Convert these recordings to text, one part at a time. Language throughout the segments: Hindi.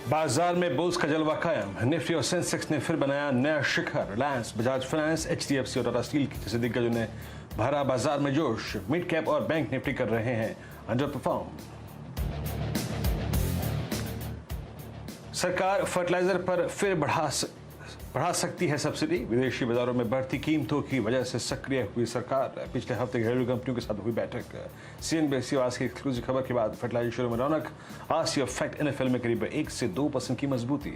बाजार में बुल्स का जलवा कायम। निफ्टी और सेंसेक्स ने फिर बनाया नया शिखर। रिलायंस, बजाज फाइनेंस, एचडीएफसी और टाटा स्टील जैसे दिग्गजों ने भरा बाजार में जोश। मिड कैप और बैंक निफ्टी कर रहे हैं अंडर परफॉर्म। सरकार फर्टिलाइजर पर फिर बढ़ा सकती है सब्सिडी। विदेशी बाजारों में बढ़ती कीमतों की वजह से सक्रिय हुई सरकार। पिछले हफ्ते घरेलू कंपनियों के साथ हुई बैठक। सीएनबीसी और आज की एक्सक्लूसिव खबर के बाद फर्टिलाइजर में रौनक। आज फैक्ट एनएफएल में करीब 1 से 2% की मजबूती।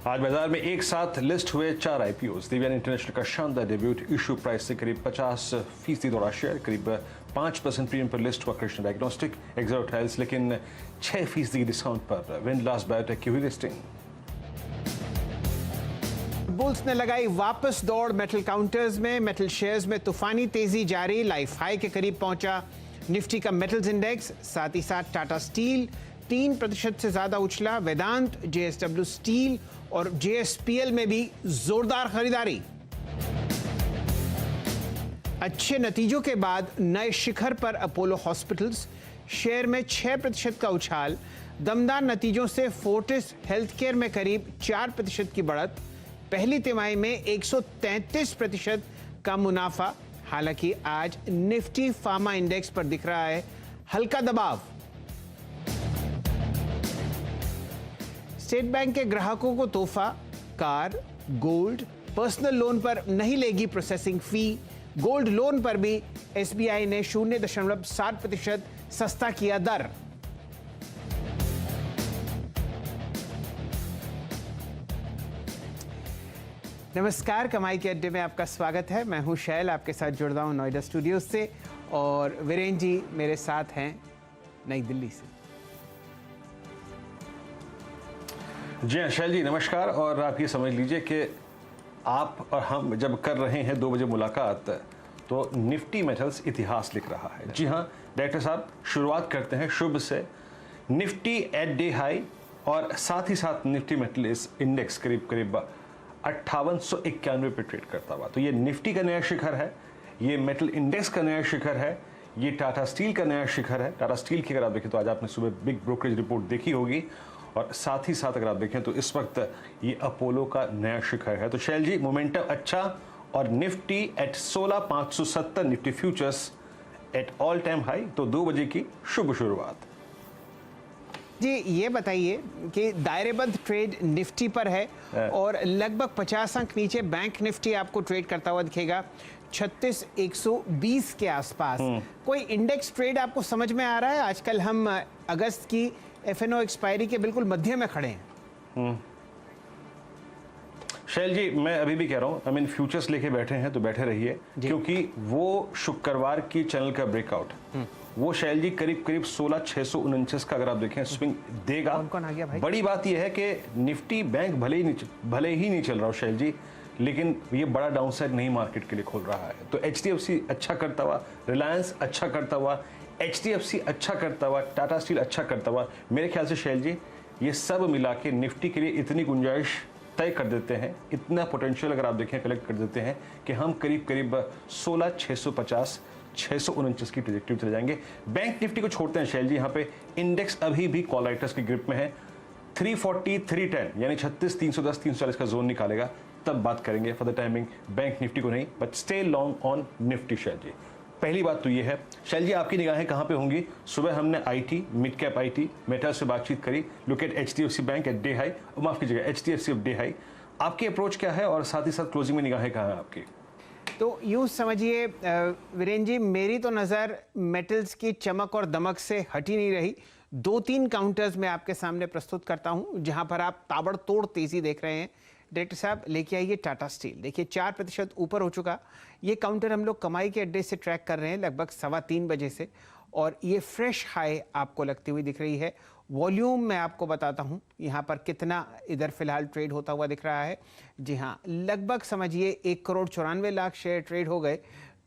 आज बाजार में एक साथ लिस्ट हुए 4 आईपीओ। देवयानी इंटरनेशनल का शानदार डेब्यूट। इशू प्राइस से करीब 50% दौड़ा शेयर। करीब 5% प्रीमियम पर लिस्ट हुआ कृष्ण डायग्नोस्टिक, एक्सो टाइल्स, लेकिन 6% की डिस्काउंट पर विंडलास बायोटेक की हुई लिस्टिंग। बुल्स ने लगाई वापस दौड़ मेटल काउंटर्स में। मेटल शेयर्स में तूफानी तेजी जारी। लाइफ हाई के करीब पहुंचा निफ्टी का मेटल्स इंडेक्स। साथ ही साथ टाटा स्टील 3% से ज्यादा उछला। वेदांत, जेएसडब्ल्यू स्टील और जेएसपीएल में भी जोरदार खरीदारी। अच्छे नतीजों के बाद नए शिखर पर अपोलो हॉस्पिटल्स। शेयर में 6% का उछाल। दमदार नतीजों से फोर्टिस हेल्थकेयर में करीब 4% की बढ़त। पहली तिमाही में 133% का मुनाफा। हालांकि आज निफ्टी फार्मा इंडेक्स पर दिख रहा है हल्का दबाव। स्टेट बैंक के ग्राहकों को तोहफा। कार, गोल्ड, पर्सनल लोन पर नहीं लेगी प्रोसेसिंग फी। गोल्ड लोन पर भी एसबीआई ने 0.7% सस्ता किया दर। नमस्कार, कमाई के अड्डे में आपका स्वागत है। मैं हूं शैल, आपके साथ जुड़ रहा हूं नोएडा स्टूडियोज से और वीरेन जी मेरे साथ हैं नई दिल्ली से। जी हाँ शैल जी, नमस्कार। और आप ये समझ लीजिए कि आप और हम जब कर रहे हैं 2 बजे मुलाकात, तो निफ्टी मेटल्स इतिहास लिख रहा है। जी हाँ डायरेक्टर साहब, शुरुआत करते हैं शुभ से। निफ्टी एट डे हाई और साथ ही साथ निफ्टी मेटल इंडेक्स करीब 5891 पे ट्रेड करता हुआ। तो ये निफ्टी का नया शिखर है, ये मेटल इंडेक्स का नया शिखर है, ये टाटा स्टील का नया शिखर है। टाटा स्टील की अगर आप देखें तो आज आपने सुबह बिग ब्रोकरेज रिपोर्ट देखी होगी, और साथ ही साथ अगर आप देखें तो इस वक्त ये अपोलो का नया शिखर है। तो शैल जी, मोमेंटम अच्छा और Nifty at 16,570, Nifty futures at all time high. तो 2 बजे की शुभ शुरुआत। जी ये बताइए कि दायरेबंद ट्रेड निफ्टी पर है और लगभग 50 अंक नीचे बैंक निफ्टी आपको ट्रेड करता हुआ दिखेगा 36,120 के आसपास। कोई इंडेक्स ट्रेड आपको समझ में आ रहा है? आजकल हम अगस्त की एफएनओ एक्सपायरी के बिल्कुल मध्य में खड़े हैं। शैल जी, मैं अभी भी कह रहा हूं, फ्यूचर्स लेके बैठे हैं तो बैठे रहिए, क्योंकि वो शुक्रवार की चैनल का ब्रेकआउट, वो शैल जी करीब 16,649 का अगर आप देखें स्विंग देगा। कौन आ गया भाई? बड़ी बात यह है कि निफ्टी बैंक भले ही नहीं चल रहा हो शैल जी, लेकिन ये बड़ा डाउनसाइड नहीं मार्केट के लिए खोल रहा है। तो एचडीएफसी अच्छा करता हुआ, रिलायंस अच्छा करता हुआ, एचडीएफसी अच्छा करता हुआ, टाटा स्टील अच्छा करता हुआ, मेरे ख्याल से शैल जी ये सब मिला के निफ्टी के लिए इतनी गुंजाइश तय कर देते हैं, इतना पोटेंशियल अगर आप देखें कलेक्ट कर देते हैं कि हम करीब 16,650 649 की ट्रेजेक्टरी चले जाएंगे। बैंक निफ्टी को छोड़ते हैं शैल जी, यहाँ पे इंडेक्स अभी भी कॉल राइटर्स की ग्रिप में है। 340 310 यानी 36 310 340 का जोन निकालेगा, तब बात करेंगे। For the timing bank Nifty को नहीं, but stay long on Nifty Shail ji. पहली बात तो ये है शैल जी, आपकी निगाहें कहाँ पे होंगी? सुबह हमने IT, mid cap IT, Meta से बातचीत करी। Look at HDFC bank at day high, माफ कीजिएगा एचडीएफसी डे हाई। आपकी अप्रोच क्या है और साथ ही साथ क्लोजिंग में निगाहें कहाँ हैं आपकी? तो यूँ समझिए वीरेन जी, मेरी तो नज़र मेटल्स की चमक और दमक से हटी नहीं रही। 2-3 काउंटर्स में आपके सामने प्रस्तुत करता हूँ जहाँ पर आप ताबड़तोड़ तेज़ी देख रहे हैं। डायरेक्टर साहब लेके आइए टाटा स्टील। देखिए 4% ऊपर हो चुका। ये काउंटर हम लोग कमाई के अड्डे से ट्रैक कर रहे हैं लगभग 3:15 बजे से, और ये फ्रेश हाई आपको लगती हुई दिख रही है। वॉल्यूम मैं आपको बताता हूँ यहाँ पर कितना इधर फिलहाल ट्रेड होता हुआ दिख रहा है। जी हाँ, लगभग समझिए 1,94,00,000 शेयर ट्रेड हो गए।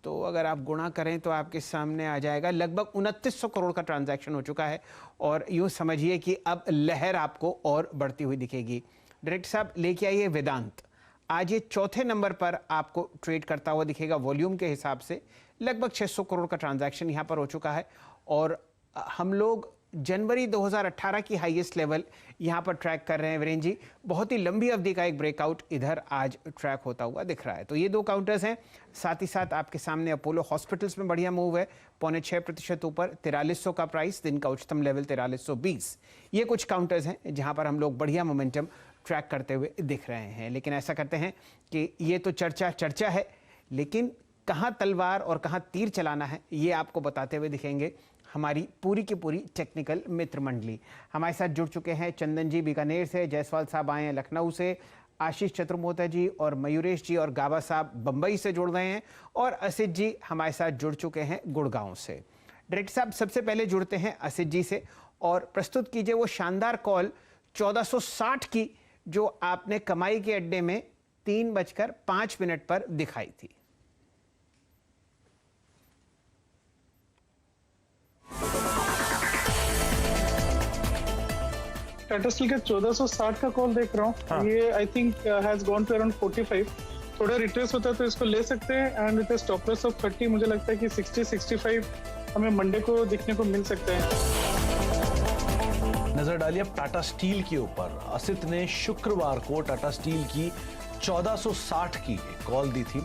तो अगर आप गुणा करें तो आपके सामने आ जाएगा लगभग 2900 करोड़ का ट्रांजैक्शन हो चुका है, और यूँ समझिए कि अब लहर आपको और बढ़ती हुई दिखेगी। डायरेक्टर साहब लेके आइए वेदांत। आज ये 4थे नंबर पर आपको ट्रेड करता हुआ दिखेगा। वॉल्यूम के हिसाब से लगभग 600 करोड़ का ट्रांजैक्शन यहाँ पर हो चुका है, और हम लोग जनवरी 2018 की हाईएस्ट लेवल यहां पर ट्रैक कर रहे हैं वीरेंद्र जी। बहुत ही लंबी अवधि का एक ब्रेकआउट इधर आज ट्रैक होता हुआ दिख रहा है। तो ये दो काउंटर्स हैं। साथ ही साथ आपके सामने अपोलो हॉस्पिटल्स में बढ़िया मूव है, 0.6% ऊपर, 4300 का प्राइस, दिन का उच्चतम लेवल 4320। ये कुछ काउंटर्स हैं जहां पर हम लोग बढ़िया मोमेंटम ट्रैक करते हुए दिख रहे हैं। लेकिन ऐसा करते हैं कि ये तो चर्चा है, लेकिन कहाँ तलवार और कहाँ तीर चलाना है ये आपको बताते हुए दिखेंगे हमारी पूरी की पूरी टेक्निकल मित्र मंडली। हमारे साथ जुड़ चुके हैं चंदन जी बीकानेर से, जायसवाल साहब आए हैं लखनऊ से, आशीष चतुर्मोहता जी और मयूरेश जी और गाबा साहब बंबई से जुड़ रहे हैं, और असित जी हमारे साथ जुड़ चुके हैं गुड़गांव से। डायरेक्टर साहब सबसे पहले जुड़ते हैं असित जी से और प्रस्तुत कीजिए वो शानदार कॉल 1460 की जो आपने कमाई के अड्डे में 3:05 पर दिखाई थी। टाटा स्टील का 1460 का कॉल देख रहा हूँ। हाँ। ये I think has gone to around 45। थोड़ा रिट्रेस होता है तो इसको ले सकते हैं and with stop loss of 30 मुझे लगता है कि 60-65 हमें मंडे को दिखने को मिल सकता है। नजर डालिए अब टाटा स्टील के ऊपर। असित ने शुक्रवार को टाटा स्टील की 1460 की कॉल दी थी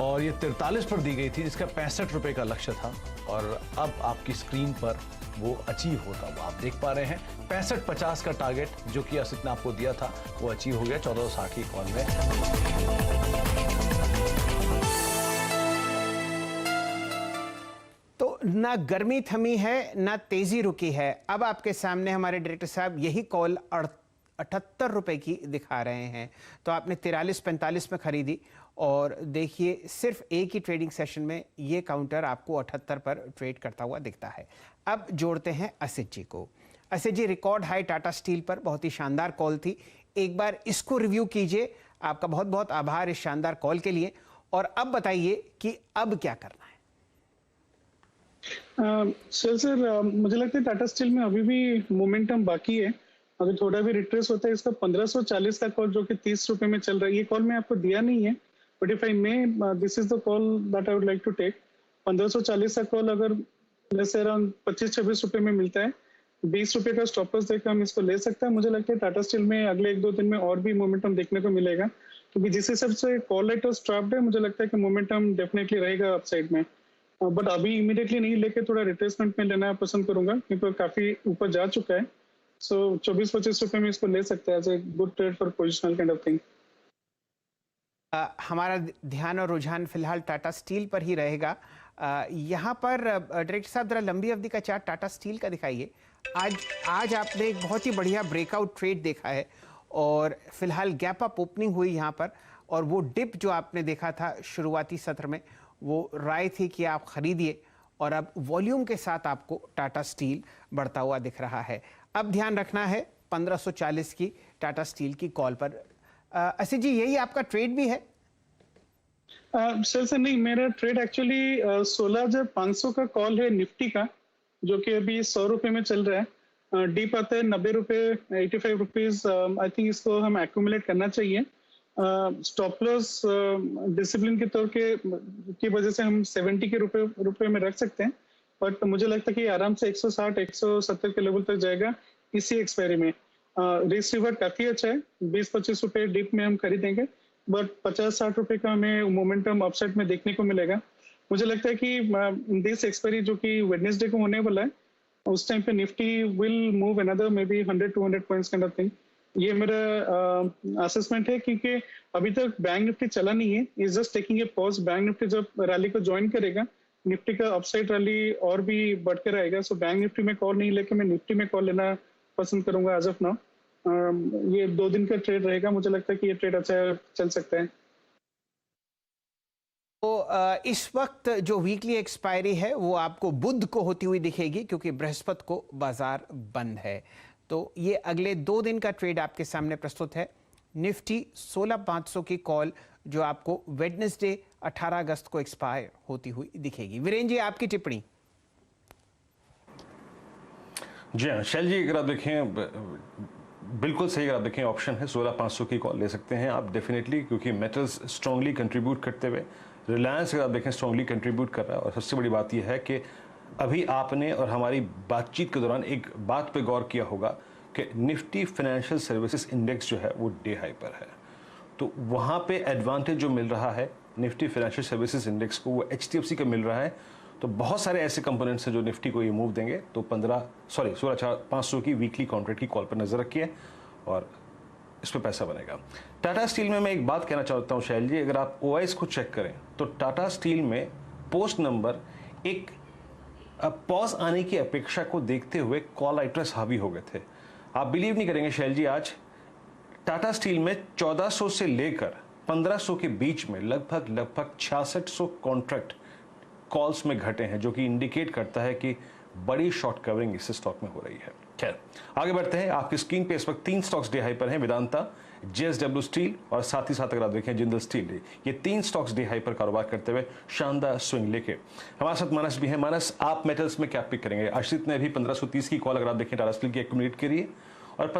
और ये 43 पर दी गई थी, जिसका 65 रुपए का लक्ष्य था, और अब आपकी स्क्रीन पर वो अचीव होता हुआ आप देख पा रहे हैं। 65.50 का टारगेट जो कि असित ने आपको दिया था वो अचीव हो गया 1460 की कॉल में। तो ना गर्मी थमी है ना तेजी रुकी है। अब आपके सामने हमारे डायरेक्टर साहब यही कॉल 78 रुपए की दिखा रहे हैं। तो आपने 43-45 में खरीदी और देखिए सिर्फ एक ही ट्रेडिंग सेशन में ये काउंटर आपको 78 पर ट्रेड करता हुआ दिखता है। अब जोड़ते हैं असित जी को। असित जी, रिकॉर्ड हाई टाटा स्टील पर बहुत ही शानदार कॉल थी, एक बार इसको रिव्यू कीजिए। आपका बहुत बहुत आभार इस शानदार कॉल के लिए, और अब बताइए कि अब क्या करना है। सर मुझे लगता है टाटा स्टील में अभी भी मोमेंटम बाकी है। अगर थोड़ा भी रिट्रेस होता है इसका 1540 का कॉल जो कि 30 रुपए में चल रहा है, ये कॉल मैं आपको दिया नहीं है, but if I may this is the call that I would like to take. 1540 का कॉल अगर जैसे अराउंड 25-26 रुपए में मिलता है, 20 रुपए का स्टॉप लॉस देकर हम इसको ले सकते हैं। मुझे लगता है टाटा स्टील में अगले 1-2 दिन में और भी मोमेंटम देखने को मिलेगा, क्योंकि जिस हिसाब से कॉल लाइट और स्ट्रैप्ड है, मुझे लगता है कि मोमेंटम डेफिनेटली रहेगा अपसाइड में। बट अभी इमीडिएटली नहीं लेके थोड़ा रिट्रेसमेंट में लेना पसंद करूंगा, क्योंकि काफी ऊपर जा चुका है। सो 24-25 रुपए में इसको ले सकते हैं as a good trade for positional kind of thing. हमारा ध्यान और रुझान फिलहाल टाटा स्टील पर ही रहेगा। यहाँ पर डायरेक्टर साहब जरा लंबी अवधि का चार्ट टाटा स्टील का दिखाइए। आज आपने एक बहुत ही बढ़िया ब्रेकआउट ट्रेड देखा है और फिलहाल गैप अप ओपनिंग हुई यहाँ पर, और वो डिप जो आपने देखा था शुरुआती सत्र में, वो राय थी कि आप खरीदिए, और अब वॉल्यूम के साथ आपको टाटा स्टील बढ़ता हुआ दिख रहा है। अब ध्यान रखना है 1540 की टाटा स्टील की कॉल पर। असित जी, यही आपका ट्रेड भी है? सर नहीं, मेरा ट्रेड एक्चुअली 16,500 का कॉल है निफ्टी का, जो कि अभी 100 रुपए में चल रहा है। डीप आता है 90 रुपए, 85 रुपीज। आई थिंक इसको हम एक्यूमुलेट करना चाहिए। स्टॉप लॉस डिसिप्लिन के तौर की वजह से हम 70 के रुपए में रख सकते हैं, बट मुझे लगता है कि आराम से 160-170 के लेवल तक जाएगा इसी एक्सपायरी में। रिस्क रिवर्ट काफी अच्छा है, 20-25 रुपए डिप में हम खरीदेंगे, बट 50-60 रुपए का हमें मोमेंटम अपसाइड में देखने को मिलेगा। मुझे लगता है कि दिस एक्सपायरी जो कि वेडनेसडे को होने वाला है, उस टाइम पे Nifty will move another may be 100-200 points kind of thing. ये मेरा असेसमेंट है, क्योंकि अभी तक बैंक निफ्टी चला नहीं है, is just taking a pause. Bank Nifty जब रैली को ज्वाइन करेगा, निफ्टी का अपसाइड रैली और भी बढ़कर आएगा। सो बैंक निफ्टी में कॉल नहीं लेके मैं निफ्टी में कॉल लेना पसंद करूंगा एज ऑफ नाउ। ये 2 दिन का ट्रेड रहेगा, मुझे लगता है कि ये ट्रेड अच्छा चल सकता है। तो इस वक्त जो वीकली एक्सपायरी है वो आपको बुध को होती हुई दिखेगी, क्योंकि बृहस्पति को बाजार बंद है। तो ये अगले 2 दिन का ट्रेड आपके सामने प्रस्तुत है। निफ्टी 16,500 की कॉल जो आपको वेडनेसडे 18 अगस्त को एक्सपायर होती हुई दिखेगी। वीरेंद्र जी, आपकी टिप्पणी। जी हाँ शैल जी, अगर आप देखें बिल्कुल सही, अगर आप देखें ऑप्शन है 16,500 की कॉल ले सकते हैं आप डेफिनेटली, क्योंकि मेटल्स स्ट्रांगली कंट्रीब्यूट करते हुए रिलायंस अगर आप देखें स्ट्रांगली कंट्रीब्यूट कर रहा है। और सबसे बड़ी बात यह है कि अभी आपने और हमारी बातचीत के दौरान एक बात पे गौर किया होगा कि निफ्टी फाइनेंशियल सर्विसेज इंडेक्स जो है वो डे हाई पर है, तो वहाँ पे एडवांटेज जो मिल रहा है निफ्टी फाइनेंशियल सर्विसेज इंडेक्स को वो HDFC का मिल रहा है। तो बहुत सारे ऐसे कंपोनेंट्स हैं जो निफ्टी को ये मूव देंगे। तो 16,500 की वीकली कॉन्ट्रैक्ट की कॉल पर नजर रखिए और इस पर पैसा बनेगा। टाटा स्टील में मैं एक बात कहना चाहता हूँ शैल जी, अगर आप OIS को चेक करें तो टाटा स्टील में पोस्ट नंबर एक पॉज आने की अपेक्षा को देखते हुए कॉल राइटर्स हावी हो गए थे। आप बिलीव नहीं करेंगे शैल जी, आज टाटा स्टील में 1400 से लेकर 1500 के बीच में लगभग 6600 कॉन्ट्रैक्ट कॉल्स में घटे हैं, जो कि इंडिकेट करता है कि बड़ी शॉर्ट कवरिंग इस स्टॉक में हो रही है। खैर आगे बढ़ते हैं। आपकी स्क्रीन पे इस वक्त 3 स्टॉक्स डे हाई पर हैं, वेदांता, JSW स्टील और साथ ही साथ अगर आप देखें जिंदल स्टील। ये 3 स्टॉक्स डे हाई पर कारोबार करते हुए शानदार स्विंग लेके। हमारे साथ मानस भी है। मानस, आप मेटल्स में क्या पिक करेंगे? आश्रित ने अभी 1530 की कॉल अगर आप देखें टाटा स्टील की एक्यूमुलेट करी है और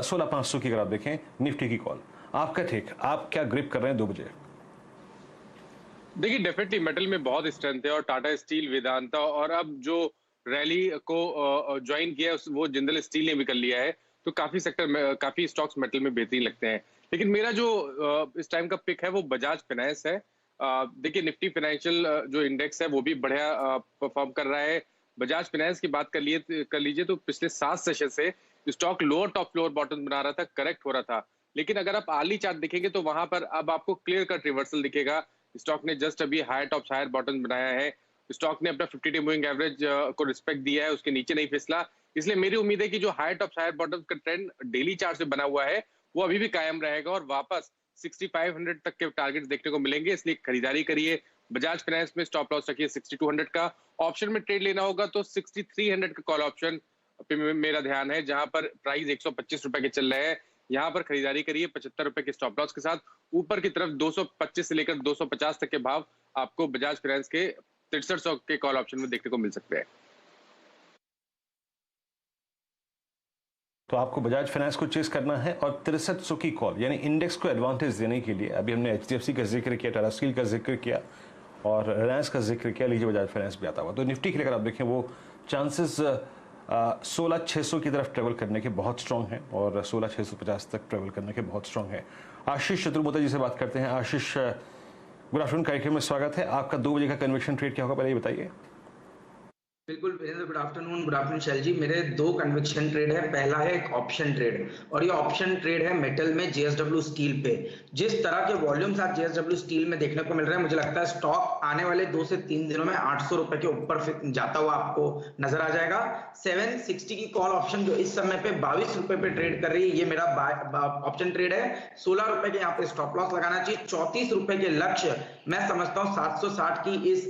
16,500 की अगर आप देखें निफ्टी की कॉल। आपका ठीक, आप क्या ग्रिप कर रहे हैं 2 बजे? देखिए डेफिनेटली मेटल में बहुत स्ट्रेंथ है और टाटा स्टील, वेदांता और अब जो रैली को ज्वाइन किया है वो जिंदल स्टील ने भी कर लिया है, तो काफी स्टॉक्स मेटल में बेहतरीन लगते हैं। लेकिन मेरा जो इस टाइम का पिक है वो बजाज फाइनेंस है। देखिए निफ्टी फाइनेंशियल जो इंडेक्स है वो भी बढ़िया परफॉर्म कर रहा है। बजाज फाइनेंस की बात कर लीजिए तो पिछले 7 सेशन से stock lower top floor bottom बना रहा था, करेक्ट हो रहा था, लेकिन अगर आप आर्ली चार्ट देखेंगे तो वहां पर अब आपको क्लियर कट रिवर्सल दिखेगा। स्टॉक ने जस्ट अभी हायर टॉप हायर बॉटम बनाया है। स्टॉक ने अपना 50 डे मूविंग एवरेज को रिस्पेक्ट दिया है, उसके नीचे नहीं फिसला। इसलिए मेरी उम्मीद है कि जो हायर टॉप हायर बॉटम का ट्रेंड डेली चार्ट से बना हुआ है वो अभी भी कायम रहेगा और वापस 6500 तक के टारगेट्स देखने को मिलेंगे। इसलिए खरीदारी करिए। बजाज फाइनेंस में स्टॉप लॉस रखिए 6200 का। ऑप्शन में ट्रेड लेना होगा तो 6300 का कॉल ऑप्शन पे मेरा ध्यान है, जहां पर प्राइस 125 रुपए के चल रहे हैं। यहाँ पर खरीदारी करिए 75 रुपए के स्टॉप लॉस के साथ। ऊपर की तरफ 225 से लेकर 250 तक के भाव आपको बजाज फाइनेंस के 6300 के कॉल ऑप्शन में देखने को मिल सकते हैं। तो आपको बजाज फाइनेंस को चेस करना है और 6300 की कॉल, यानी इंडेक्स को एडवांटेज देने के लिए अभी हमने HDFC का जिक्र किया, टाटा स्टील का जिक्र किया और रिलायंस का जिक्र किया। लीजिए बजाज फाइनेंस भी आता हुआ। तो निफ्टी के लिए अगर आप देखें वो चांसेस 16,600 की तरफ ट्रेवल करने के बहुत स्ट्रांग है और 16,650 तक ट्रेवल करने के बहुत स्ट्रांग है। आशीष चतुर्वेदी जी से बात करते हैं। आशीष, गुड आफ्टरनून, कार्यक्रम में स्वागत है आपका। 2 बजे का कन्वेक्शन ट्रेड क्या होगा पहले ये बताइए। बिल्कुल वीरेंद्र, गुड आफ्टरनून शैल जी। मेरे 2 कन्विक्शन ट्रेड है। पहला है एक ऑप्शन ट्रेड और ये ऑप्शन ट्रेड है मेटल में JSW स्टील पे। जिस तरह के वॉल्यूम्स आज JSW स्टील में देखने को मिल रहे हैं, मुझे लगता है स्टॉक आने वाले 2 से 3 दिनों में 800 रुपए के ऊपर जाता हुआ आपको नजर आ जाएगा। 760 की कॉल ऑप्शन जो इस समय पे 22 रुपए पे ट्रेड कर रही है, ये मेरा ऑप्शन ट्रेड है। 16 रुपए के यहाँ पे स्टॉप लॉस लगाना चाहिए। 34 रुपए के लक्ष्य मैं समझता हूँ 760 की इस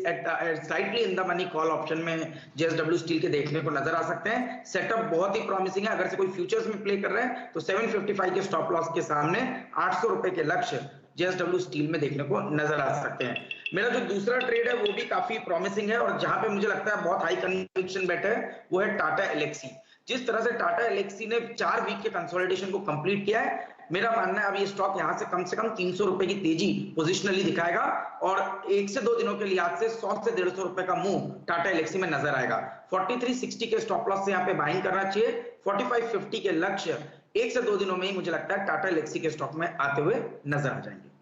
slightly in the money call option में JSW स्टील के देखने को नजर आ सकते हैं। सेटअप बहुत ही प्रॉमिसिंग है। अगर से कोई फ्यूचर्स में प्ले कर रहे हैं तो 755 के स्टॉप लॉस के सामने 800 रुपए के लक्ष्य JSW स्टील में देखने को नजर आ सकते हैं। मेरा जो दूसरा ट्रेड है वो भी काफी प्रॉमिसिंग है और जहां पे मुझे लगता है बहुत हाई कन्विक्शन बेट है वो है टाटा एलेक्सी। जिस तरह से टाटा एलेक्सी ने 4 वीक के कंसोलिडेशन को कंप्लीट किया है, मेरा मानना है अब ये स्टॉक यहां से कम 300 रुपए की तेजी पोजिशनली दिखाएगा और 1 से 2 दिनों के लिए आज से 100 से 150 रुपए का मूव टाटा एलेक्सी में नजर आएगा। 4360 के स्टॉप लॉस से यहाँ पे बाइंग करना चाहिए। 4550 के लक्ष्य 1 से 2 दिनों में ही मुझे लगता है टाटा एलेक्सी के स्टॉक में आते हुए नजर आ जाएंगे।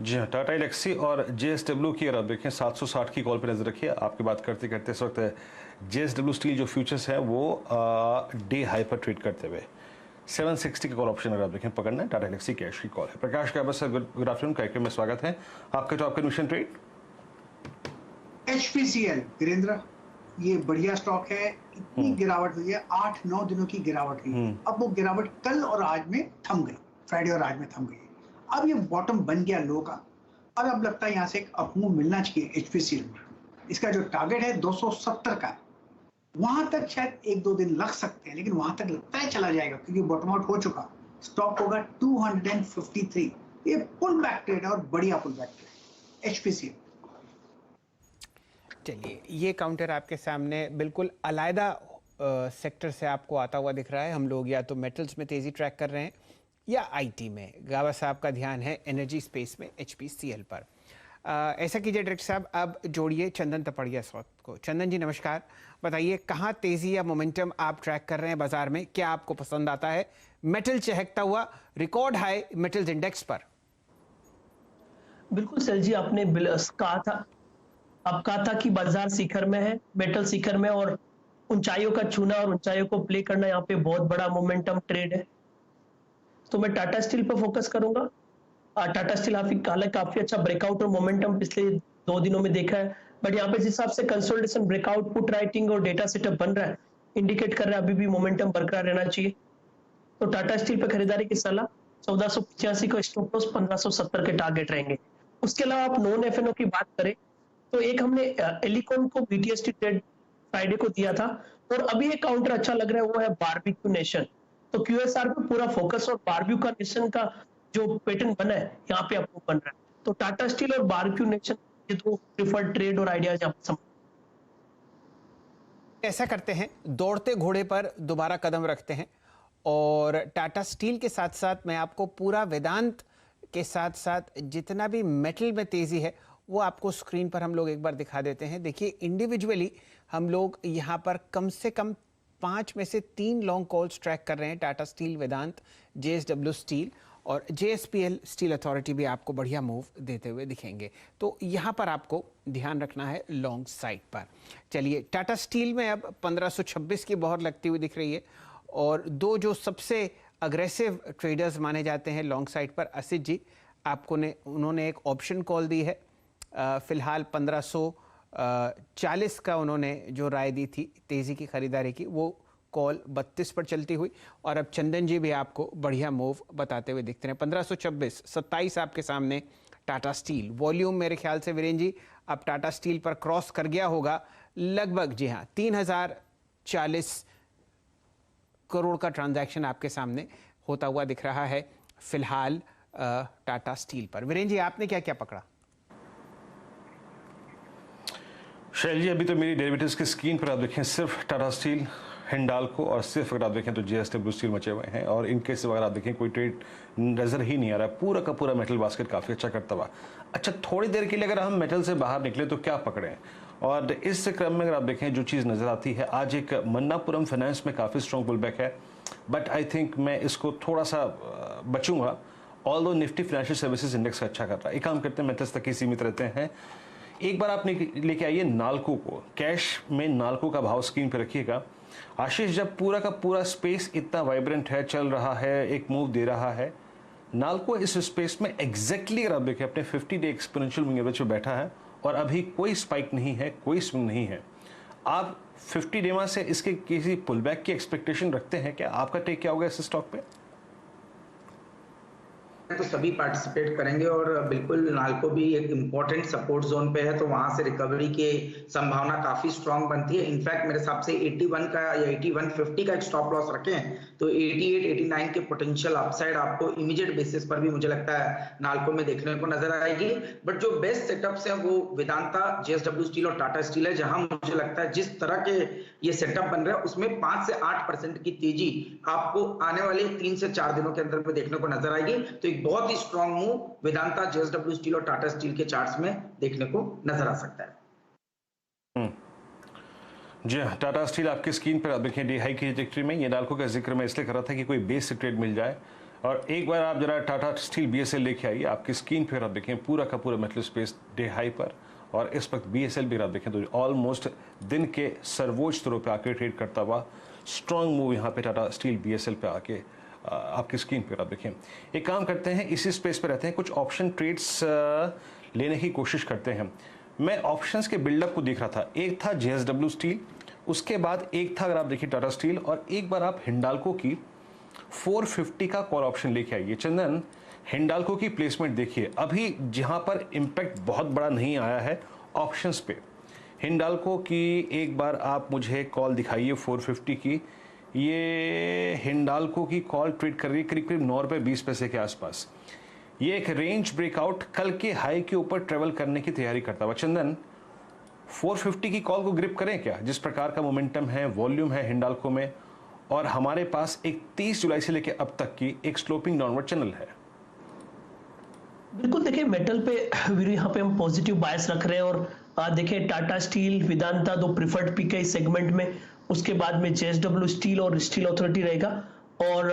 जी हाँ, टाटा एलेक्सी और JSW की अगर आप देखें 760 की कॉल पर नजर रखिए। आपकी बात करते करते इस वक्त JSW स्टील जो फ्यूचर्स है वो डे हाई पर ट्रेड करते हुए 760 का कॉल ऑप्शन अगर आप देखें पकड़ना है। टाटा एलेक्सी कैश की कॉल है। प्रकाश काबत सर, गुड आफ्टरनून, कार्यक्रम में स्वागत है आपका। तो आपका कन्विक्शन ट्रेड HPCL वीरेंद्र, ये बढ़िया स्टॉक है। इतनी गिरावट हुई है, 8-9 दिनों की गिरावट हुई है। अब वो गिरावट कल और आज में थम गई, फ्राइडे और आज में थम गई। अब ये बॉटम बन गया लो का और अब लगता है यहाँ से एक अपमूव मिलना चाहिए HPCL में। इसका जो टारगेट है 270 का, वहां तक शायद 1-2 दिन लग सकते हैं, लेकिन वहां तक लगता है चला जाएगा क्योंकि बॉटम आउट हो चुका। स्टॉक होगा 253। ये पुल बैक ट्रेड है और बढ़िया पुल बैक ट्रेड HPCL। चलिए, ये काउंटर आपके सामने बिल्कुल अलग सेक्टर से आपको आता हुआ दिख रहा है। हम लोग या तो मेटल्स में तेजी ट्रैक कर रहे हैं या IT में। गावा साहब का ध्यान है एनर्जी स्पेस में HPCL पर। ऐसा कीजिए डायरेक्टर साहब, अब जोड़िए चंदन तपड़िया साथ को। चंदन जी नमस्कार, बताइए कहाँ तेजी या मोमेंटम आप ट्रैक कर रहे हैं बाजार में, क्या आपको पसंद आता है? मेटल चहकता हुआ रिकॉर्ड हाई मेटल्स इंडेक्स पर। बिल्कुल सर जी, आपने कहा था कि बाजार शिखर में है, मेटल शिखर में, और ऊंचाइयों का छूना और ऊंचाइयों को प्ले करना यहाँ पे बहुत बड़ा मोमेंटम ट्रेड है। तो मैं टाटा स्टील पर फोकस करूंगा। टाटा स्टील हालांकि काफी अच्छा ब्रेकआउट और मोमेंटम पिछले 2 दिनों में देखा है, बट यहाँ पे जिस हिसाब से कंसोलिडेशन, ब्रेकआउट, पुट राइटिंग और डेटा सेटअप बन रहा है, इंडिकेट कर रहा है अभी भी मोमेंटम बरकरार रहना चाहिए। तो टाटा स्टील पर खरीदारी की सलाह, 1485 का स्टॉप लॉस, 1570 के टारगेट रहेंगे। उसके अलावा आप नॉन एफएनओ की बात करें तो एक हमने एलिकॉन को बीटीएसटी ट्रेड फ्राइडे को दिया था, और अभी एक काउंटर अच्छा लग रहा है, वो है बारबेक्यू नेशन। तो क्यूएसआर पे पूरा फोकस, और बारबेक्यू नेशन का जो पैटर्न बना है यहाँ पे आपको बन रहा है। तो टाटा स्टील और बारबेक्यू नेशन, ये दो प्रिफर्ड ट्रेड और आइडियाज यहाँ पे। ऐसा करते हैं, दौड़ते घोड़े पर दोबारा कदम रखते हैं, और टाटा स्टील के साथ साथ मैं आपको पूरा वेदांत के साथ साथ जितना भी मेटल में तेजी है वो आपको स्क्रीन पर हम लोग एक बार दिखा देते हैं। देखिए इंडिविजुअली हम लोग यहाँ पर कम से कम 5 में से 3 लॉन्ग कॉल्स ट्रैक कर रहे हैं। टाटा स्टील, वेदांत, जेएसडब्ल्यू स्टील और जेएसपीएल स्टील अथॉरिटी भी आपको बढ़िया मूव देते हुए दिखेंगे। तो यहाँ पर आपको ध्यान रखना है लॉन्ग साइड पर। चलिए, टाटा स्टील में अब 1526 की बहुत लगती हुई दिख रही है, और दो जो सबसे अग्रेसिव ट्रेडर्स माने जाते हैं लॉन्ग साइड पर, असित जी आपको उन्होंने एक ऑप्शन कॉल दी है। फिलहाल 1540 का उन्होंने जो राय दी थी तेज़ी की खरीदारी की, वो कॉल 32 पर चलती हुई, और अब चंदन जी भी आपको बढ़िया मूव बताते हुए दिखते हैं। 1526, 27 आपके सामने टाटा स्टील। वॉल्यूम मेरे ख्याल से वीरेन जी अब टाटा स्टील पर क्रॉस कर गया होगा लगभग, जी हाँ, 3040 करोड़ का ट्रांजैक्शन आपके सामने होता हुआ दिख रहा है फिलहाल टाटा स्टील पर। वीरेन जी आपने क्या क्या पकड़ा? शैल जी, अभी तो मेरी डेरिवेटिव्स की स्क्रीन पर आप देखें सिर्फ टाटा स्टील, हिंडाल्को, और सिर्फ अगर आप देखें तो जेएसडब्ल्यू स्टील मचे हुए हैं, और इनके सिवा अगर आप देखें कोई ट्रेड नज़र ही नहीं आ रहा है। पूरा का पूरा मेटल बास्केट काफ़ी अच्छा करता हुआ। अच्छा, थोड़ी देर के लिए अगर हम मेटल से बाहर निकले तो क्या पकड़ें? और इस क्रम में अगर आप देखें जो चीज़ नज़र आती है, आज एक मन्नापुरम फाइनेंस में काफ़ी स्ट्रॉन्ग पुलबैक है, बट आई थिंक मैं इसको थोड़ा सा बचूंगा। Although Nifty financial services index अच्छा कर रहा है। एक काम करते हैं, मेटल्स तक ही सीमित रहते हैं। एक बार आप लेके आइए नाल्को को, कैश में नाल्को का भाव स्क्रीन पे रखिएगा। आशीष, जब पूरा का पूरा स्पेस इतना वाइब्रेंट है, चल रहा है, एक मूव दे रहा है, नाल्को इस स्पेस में एग्जैक्टली अगर आप देखें अपने 50 डे एक्सपोनेंशियल मूविंग एवरेज पे बैठा है, और अभी कोई स्पाइक नहीं है, कोई स्विंग नहीं है। आप 50 डे में से इसके किसी पुलबैक की एक्सपेक्टेशन रखते हैं क्या? आपका टेक क्या होगा इस स्टॉक पे? तो सभी पार्टिसिपेट करेंगे, और बिल्कुल नाल्को भी एक इम्पोर्टेंट सपोर्ट जोन पे है, तो वहां से रिकवरी की संभावना काफी स्ट्रांग बनती है। इनफैक्ट मेरे हिसाब से 81 का या 8150 का एक स्टॉप लॉस रखें तो 88, 89 के पोटेंशियल अपसाइड आपको इमीडिएट बेसिस पर भी मुझे लगता है नाल्को में देखने को नजर आएगी। बट जो बेस्ट सेटअप्स है वो वेदांता, जेएसडब्ल्यू स्टील और टाटा स्टील है, जहां मुझे लगता है जिस तरह के ये सेटअप बन रहा है उसमें 5 से 8% की तेजी आपको आने वाले 3 से 4 दिनों के अंदर में देखने को नजर आएगी। तो एक बहुत ही strong move Vedanta, JSW steel और टाटा स्टील के चार्ट्स में देखने को नजर आ सकता है। जी, टाटा स्टील आपकी स्क्रीन पर आप देखें डे हाई की ट्रैजेक्टरी में। ये नाल्को का जिक्र मैं इसलिए कर रहा था कि कोई बेस से ट्रेड मिल जाए, और एक बार आप जरा टाटा स्टील बीएसएल लेके आइए, आपकी स्क्रीन पर आप देखें पूरा का पूरा मेटल स्पेस डे हाई पर, और इस वक्त बीएसएल भी आप देखें तो ऑलमोस्ट दिन के सर्वोच्च स्तरों पे आके ट्रेड करता हुआ स्ट्रॉन्ग मूव यहाँ पे टाटा स्टील बीएसएल पे आके आपकी स्क्रीन पर आप देखें। एक काम करते हैं, इसी स्पेस पे रहते हैं, कुछ ऑप्शन ट्रेड्स लेने की कोशिश करते हैं। मैं ऑप्शंस के बिल्डअप को देख रहा था, एक था जेएसडब्ल्यू स्टील, उसके बाद एक था अगर आप देखिए टाटा स्टील, और एक बार आप हिंडाल्को की 450 का कॉल ऑप्शन लेके आइए। चंदन, हिंडाल्को की प्लेसमेंट देखिए, अभी जहां पर इंपैक्ट बहुत बड़ा नहीं आया है ऑप्शंस पे, हिंडाल्को की एक बार आप मुझे कॉल दिखाइए 450 की। ये हिंडाल्को की कॉल ट्रेड कर रही है करीब करीब 9 रुपये 20 पैसे के आसपास। ये एक रेंज ब्रेकआउट कल के हाई के ऊपर ट्रेवल करने की तैयारी करता हुआ। चंदन, 450 की कॉल को ग्रिप करें क्या? जिस प्रकार का मोमेंटम है, वॉल्यूम है हिंडाल्को में, और हमारे पास एक 30 जुलाई से लेकर अब तक की एक स्लोपिंग डाउनवर्ड चैनल है। बिल्कुल, देखिए मेटल पे वीरू यहाँ पे हम पॉजिटिव बायस रख रहे हैं और देखिए टाटा स्टील, वेदांता दो प्रिफर्ड पिक है इस सेगमेंट में। उसके बाद में जेएसडब्ल्यू स्टील और स्टील अथॉरिटी रहेगा। और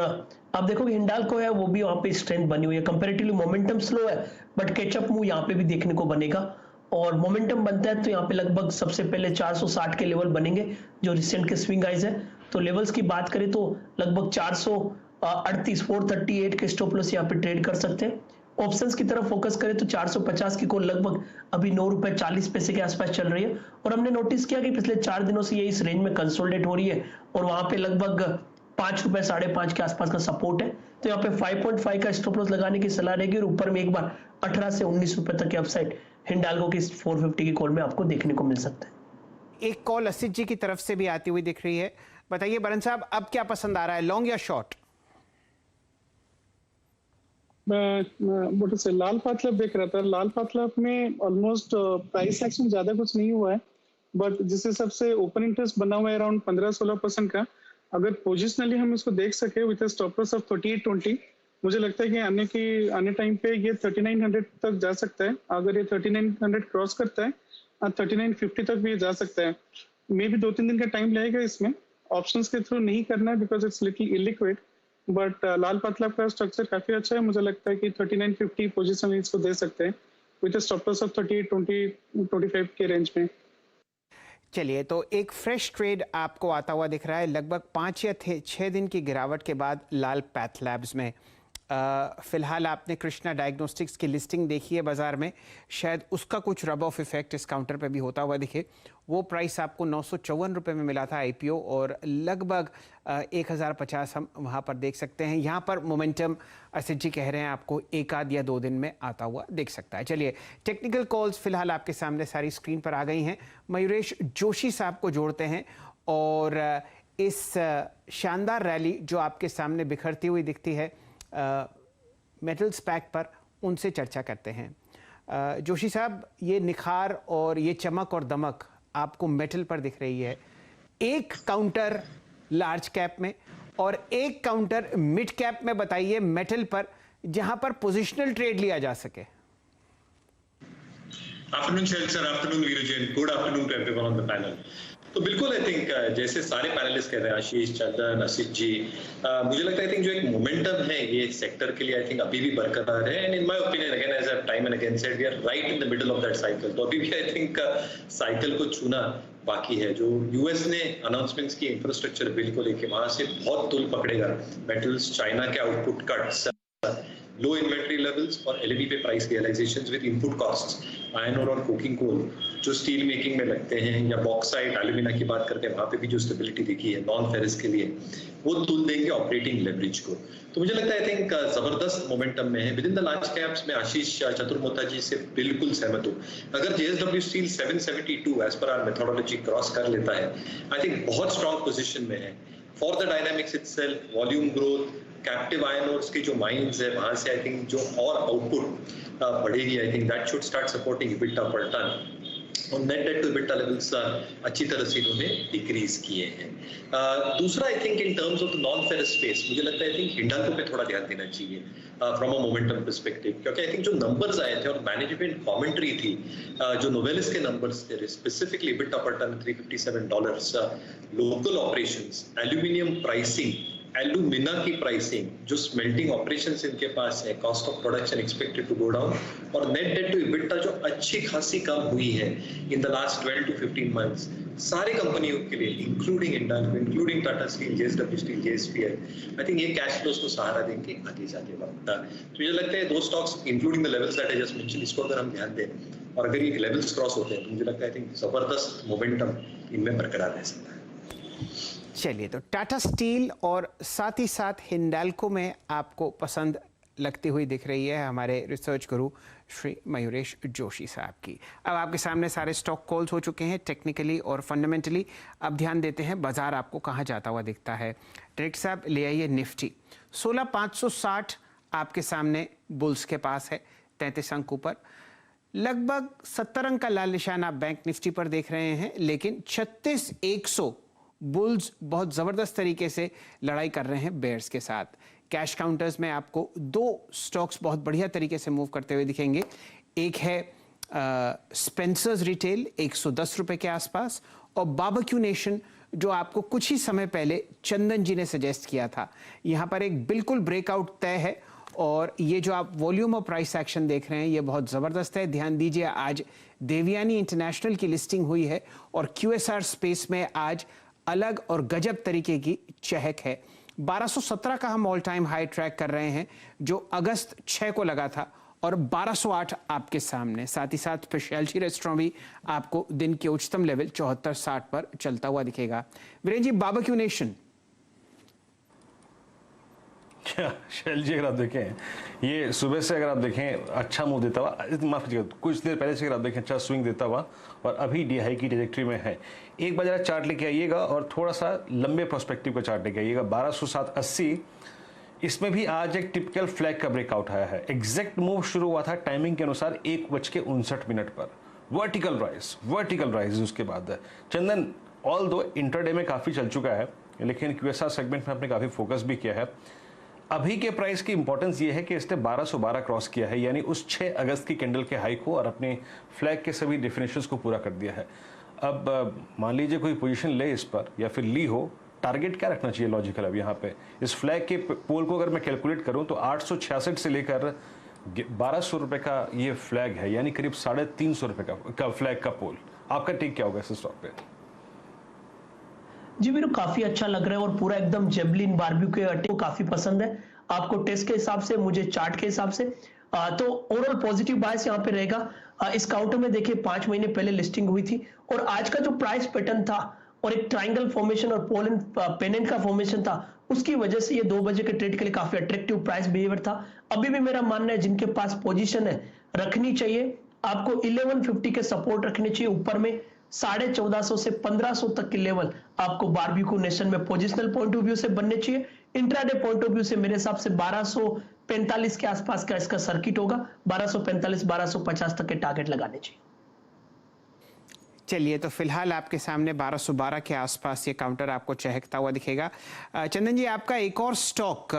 आप देखोगे हिंडाल्को है, वो भी वहाँ पे स्ट्रेंथ बनी हुई है। कंपैरेटिवली मोमेंटम स्लो है, बट कैचअप मूव यहाँ पे भी देखने को बनेगा। और मोमेंटम बनता है तो यहाँ पे लगभग सबसे पहले 460 के लेवल बनेंगे जो रिसेंट के स्विंग आइज है। तो लेवल्स की बात करें तो लगभग 438 438 के स्टॉप लॉस यहाँ पे ट्रेड कर सकते हैं। ऑप्शंस की तरफ फोकस करें तो 450 की कॉल लगभग अभी 9 रुपए 40 पैसे के आसपास चल रही है। और हमने नोटिस किया कि पिछले 4 दिनों से ये इस रेंज में कंसोलिडेट हो रही है और वहां पे लगभग 5 रुपए 5.5 के आसपास का सपोर्ट है। तो यहाँ पे 5.5 का स्टॉप लॉस लगाने की सलाह रहेगी और ऊपर में एक बार 18 से 19 रुपए तक के अपसाइड हिंडाल्को की 450 की कॉल में आपको देखने को मिल सकता है। एक कॉल असित जी की तरफ से भी आती हुई दिख रही है। बताइए बरन साहब, अब क्या पसंद आ रहा है, लॉन्ग या शॉर्ट? मैं लाल पातलब देख रहा था। लाल पातलब में ऑलमोस्ट प्राइस एक्शन ज्यादा कुछ नहीं हुआ है, बट जिस हिसाब से ओपन इंटरेस्ट बना हुआ है अराउंड 15-16% का, अगर पोजिशनली हम इसको देख सके विद स्टॉप लॉस ऑफ 3820, मुझे लगता है कि आने टाइम पे ये 3900 तक जा सकता है। अगर ये 3900 क्रॉस करता है 3950 तक भी जा सकता है। मे भी 2-3 दिन का टाइम लगेगा इसमें। ऑप्शंस के थ्रू नहीं करना है because it's little illiquid, but Lal पतला का स्ट्रक्चर काफी अच्छा है। मुझे लगता है कि 3950 पोजीशन इसको दे सकते हैं विद स्टॉप लॉस ऑफ 38-20-25 के रेंज में। चलिए, तो एक फ्रेश ट्रेड आपको आता हुआ दिख रहा है लगभग 5 या 6 दिन की गिरावट के बाद लाल पैथ लैब्स में। फिलहाल आपने कृष्णा डायग्नोस्टिक्स की लिस्टिंग देखी है बाजार में, शायद उसका कुछ रब ऑफ इफेक्ट इस काउंटर पे भी होता हुआ दिखे। वो प्राइस आपको 954 रुपये में मिला था आईपीओ और लगभग 1050 हम वहाँ पर देख सकते हैं। यहाँ पर मोमेंटम असित जी कह रहे हैं आपको 1 आध या 2 दिन में आता हुआ दिख सकता है। चलिए, टेक्निकल कॉल्स फिलहाल आपके सामने सारी स्क्रीन पर आ गई हैं। मयूरेश जोशी साहब को जोड़ते हैं और इस शानदार रैली जो आपके सामने बिखरती हुई दिखती है मेटल्स पैक पर, उनसे चर्चा करते हैं। जोशी साहब, ये निखार और ये चमक और दमक आपको मेटल पर दिख रही है। एक काउंटर लार्ज कैप में और एक काउंटर मिड कैप में, बताइए मेटल पर, जहां पर पोजिशनल ट्रेड लिया जा सके। Afternoon Shail sir, afternoon Veeru Jain, good afternoon to everyone on the panel. तो बिल्कुल आई थिंक जैसे सारे पैनलिस्ट कह रहे हैं, आशीष, चंदन, असित जी, मुझे लगता है आई थिंक जो एक मोमेंटम है ये सेक्टर के लिए आई थिंक अभी भी बरकरार है। And in my opinion again as I time and again said, we are right in the middle of that cycle. तो अभी भी आई थिंक साइकिल को छूना बाकी है। जो यूएस ने अनाउंसमेंट्स की इंफ्रास्ट्रक्चर बिल को लेके, वहां से बहुत तुल पकड़ेगा मेटल्स, चाइना के output cuts, low inventory levels और एलईडी पे price realisations with input costs, iron ore और कोकिंग कोल जो स्टील मेकिंग में लगते हैं, या बॉक्साइट, एल्यूमिना की बात करते हैं, वहां पे भी जो स्टेबिलिटी देखी है नॉन फेरस के लिए, वो तुल देंगे ऑपरेटिंग लेवरेज को। तो मुझे लगता है आई थिंक जबरदस्त मोमेंटम में है। Within the large caps में आशीष चतुर्मोता जी से बिल्कुल सहमत हूं। अगर JSW steel 772 as per our methodology cross कर लेता है, आई थिंक बहुत स्ट्रॉन्ग पोजीशन में है। For the dynamics itself, volume growth, captive iron ores की जो माइंस है, वहां से आई थिंक जो और आउटपुट बढ़ेगी, I think that should start supporting EBITDA per ton. और net debt to EBITDA levels अच्छी तरह से इन्होंने डिक्रीज किए हैं। दूसरा I think in terms of the non ferrous space, मुझे लगता है आई थिंक हिंडाल्को पे थोड़ा ध्यान देना चाहिए फ्रॉम अ मोमेंटम पर्सपेक्टिव, क्योंकि आई थिंक जो नंबर्स आए थे और मैनेजमेंट कमेंट्री थी, जो नोवेलिस के नंबर्स थे, specifically EBITDA per ton $357, local operations, aluminium pricing, alumina की प्राइसिंग, जो स्मेल्टिंग ऑपरेशंस इनके पास है, cost of production expected to go down, और नेट डेट टू इबिटा जो अच्छी खासी कम हुई है in the last 12 to 15 months, सारे कंपनियों के लिए including Hindalco, including Tata steel, JSW steel, JSPL, I think ये कैश फ्लोस को सहारा देंगे आगे जाते वक्त। तो मुझे लगता है दो stocks including the levels that I just mention, इसको अगर हम ध्यान दें और अगर ये लेवल्स क्रॉस होते हैं तो मुझे लगता है आई थिंक जबरदस्त मोमेंटम इनमें बरकरार रह सकता है। चलिए, तो टाटा स्टील और साथ ही साथ हिंडाल्को में आपको पसंद लगती हुई दिख रही है हमारे रिसर्च गुरु श्री मयूरेश जोशी साहब की। अब आपके सामने सारे स्टॉक कॉल्स हो चुके हैं टेक्निकली और फंडामेंटली। अब ध्यान देते हैं बाजार आपको कहाँ जाता हुआ दिखता है। डायरेक्टर साहब ले आइए निफ्टी 16560 आपके सामने बुल्स के पास है, 33 अंक ऊपर, लगभग 70 अंक का लाल निशान आप बैंक निफ्टी पर देख रहे हैं, लेकिन 36100 बुल्स बहुत ज़बरदस्त तरीके से लड़ाई कर रहे हैं बेयर्स के साथ। कैश काउंटर्स में आपको दो स्टॉक्स बहुत बढ़िया तरीके से मूव करते हुए दिखेंगे। एक है स्पेंसर्स रिटेल 110 रुपए के आसपास, और बारबेक्यू नेशन जो आपको कुछ ही समय पहले चंदन जी ने सजेस्ट किया था, यहां पर एक बिल्कुल ब्रेकआउट तय है। और ये जो आप वॉल्यूम और प्राइस एक्शन देख रहे हैं ये बहुत ज़बरदस्त है। ध्यान दीजिए, आज देवयानी इंटरनेशनल की लिस्टिंग हुई है और QSR स्पेस में आज अलग और गजब तरीके की चहक है। 1217 का हम ऑल टाइम हाई ट्रैक कर रहे हैं जो अगस्त 6 को लगा था, और 1208 आपके सामने। साथ ही साथ स्पेशलिटी रेस्टोरेंट भी आपको दिन के उच्चतम लेवल 7460 पर चलता हुआ दिखेगा। वीरेन जी, बारबेक्यू नेशन शैल जी, अगर आप देखें ये सुबह से अगर आप देखें अच्छा मूव देता हुआ, माफ कीजिएगा कुछ देर पहले से अगर आप देखें अच्छा स्विंग देता हुआ, और अभी डी हाई की ट्रैजेक्टरी में है। एक बार जरा चार्ट लेके आइएगा और थोड़ा सा लंबे प्रोस्पेक्टिव का चार्ट लेके आइएगा। 1207.80 इसमें भी आज एक टिपिकल फ्लैग का ब्रेकआउट आया है। एग्जैक्ट मूव शुरू हुआ था टाइमिंग के अनुसार 1:59 पर, वर्टिकल राइज उसके बाद है। चंदन ऑल दो इंटरडे में काफ़ी चल चुका है, लेकिन QSR सेगमेंट में आपने काफ़ी फोकस भी किया है। अभी के प्राइस की इंपॉर्टेंस ये है कि इसने 1212 क्रॉस किया है, यानी उस 6 अगस्त की कैंडल के हाई को और अपने फ्लैग के सभी डेफिनेशंस को पूरा कर दिया है। अब मान लीजिए कोई पोजीशन ले इस पर या फिर ली हो, टारगेट क्या रखना चाहिए लॉजिकल? अब यहाँ पे इस फ्लैग के पोल को अगर मैं कैलकुलेट करूँ तो 866 से लेकर 1200 रुपए का ये फ्लैग है, यानी करीब 350 रुपए का फ्लैग का पोल। आपका टेक क्या होगा इस स्टॉक पे? जी मेरे को काफी अच्छा लग रहा है, और पूरा एकदम जेबलिन बारबेक्यू के अटे काफी पसंद है। आपको टेस्ट के हिसाब से, मुझे चार्ट के हिसाब से, तो ओवरऑल पॉजिटिव बायस यहाँ पे रहेगा। इस काउंटर में देखिए 5 महीने पहले लिस्टिंग हुई थी, और आज का जो प्राइस पैटर्न था और एक ट्राइंगल फॉर्मेशन और पोल एंड पेनेंट का फॉर्मेशन था, उसकी वजह से ये 2 बजे के ट्रेड के लिए काफी अट्रैक्टिव प्राइस बिहेवियर था। अभी भी मेरा मानना है जिनके पास पोजीशन है रखनी चाहिए। आपको 1150 के सपोर्ट रखने चाहिए ऊपर में। 1450 से 1500 तक के लेवल आपको बारबेक्यू नेशन में पोजिशनल पॉइंट ऑफ व्यू से बनने चाहिए। इंट्राडे पॉइंट ऑफ व्यू से मेरे हिसाब से 1245 के आसपास का इसका सर्किट होगा। 1245 1250 तक के टारगेट लगाने चाहिए। चलिए, तो फिलहाल आपके सामने 1212 के आसपास ये काउंटर आपको चहकता हुआ दिखेगा। चंदन जी, आपका एक और स्टॉक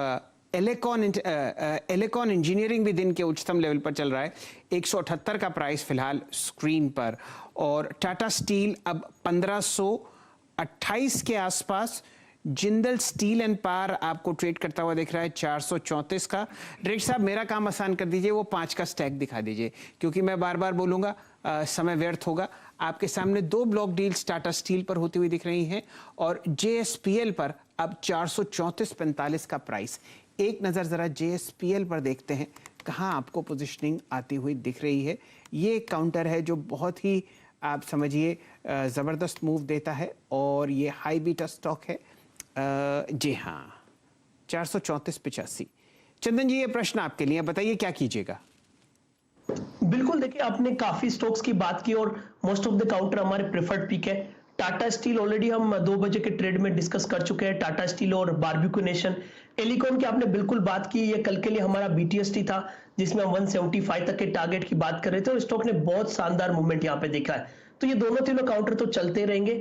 एलेकॉन इंजीनियरिंग भी दिन के उच्चतम लेवल पर चल रहा है। 178 का प्राइस फिलहाल स्क्रीन पर, और टाटा स्टील अब 1528 के आसपास। जिंदल स्टील एंड पावर आपको ट्रेड करता हुआ दिख रहा है 434 का। रेड साहब, मेरा काम आसान कर दीजिए, वो 5 का स्टैक दिखा दीजिए, क्योंकि मैं बार बार बोलूंगा समय व्यर्थ होगा। आपके सामने 2 ब्लॉक डील्स टाटा स्टील पर होती हुई दिख रही हैं, और JSPL पर अब 434.45 का प्राइस। एक नज़र ज़रा JSPL पर देखते हैं कहाँ आपको पोजिशनिंग आती हुई दिख रही है। ये एक काउंटर है जो बहुत ही आप समझिए ज़बरदस्त मूव देता है, और ये हाई बीटा स्टॉक है। जी हाँ, 434.85। चंदन जी, ये प्रश्न आपके लिए, बताइए क्या कीजिएगा? बिल्कुल, देखिए आपने काफी स्टॉक्स की बात की और मोस्ट ऑफ द काउंटर हमारे प्रेफर्ड पिक है। टाटा स्टील ऑलरेडी हम 2 बजे के ट्रेड में डिस्कस कर चुके हैं, टाटा स्टील और बारबेक्यू नेशन। एलिकॉन की आपने बिल्कुल बात की, ये कल के लिए हमारा BTST था जिसमें हम 175 तक के टारगेट की बात कर रहे थे, और स्टॉक ने बहुत शानदार मूवमेंट यहाँ पे देखा है। तो ये दोनों तीनों काउंटर तो चलते रहेंगे।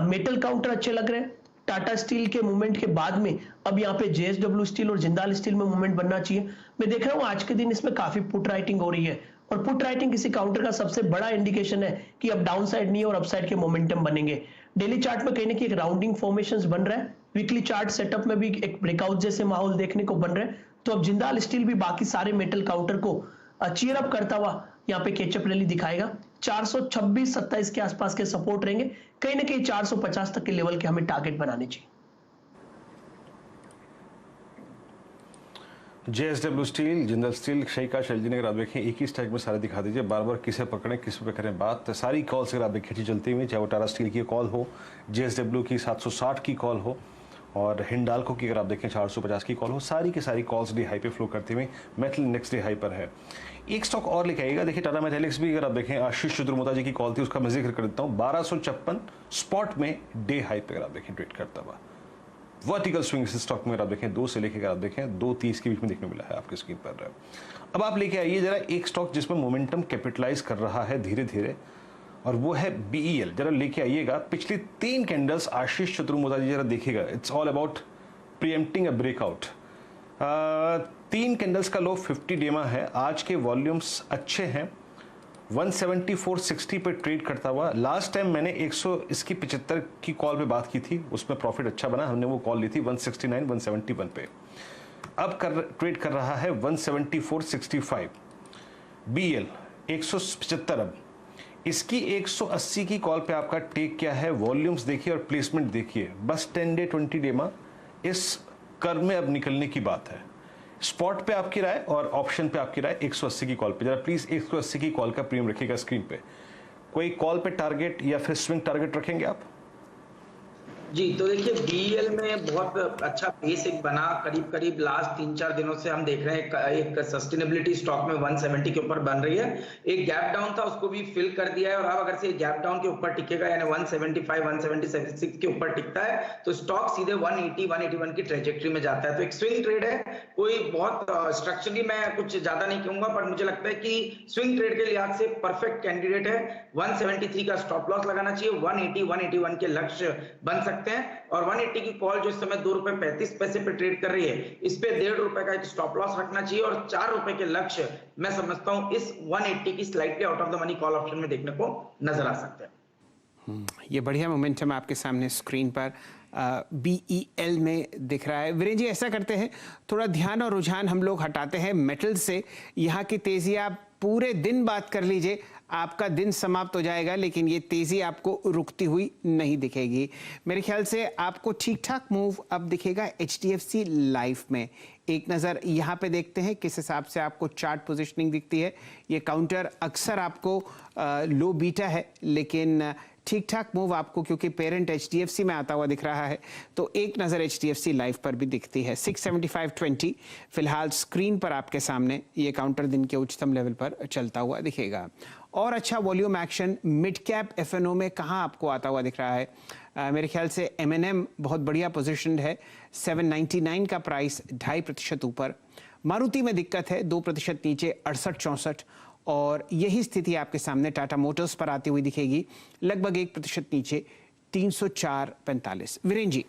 मेटल काउंटर अच्छे लग रहे हैं। टाटा स्टील के मूवमेंट के बाद में अब यहाँ पे JSW स्टील और जिंदाल स्टील में मूवमेंट बनना चाहिए। मैं देख रहा हूँ आज के दिन इसमें काफी पुट राइटिंग हो रही है, और पुट राइटिंग किसी काउंटर का सबसे बड़ा इंडिकेशन है कि अब डाउन साइड नहीं और अपसाइड के मोमेंटम बनेंगे। डेली चार्ट में कहीं ना कहीं एक राउंडिंग फॉर्मेशंस बन रहा है। वीकली चार्ट सेटअप में भी एक ब्रेकआउट जैसे माहौल देखने को बन रहा है। तो अब जिंदाल स्टील भी बाकी सारे मेटल काउंटर को चीयर अप करता हुआ यहाँ पे केचअप रैली दिखाएगा। 426-27 के आसपास के सपोर्ट रहेंगे, कहीं ना कहीं 450 तक के लेवल के हमें टारगेट बनाने चाहिए। JSW स्टील, जिंदल स्टील, शेखा शैलजी ने अगर आप देखें एक ही स्टैक में सारे दिखा दीजिए, बार बार किसे पकड़ें किस पे करें बात। सारी कॉल्स अगर आप देखें चलती हुई, चाहे वो टाटा स्टील की कॉल हो, JSW की 760 की कॉल हो, और हिंडाल्को की अगर आप देखें 450 की कॉल हो, सारी की सारी कॉल्स डे हाई पे फ्लो करते हुए मेटल नेक्स्ट डे हाई पर है। एक स्टॉक और लेके आइएगा, देखिए टाटा मेटालिक्स भी अगर आप देखें आशीष चतुर्मुता जी की कॉल थी, उसका मैं जिक्र कर देता हूँ। 1256 स्पॉट में डे हाई पे अगर आप देखें ट्रेड करता हुआ। वर्टिकल स्विंग इस स्टॉक में अगर आप देखें 2 से लेकर आप देखें 2:30 के बीच में देखने मिला है आपकी स्क्रीन पर। अब आप लेके आइए जरा एक स्टॉक जिसमें मोमेंटम कैपिटलाइज कर रहा है धीरे धीरे, और वो है BEL। जरा लेके आइएगा पिछली 3 कैंडल्स, आशीष चतुर्मुता जी जरा देखिएगा। It's all about preempting a breakout. तीन कैंडल्स का लो 50 डेमा है। आज के वॉल्यूम्स अच्छे हैं, 174.60 पे ट्रेड करता हुआ। लास्ट टाइम मैंने 175 की कॉल पे बात की थी, उसमें प्रॉफिट अच्छा बना, हमने वो कॉल ली थी 169 171 पे। अब ट्रेड कर रहा है 174.65। BL 175। अब इसकी 180 की कॉल पे आपका टेक क्या है, वॉल्यूम्स देखिए और प्लेसमेंट देखिए। बस 10 डे 20 डेमा इस कर्व में अब निकलने की बात है। स्पॉट पे आपकी राय और ऑप्शन पे आपकी राय 180 की कॉल पे। जरा प्लीज 180 की कॉल का प्रीमियम रखिएगा स्क्रीन पे। कोई कॉल पे टारगेट या फिर स्विंग टारगेट रखेंगे आप? जी, तो देखिए BL में बहुत अच्छा बेस एक बना, करीब करीब लास्ट 3-4 दिनों से हम देख रहे हैं एक सस्टेनेबिलिटी स्टॉक में 170 के ऊपर बन रही है। एक गैप डाउन था, उसको भी फिल कर दिया है, और अब अगर से गैप डाउन के ऊपर टिकेगा यानी 175 176 के ऊपर टिकता है तो स्टॉक सीधे 180 181 की ट्रेजेक्टरी में जाता है। तो एक स्विंग ट्रेड है, कोई बहुत स्ट्रक्चरली मैं कुछ ज्यादा नहीं कहूंगा, पर मुझे लगता है कि स्विंग ट्रेड के लिहाज से परफेक्ट कैंडिडेट है। 173 का स्टॉप लॉस लगाना चाहिए, 180 181 के लक्ष्य बन सकते हैं, और 180 की कॉल जो इस समय ₹2.35 पे ट्रेड कर रही है, इस पे ₹1.5 का एक स्टॉप लॉस रखना चाहिए, और ₹4 के लक्ष्य मैं समझता हूं इस 180 की slightly out of the money call option में देखने को नजर आ सकते हैं। ये बढ़िया मोमेंटम आपके सामने स्क्रीन पर BEL में दिख रहा है। वीरेंद्र जी, ऐसा करते हैं, थोड़ा ध्यान और रुझान हम लोग हटाते हैं मेटल से। यहाँ की तेजी आप पूरे दिन बात कर लीजिए, आपका दिन समाप्त हो जाएगा, लेकिन ये तेजी आपको रुकती हुई नहीं दिखेगी। मेरे ख्याल से आपको ठीक ठाक मूव अब दिखेगा HDFC लाइफ में। एक नज़र यहाँ पे देखते हैं किस हिसाब से आपको चार्ट पोजीशनिंग दिखती है। ये काउंटर अक्सर आपको लो बीटा है, लेकिन ठीक ठाक मूव आपको, क्योंकि पेरेंट HDFC में आता हुआ दिख रहा है, तो एक नज़र HDFC लाइफ पर भी दिखती है। 675.20 फिलहाल स्क्रीन पर आपके सामने ये काउंटर दिन के उच्चतम लेवल पर चलता हुआ दिखेगा। और अच्छा volume action mid cap FNO में कहाँ आपको आता हुआ दिख रहा है? मेरे ख्याल से M&M बहुत बढ़िया पोजिशन है, 799 का प्राइस, 2.5% ऊपर। मारुति में दिक्कत है, 2% नीचे, 68-64, और यही स्थिति आपके सामने टाटा मोटर्स पर आती हुई दिखेगी, लगभग 1% नीचे, 304.45। वीरेंद्र जी।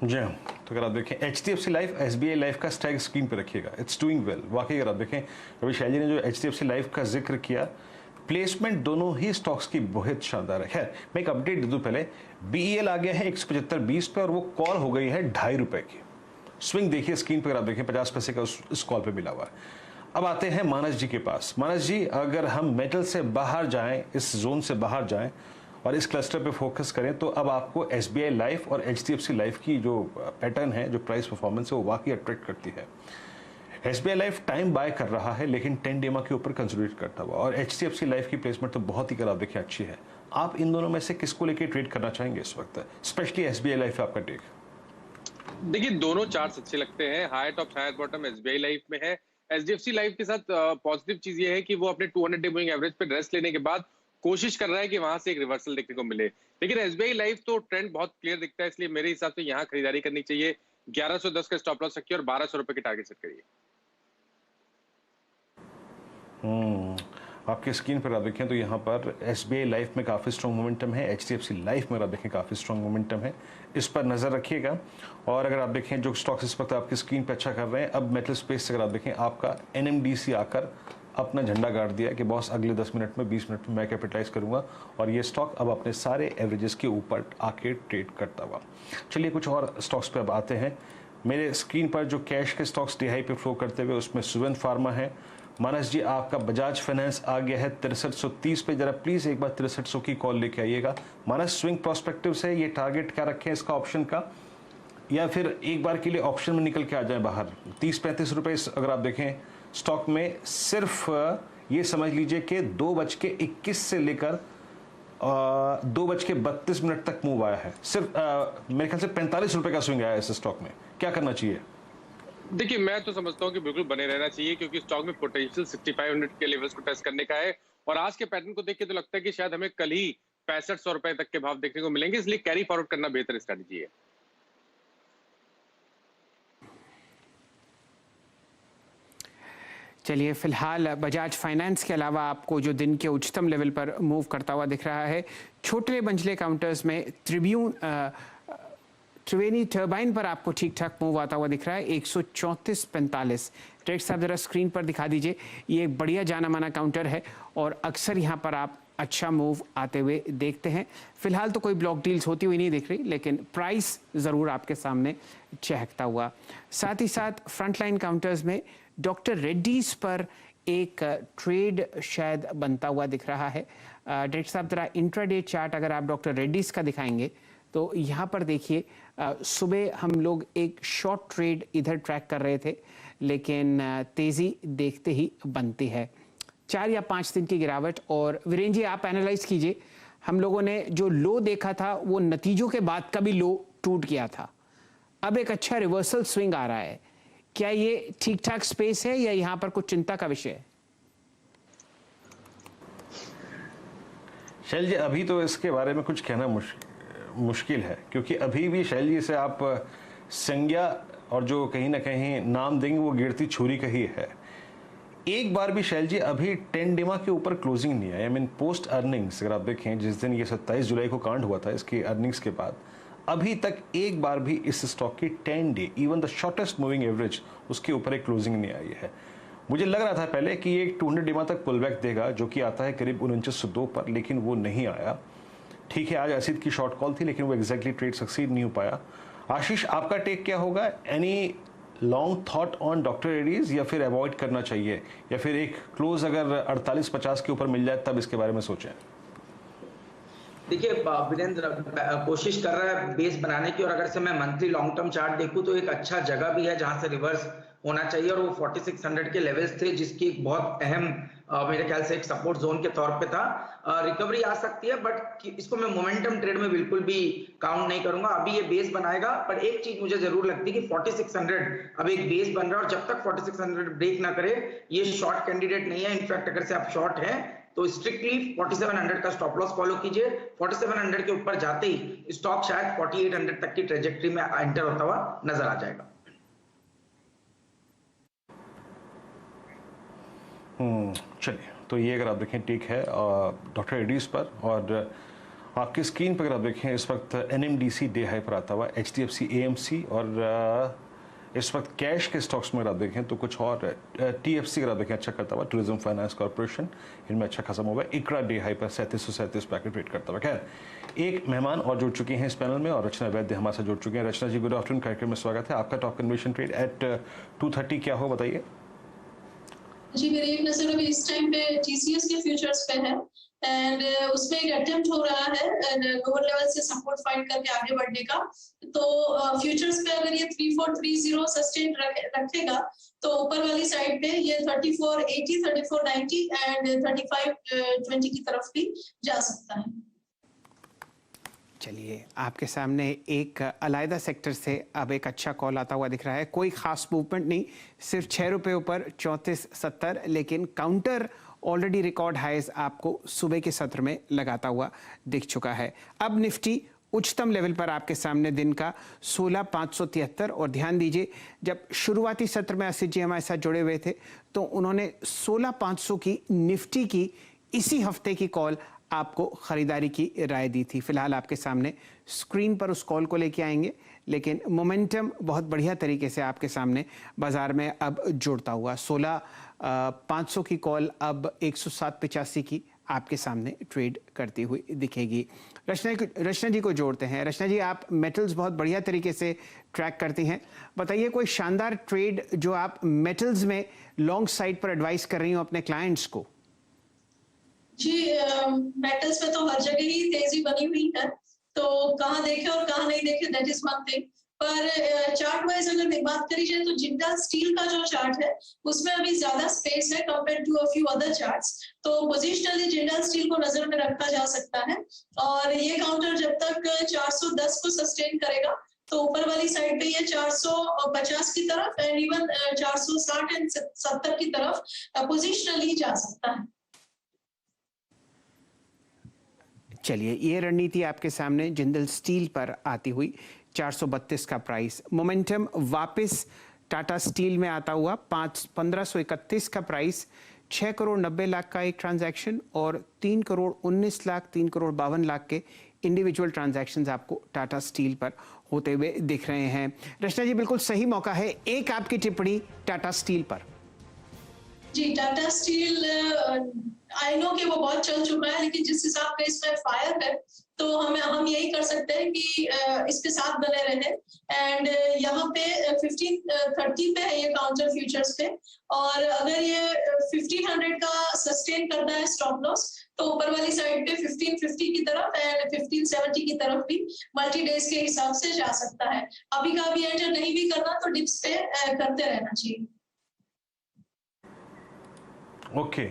जी हाँ, तो अगर आप देखें HDFC लाइफ, SBI लाइफ का स्टैक स्क्रीन पे रखिएगा, इट्स डूइंग वेल। वाकई अगर आप देखें, रवि शैल जी ने जो HDFC लाइफ का जिक्र किया, प्लेसमेंट दोनों ही स्टॉक्स की बहुत शानदार है। खैर, मैं एक अपडेट दे दूं पहले। BEL आ गया है 175.20 पे, और वो कॉल हो गई है ₹2.5 की। स्विंग देखिए स्क्रीन पर, आप देखें 50 पैसे का इस कॉल पे मिला हुआ है। अब आते हैं मानस जी के पास। मानस जी, अगर हम मेटल से बाहर जाएं, इस जोन से बाहर जाएं और इस क्लस्टर पे फोकस करें, तो अब आपको SBI लाइफ और HDFC लाइफ की जो पैटर्न है, जो प्राइस परफॉर्मेंस है, वो वाकई अट्रैक्ट करती है। SBI लाइफ टाइम बाय कर रहा है, लेकिन 10 डेमा के ऊपर कंसोलिडेट करता हुआ, और HDFC लाइफ की प्लेसमेंट तो बहुत ही, अगर आप देखें, अच्छी है। आप इन दोनों में से किसको लेके ट्रेड करना चाहेंगे इस वक्त, स्पेशली SBI लाइफ? आपका टेक? देखिए, दोनों चार्ट्स अच्छे लगते हैं। Higher top higher bottom SBI life में है। HDFC लाइफ के साथ पॉजिटिव चीज ये है कि वो अपने 200 डे मूविंग एवरेज पे रेस्ट लेने के बाद कोशिश कर रहा है कि वहां से एक रिवर्सल देखने को मिले। लेकिन SBI लाइफ तो ट्रेंड बहुत क्लियर दिखता है, इसलिए मेरे हिसाब से यहाँ खरीदारी करनी चाहिए। 1110 का स्टॉप लॉस रखिए और ₹1200 के टारगेट सेट करिए। आपके स्क्रीन पर आप देखें तो यहाँ पर SBI लाइफ में काफ़ी स्ट्रॉन्ग मोमेंटम है, HDFC लाइफ में आप देखें काफ़ी स्ट्रॉन्ग मोमेंटम है, इस पर नज़र रखिएगा। और अगर आप देखें जो स्टॉक्स इस वक्त आपकी स्क्रीन पर अच्छा कर रहे हैं, अब मेटल स्पेस से अगर आप देखें, आपका NMDC आकर अपना झंडा गाड़ दिया कि बॉस अगले 10 मिनट में 20 मिनट में मैं कैपिटलाइज करूंगा, और ये स्टॉक अब अपने सारे एवरेजेस के ऊपर आके ट्रेड करता हुआ। चलिए कुछ और स्टॉक्स पे अब आते हैं। मेरे स्क्रीन पर जो कैश के स्टॉक्स DI पे फ्लो करते हुए, उसमें सुवेंत फार्मा है। मानस जी, आपका बजाज फाइनेंस आ गया है 6330 पे, जरा प्लीज एक बार 6300 की कॉल लेके आइएगा। मानस, स्विंग प्रोस्पेक्टिव से ये टारगेट क्या रखें इसका ऑप्शन का, या फिर एक बार के लिए ऑप्शन में निकल के आ जाए बाहर? 30-35 रुपए अगर आप देखें स्टॉक में, सिर्फ ये समझ लीजिए कि 2:21 से लेकर 2:32 तक मूव आया है। सिर्फ मेरे ख्याल से 45 रुपए का स्विंग आया है इस स्टॉक में। क्या करना चाहिए? देखिए, मैं तो समझता हूँ कि बिल्कुल बने रहना चाहिए, क्योंकि स्टॉक में पोटेंशियल 6500 के लेवल्स को टेस्ट करने का है, और आज के पैटर्न को देख के तो लगता है कि शायद हमें कल ही 6500 रुपए तक के भाव देखने को मिलेंगे, इसलिए कैरी फॉरवर्ड करना बेहतर स्ट्रेटजी है। चलिए, फिलहाल बजाज फाइनेंस के अलावा आपको जो दिन के उच्चतम लेवल पर मूव करता हुआ दिख रहा है, छोटे मंझले काउंटर्स में त्रिवेणी टर्बाइन पर आपको ठीक ठाक मूव आता हुआ दिख रहा है 134.45। ट्रेड साहब जरा स्क्रीन पर दिखा दीजिए। ये एक बढ़िया जाना माना काउंटर है और अक्सर यहाँ पर आप अच्छा मूव आते हुए देखते हैं। फिलहाल तो कोई ब्लॉक डील्स होती हुई नहीं दिख रही, लेकिन प्राइस ज़रूर आपके सामने चहकता हुआ। साथ ही साथ फ्रंटलाइन काउंटर्स में डॉक्टर रेड्डीज पर एक ट्रेड शायद बनता हुआ दिख रहा है। डायरेक्टर साहब जरा इंट्राडे चार्ट अगर आप डॉक्टर रेड्डीज का दिखाएंगे तो यहाँ पर देखिए सुबह हम लोग एक शॉर्ट ट्रेड इधर ट्रैक कर रहे थे, लेकिन तेज़ी देखते ही बनती है। 4 या 5 दिन की गिरावट। और वीरेंद्र जी आप एनालाइज कीजिए, हम लोगों ने जो लो देखा था वो नतीजों के बाद का भी लो टूट गया था। अब एक अच्छा रिवर्सल स्विंग आ रहा है। क्या ये ठीक ठाक स्पेस है या यहाँ पर कुछ चिंता का विषय है? शैल जी अभी तो इसके बारे में कुछ कहना मुश्किल है, क्योंकि अभी भी शैल जी से आप संज्ञा और जो कहीं ना कहीं नाम देंगे वो गिरती छुरी का ही है। एक बार भी शैल जी अभी 10 डिमा के ऊपर क्लोजिंग नहीं है। आई मीन पोस्ट अर्निंग्स अगर आप देखें, जिस दिन ये 27 जुलाई को कांड हुआ था इसकी अर्निंग्स के बाद, अभी तक एक बार भी इस स्टॉक की 10 day even the shortest moving average उसके ऊपर एक क्लोजिंग नहीं आई है। मुझे लग रहा था पहले कि ये 200 डिमा तक पुल बैक देगा, जो कि आता है करीब 4902 पर, लेकिन वो नहीं आया। ठीक है, आज असित की शॉर्ट कॉल थी, लेकिन वो एग्जैक्टली ट्रेड सक्सीड नहीं हो पाया। आशीष आपका टेक क्या होगा? Any long thought on doctor Reddy's, या फिर अवॉइड करना चाहिए, या फिर एक क्लोज अगर 48-50 के ऊपर मिल जाए तब इसके बारे में सोचें? देखिए वीरेंद्र कोशिश कर रहा है बेस बनाने की, और अगर से मैं मंथली लॉन्ग टर्म चार्ट देखूं तो एक अच्छा जगह भी है जहां से रिवर्स होना चाहिए, और वो 4600 के लेवल्स थे जिसकी एक बहुत अहम मेरे ख्याल से एक सपोर्ट जोन के तौर पे था। रिकवरी आ सकती है, बट इसको मैं मोमेंटम ट्रेड में बिल्कुल भी काउंट नहीं करूंगा। अभी ये बेस बनाएगा, पर एक चीज मुझे जरूर लगती है कि 4600 अब एक बेस बन रहा है, और जब तक 4600 ब्रेक ना करे ये शॉर्ट कैंडिडेट नहीं है। इनफैक्ट अगर से आप शॉर्ट हैं तो स्ट्रिक्टली 4700 का स्टॉप लॉस फॉलो कीजिए। 4700 के ऊपर जाते ही स्टॉक शायद 4800 तक की ट्रेजेक्टरी में एंटर होता हुआ नजर आ जाएगा। चलिए, तो ये अगर आप देखें ठीक है डॉक्टर रेड्डीज पर, और आपकी स्क्रीन पर अगर आप देखें इस वक्त NMDC डे हाई पर आता हुआ, HDFC AMC, और इस वक्त कैश के स्टॉक्स में अगर आप देखें तो कुछ और TFC अगर आप देखें अच्छा करता हुआ, टूरिज्म फाइनेंस कॉर्पोरेशन, इनमें अच्छा खासा मूव है। इकरा डे हाई पर 3737 पैकेट रेट करता हुआ। खैर, एक मेहमान और जुड़ चुके हैं इस पैनल में, और रचना वैद्य हमारे साथ जुड़ चुके हैं। रचना जी गुड आफ्टरनून, कार्यक्रम में स्वागत है आपका। टॉप कन्वेंशन ट्रेड एट 230 क्या हो बताइए? जी मेरी एक नजर अभी इस टाइम पे TCS के फ्यूचर्स पे है, एंड उसमें एक अटेम्प्ट हो रहा है लोअर लेवल से सपोर्ट फाइंड करके आगे बढ़ने का। तो फ्यूचर्स पे अगर ये 3430 सस्टेन रखेगा तो ऊपर वाली साइड पे ये 3480, 3490 एंड 3520 की तरफ भी जा सकता है। चलिए, आपके सामने एक अलग सेक्टर से अब एक अच्छा कॉल आता हुआ दिख रहा है। कोई खास मूवमेंट नहीं, सिर्फ 6 रुपये ऊपर 3470, लेकिन काउंटर ऑलरेडी रिकॉर्ड हाइज आपको सुबह के सत्र में लगाता हुआ दिख चुका है। अब निफ्टी उच्चतम लेवल पर आपके सामने दिन का 16573। और ध्यान दीजिए, जब शुरुआती सत्र में असित जी हमारे साथ जुड़े हुए थे तो उन्होंने 16500 की निफ्टी की इसी हफ्ते की कॉल आपको खरीदारी की राय दी थी। फिलहाल आपके सामने स्क्रीन पर उस कॉल को लेके आएंगे, लेकिन मोमेंटम बहुत बढ़िया तरीके से आपके सामने बाजार में अब जुड़ता हुआ 16500 की कॉल अब 10785 की आपके सामने ट्रेड करती हुई दिखेगी। रचना जी को जोड़ते हैं। रचना जी, आप मेटल्स बहुत बढ़िया तरीके से ट्रैक करती हैं, बताइए कोई शानदार ट्रेड जो आप मेटल्स में लॉन्ग साइड पर एडवाइस कर रही हो अपने क्लाइंट्स को? जी मेटल्स में तो हर जगह ही तेजी बनी हुई है, तो कहाँ देखे और कहाँ नहीं देखे दैट इज वन थिंग। पर चार्ट वाइज अगर बात करी जाए तो जिंदाल स्टील का जो चार्ट है उसमें अभी ज्यादा स्पेस है compare to a few other charts, तो पोजिशनली जिंदाल स्टील को नजर में रखा जा सकता है। और ये काउंटर जब तक 410 को सस्टेन करेगा तो ऊपर वाली साइड पे ये 450 की तरफ एंड इवन 460 एंड 70 की तरफ पोजिशनली जा सकता है। चलिए, ये रणनीति आपके सामने जिंदल स्टील पर आती हुई 432 का प्राइस, मोमेंटम वापस टाटा स्टील में आता हुआ 1531 का प्राइस, 6 करोड़ 90 लाख का एक ट्रांजैक्शन और 3 करोड़ 19 लाख 3 करोड़ 52 लाख के इंडिविजुअल ट्रांजैक्शंस आपको टाटा स्टील पर होते हुए दिख रहे हैं। रचना जी, बिल्कुल सही मौका है, एक आपकी टिप्पणी टाटा स्टील पर। जी, टाटा स्टील आई नो कि वो बहुत चल चुका है, लेकिन जिस हिसाब का इसमें फायर है तो हम यही कर सकते हैं कि इसके साथ बने रहे। एंड यहाँ पे 1530 पे है ये काउंटर फ्यूचर्स पे, और अगर ये 1500 का सस्टेन करता है स्टॉप लॉस तो ऊपर वाली साइड पे 1550 की तरफ एंड 1570 की तरफ भी मल्टी डेज के हिसाब से जा सकता है। अभी का भी एंटर नहीं भी करना तो डिप्स पे करते रहना चाहिए। ओके,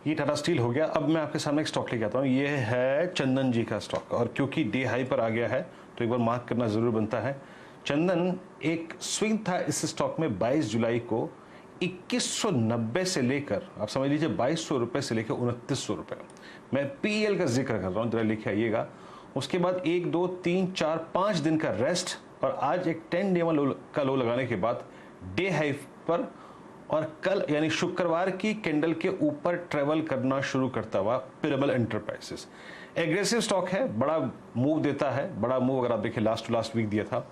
ये टाटा स्टील हो गया। अब मैं आपके सामने एक स्टॉक लेके आता हूँ, ये है चंदन जी का स्टॉक, और क्योंकि डे हाई पर आ गया है तो एक बार मार्क करना ज़रूर बनता है। चंदन एक स्विंग था इस स्टॉक में 22 जुलाई को 2190 से लेकर, आप समझ लीजिए 2200 रुपये से लेकर 2900 रुपये। मैं पीएल का जिक्र कर रहा हूँ, जरा लिखे आइएगा। उसके बाद 1 2 3 4 5 दिन का रेस्ट, और आज एक 10 डे का लो लगाने के बाद डे हाई पर, और कल यानी शुक्रवार की कैंडल के ऊपर ट्रेवल करना शुरू करता हुआ पिरामल एंटरप्राइजेस। एग्रेसिव स्टॉक है, बड़ा मूव देता है, बड़ा मूव अगर आप देखिए लास्ट टू लास्ट वीक दिया था।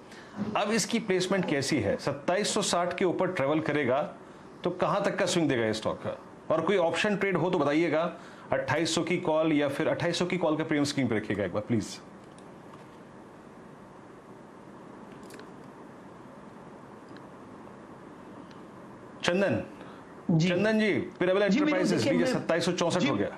अब इसकी प्लेसमेंट कैसी है? 2760 के ऊपर ट्रेवल करेगा तो कहां तक का स्विंग देगा ये स्टॉक का? और कोई ऑप्शन ट्रेड हो तो बताइएगा, 2800 की कॉल या फिर 2800 की कॉल का प्रीमियम स्क्रीन पर रखिएगा एक बार प्लीज। चंदन जी, चंदन जी, पिरामल एंटरप्राइजेस 2764 हो गया।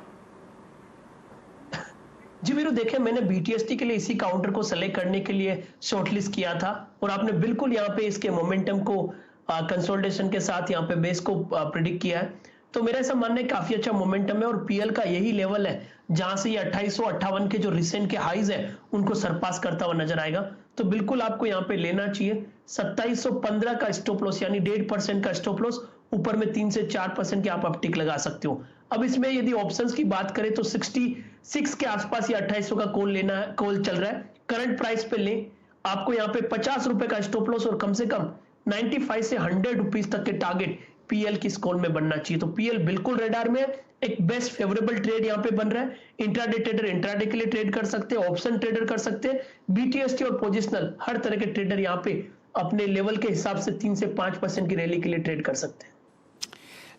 जी वीरू, देखे मैंने बीटीएसटी के लिए इसी काउंटर को सेलेक्ट करने के लिए शॉर्टलिस्ट किया था, और आपने बिल्कुल यहाँ पे इसके मोमेंटम को कंसोलिडेशन के साथ यहाँ पे बेस को प्रिडिक्ट किया है। तो मेरा ऐसा मानना है काफी अच्छा मोमेंटम है, और पीएल का यही लेवल है जहां से ये 2858 के जो रिसेंट के हाइज है उनको सरपास करता हुआ नजर आएगा। तो बिल्कुल आपको यहाँ पे लेना चाहिए। 2715 का स्टॉप लॉस यानी 1.5% का स्टॉप लॉस, ऊपर में 3 से 4% की आप अपटिक लगा सकते हो। अब इसमें यदि ऑप्शंस की बात करें तो 66 के आसपास या 2800 का कॉल लेना है, कॉल चल रहा है। करंट प्राइस पे लें, आपको यहाँ पे 50 रुपए का स्टॉप लॉस और कम से कम 95 से 100 रुपीज तक के टारगेट पीएल की कॉल में बनना चाहिए। तो पीएल बिल्कुल रेडार में एक बेस्ट फेवरेबल ट्रेड यहाँ पे बन रहा है। इंट्राडे ट्रेडर इंट्राडे के लिए ट्रेड कर सकते हैं, ऑप्शन ट्रेडर कर सकते हैं, बीटीएसटी और पोजिशनल हर तरह के ट्रेडर यहाँ पे अपने लेवल के हिसाब से 3 से 5% की रैली के लिए ट्रेड कर सकते हैं।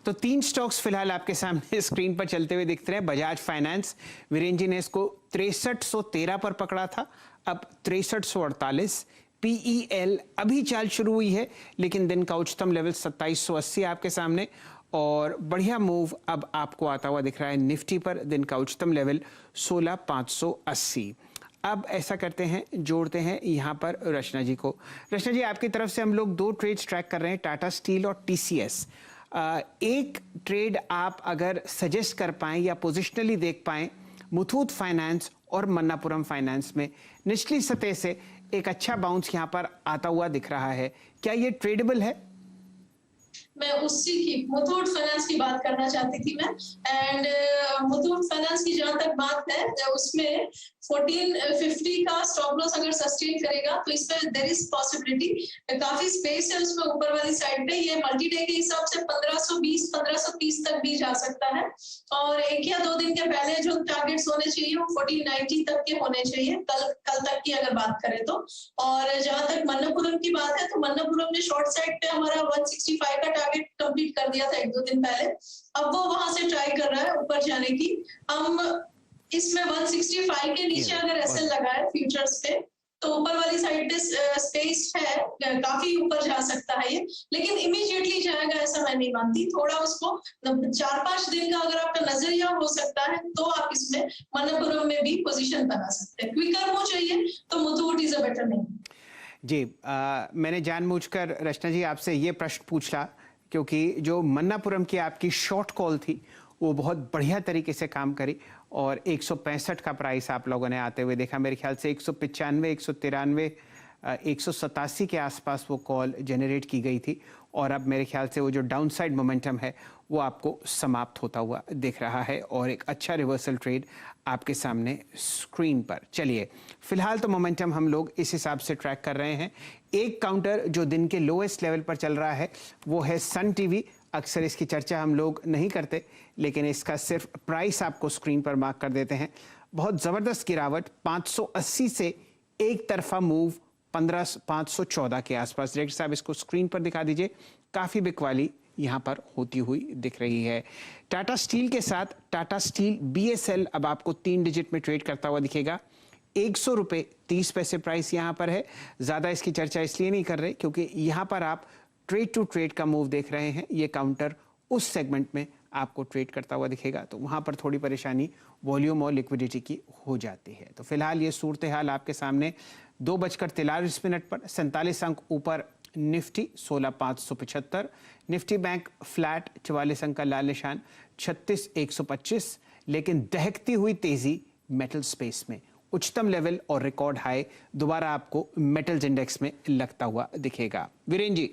तो 3 स्टॉक्स फिलहाल आपके सामने स्क्रीन पर चलते हुए दिखते हैं। बजाज फाइनेंस, वीरेन जी ने इसको 6313 पर पकड़ा था, अब 6348। पीईएल अभी चाल शुरू हुई है, लेकिन दिन का उच्चतम लेवल 2780 आपके सामने, और बढ़िया मूव अब आपको आता हुआ दिख रहा है निफ्टी पर। दिन का उच्चतम लेवल 16580। अब ऐसा करते हैं, जोड़ते हैं यहाँ पर रचना जी को। रचना जी, आपकी तरफ से हम लोग 2 ट्रेड्स ट्रैक कर रहे हैं, टाटा स्टील और टीसीएस। एक ट्रेड आप अगर सजेस्ट कर पाएं या पोजिशनली देख पाएं, मुथूट फाइनेंस और मन्नापुरम फाइनेंस में निचली सतह से एक अच्छा बाउंस यहाँ पर आता हुआ दिख रहा है, क्या ये ट्रेडेबल है? मैं उसी की मुथूट फाइनेंस की बात करना चाहती थी मैं। एंड मुथूट फाइनेंस की जहां तक बात है, उसमें 1450 का स्टॉप लॉस अगर सस्टेन करेगा तो इसमें देयर इज पॉसिबिलिटी, काफी स्पेस है उसमें ऊपर वाली साइड पे। ये मल्टी डे के हिसाब से 1520 1530 तक भी जा सकता है, और 1 या 2 दिन के पहले जो टारगेट्स होने चाहिए वो 1490 तक के होने चाहिए, कल तक की अगर बात करें तो। और जहां तक मन्नापुरम की बात है तो मन्नापुरम ने शॉर्ट साइड पे हमारा 165 का टारगेट कंप्लीट कर दिया था 1-2 दिन पहले। अब वो वहां से ट्राई कर रहा है ऊपर जाने की। हम इसमें 165 के नीचे अगर एसएल लगाए फ्यूचर्स पे तो ऊपर वाली साइड पे स्पेस है, काफी ऊपर जा सकता है ये, लेकिन इमीडिएटली जाएगा ऐसा मैं नहीं मानती। थोड़ा उसको 4-5 दिन का अगर आपका नजरिया हो सकता है तो आप इसमें मन्नापुरम में भी पोजीशन बना सकते हैं। क्विकर मूव चाहिए तो Muthoot is a better name. जी, मैंने जानबूझकर रचना जी आपसे ये प्रश्न पूछा क्योंकि जो मन्नापुरम की आपकी शॉर्ट कॉल थी वो बहुत बढ़िया तरीके से काम करी, और 165 का प्राइस आप लोगों ने आते हुए देखा। मेरे ख्याल से 195, 193, 187 के आसपास वो कॉल जनरेट की गई थी, और अब मेरे ख्याल से वो जो डाउनसाइड मोमेंटम है वो आपको समाप्त होता हुआ दिख रहा है, और एक अच्छा रिवर्सल ट्रेड आपके सामने स्क्रीन पर। चलिए, फिलहाल तो मोमेंटम हम लोग इस हिसाब से ट्रैक कर रहे हैं। एक काउंटर जो दिन के लोएस्ट लेवल पर चल रहा है वो है सन टीवी। अक्सर इसकी चर्चा हम लोग नहीं करते, लेकिन इसका सिर्फ प्राइस आपको स्क्रीन पर मार्क कर देते हैं। बहुत जबरदस्त गिरावट 580 से एक तरफा मूव 514 के आसपास। डायरेक्टर साहब इसको स्क्रीन पर दिखा दीजिए, काफी बिकवाली यहां पर होती हुई दिख रही है। टाटा स्टील के साथ टाटा स्टील BSL अब आपको 3 डिजिट में ट्रेड करता हुआ दिखेगा। 100 रुपये 30 पैसे प्राइस यहां पर है। ज्यादा इसकी चर्चा इसलिए नहीं कर रहे क्योंकि यहां पर आप ट्रेड टू ट्रेड का मूव देख रहे हैं। ये काउंटर उस सेगमेंट में आपको ट्रेड करता हुआ दिखेगा, तो वहां पर थोड़ी परेशानी वॉल्यूम और लिक्विडिटी की हो जाती है। तो फिलहाल ये सूरत हाल आपके सामने। 2:43 पर 47 अंक ऊपर निफ्टी 16,575, निफ्टी बैंक फ्लैट 44 अंक का लाल निशान 36,125, लेकिन दहकती हुई तेजी मेटल स्पेस में उच्चतम लेवल और रिकॉर्ड हाई दोबारा आपको मेटल्स इंडेक्स में लगता हुआ दिखेगा। वीरेन जी।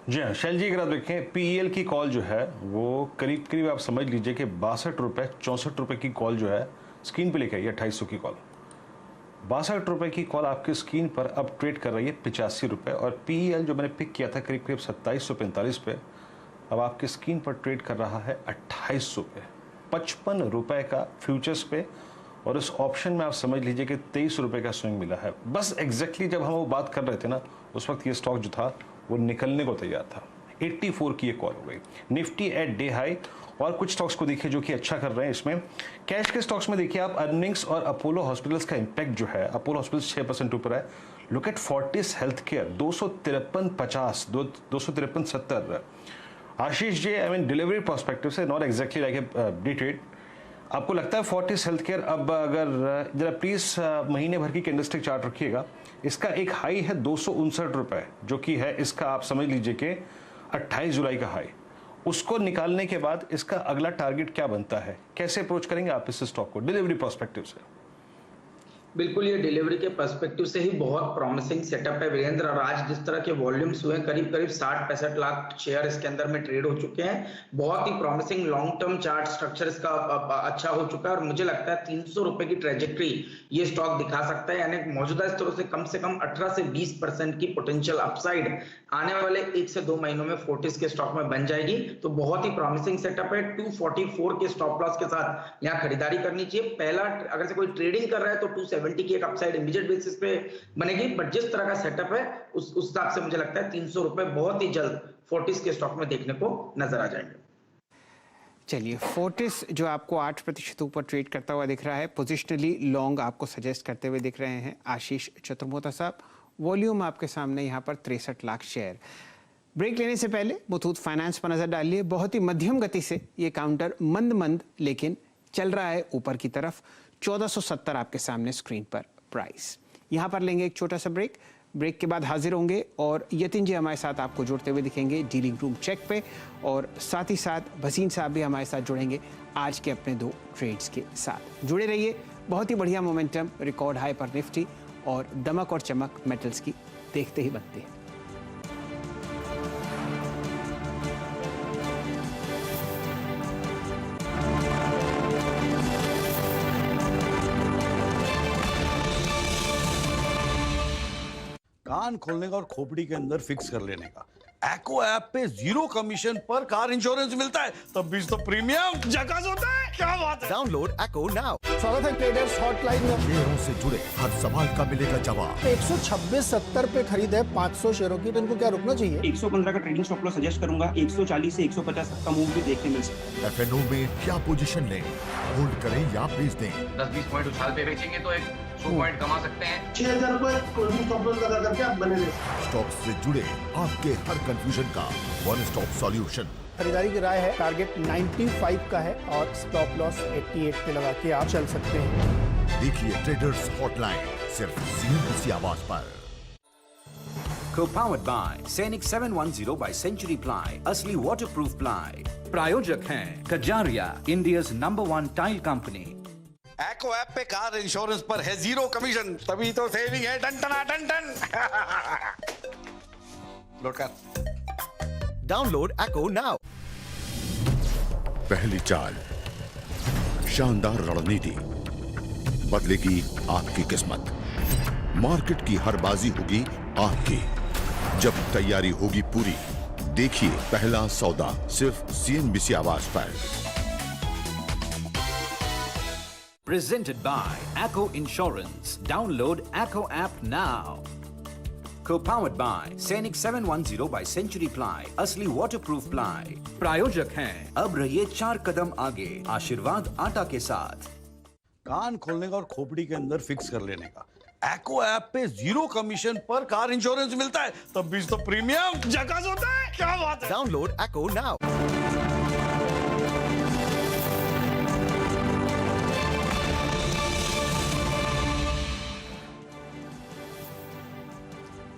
जी हाँ शैल जी, अगर आप देखें PEL की कॉल जो है वो करीब करीब आप समझ लीजिए कि 62 रुपये 64 रुपये की कॉल जो है स्क्रीन पे लेके आई है। 2800 की कॉल, 62 रुपये की कॉल आपकी स्क्रीन पर अब ट्रेड कर रही है 85 रुपये, और PEL जो मैंने पिक किया था करीब करीब 2745 पे, अब आपकी स्क्रीन पर ट्रेड कर रहा है 2800 पे, 55 रुपये का फ्यूचर्स पे, और इस ऑप्शन में आप समझ लीजिए कि 23 रुपये का स्विंग मिला है। बस एग्जैक्टली जब हम वो बात कर रहे थे ना, उस वक्त ये स्टॉक जो था वो निकलने को तैयार था। 84 की ये कॉल हो गई। निफ्टी एट डे हाई, और कुछ स्टॉक्स को देखिए जो कि अच्छा कर रहे हैं इसमें। कैश के स्टॉक्स में देखिए आप अर्निंग्स और अपोलो हॉस्पिटल्स का इंपैक्ट जो है, अपोलो हॉस्पिटल्स 6% ऊपर है। Look at Fortis health care 253.50, 253.70। Ashish ji, I mean delivery perspective से not exactly like a dated, आपको लगता है फोर्टिस हेल्थ केयर अब अगर जरा प्लीज महीने भर की कैंडलस्टिक चार्ट रखिएगा, इसका एक हाई है 259 रुपये, जो कि है इसका आप समझ लीजिए कि 28 जुलाई का हाई। उसको निकालने के बाद इसका अगला टारगेट क्या बनता है, कैसे अप्रोच करेंगे आप इस स्टॉक को डिलीवरी पर्सपेक्टिव से? बिल्कुल, ये डिलीवरी के पर्सपेक्टिव से ही बहुत प्रॉमिसिंग सेटअप है वीरेंद्र। और आज जिस तरह के वॉल्यूम्स हुए, करीब करीब 60-65 लाख शेयर इसके अंदर में ट्रेड हो चुके हैं। बहुत ही promising long term chart structure इसका अच्छा हो चुका है, और मुझे लगता है 300 रुपए की ट्रेजेक्ट्री ये स्टॉक दिखा सकता है। यानी मौजूदा स्तरों से कम 18 से 20% की पोटेंशियल अपसाइड आने वाले 1 से 2 महीनों में फोर्टिस के स्टॉक में बन जाएगी। तो बहुत ही प्रॉमिसिंग सेटअप है। 244 के स्टॉप लॉस के साथ यहाँ खरीदारी करनी चाहिए। पहला, अगर से कोई ट्रेडिंग कर रहा है तो 270 की एक अपसाइड इमीडिएट बेसिस पे बनेगी, बट जिस तरह का सेटअप है उस हिसाब से मुझे लगता है 300 रुपए बहुत ही जल्द फोर्टिस के स्टॉक में देखने को नजर आ जाएंगे। चलिए, फोर्टिस जो आपको 8% ऊपर ट्रेड करता हुआ दिख रहा है, पोजिशनली लॉन्ग आपको सजेस्ट करते हुए दिख रहे हैं आशीष चतुर्मोता साहब। वॉल्यूम आपके सामने यहाँ पर 63 लाख शेयर। ब्रेक लेने से पहले मुथूट फाइनेंस पर नजर डालिए। बहुत ही मध्यम गति से ये काउंटर मंद लेकिन चल रहा है ऊपर की तरफ। 1470 आपके सामने स्क्रीन पर प्राइस। यहाँ पर लेंगे एक छोटा सा ब्रेक। ब्रेक के बाद हाजिर होंगे और यतिन जी हमारे साथ आपको जुड़ते हुए दिखेंगे डीलिंग रूम चेक पे, और साथ ही साथ भसीन साहब भी हमारे साथ जुड़ेंगे आज के अपने 2 ट्रेड्स के साथ। जुड़े रहिए। बहुत ही बढ़िया मोमेंटम, रिकॉर्ड हाई पर निफ्टी, और दमक और चमक मेटल्स की देखते ही बनती है। कान खोलने का और खोपड़ी के अंदर फिक्स कर लेने का। एको ऐप पे 0 कमीशन पर कार इंश्योरेंस मिलता है, तब भी तो प्रीमियम जकास होता है। क्या बात है। डाउनलोड एको नाउ। स्वागत है ट्रेडर्स हॉटलाइन में। शेयरों से जुड़े हर सवाल का मिलेगा जवाब। 126.70 पे खरीदे 500 शेयरों की, तो इनको क्या रुकना चाहिए? 115 का ट्रेडिंग स्टॉप लॉस सजेस्ट करूंगा। 140 से 150 तक का मूव भी देखने मिल सकता है। एफएनओ में क्या पोजीशन लें, होल्ड करें या बेच दें? 10-20 पॉइंट उछाल पे बेचेंगे तो 100 पॉइंट कमा सकते हैं। 6000 रुपए क्लोजिंग स्टॉप लॉस लगा करके आप बने रहे। स्टॉक से जुड़े आपके हर कंफ्यूजन का वन स्टॉप सॉल्यूशन। खरीदारी की राय है, टारगेट 95 का है और स्टॉप लॉस 88 पे लगा के आप चल सकते हैं। देखिए ट्रेडर्स हॉटलाइन सिर्फ CNBC आवाज पर। Co-powered by Sainik 710 by Century Ply, असली waterproof ply। प्रायोजक हैं कजारिया, इंडियाज #1 टाइल कंपनी। एको ऐप पे कार इंश्योरेंस पर है 0 कमीशन, तभी तो सेविंग है टन टन। लोड कर। डाउनलोड एको नाउ। पहली चाल, शानदार रणनीति, बदलेगी आपकी किस्मत। मार्केट की हर बाजी होगी आपकी, जब तैयारी होगी पूरी। देखिए पहला सौदा सिर्फ CNBC आवाज पर। Presented by Acco Insurance. Download Acco app now. Co-powered by Sainik 710 by Century Ply. असली waterproof ply. प्रायोजक हैं अब रहिए 4 कदम आगे आशीर्वाद आटा के साथ। कान खोलने का और खोपड़ी के अंदर फिक्स कर लेने का। एक्को ऐप पे 0 कमीशन पर कार इंश्योरेंस मिलता है, तब भी तो प्रीमियम झकास होता है। क्या बात है। डाउनलोड एक्को नाउ।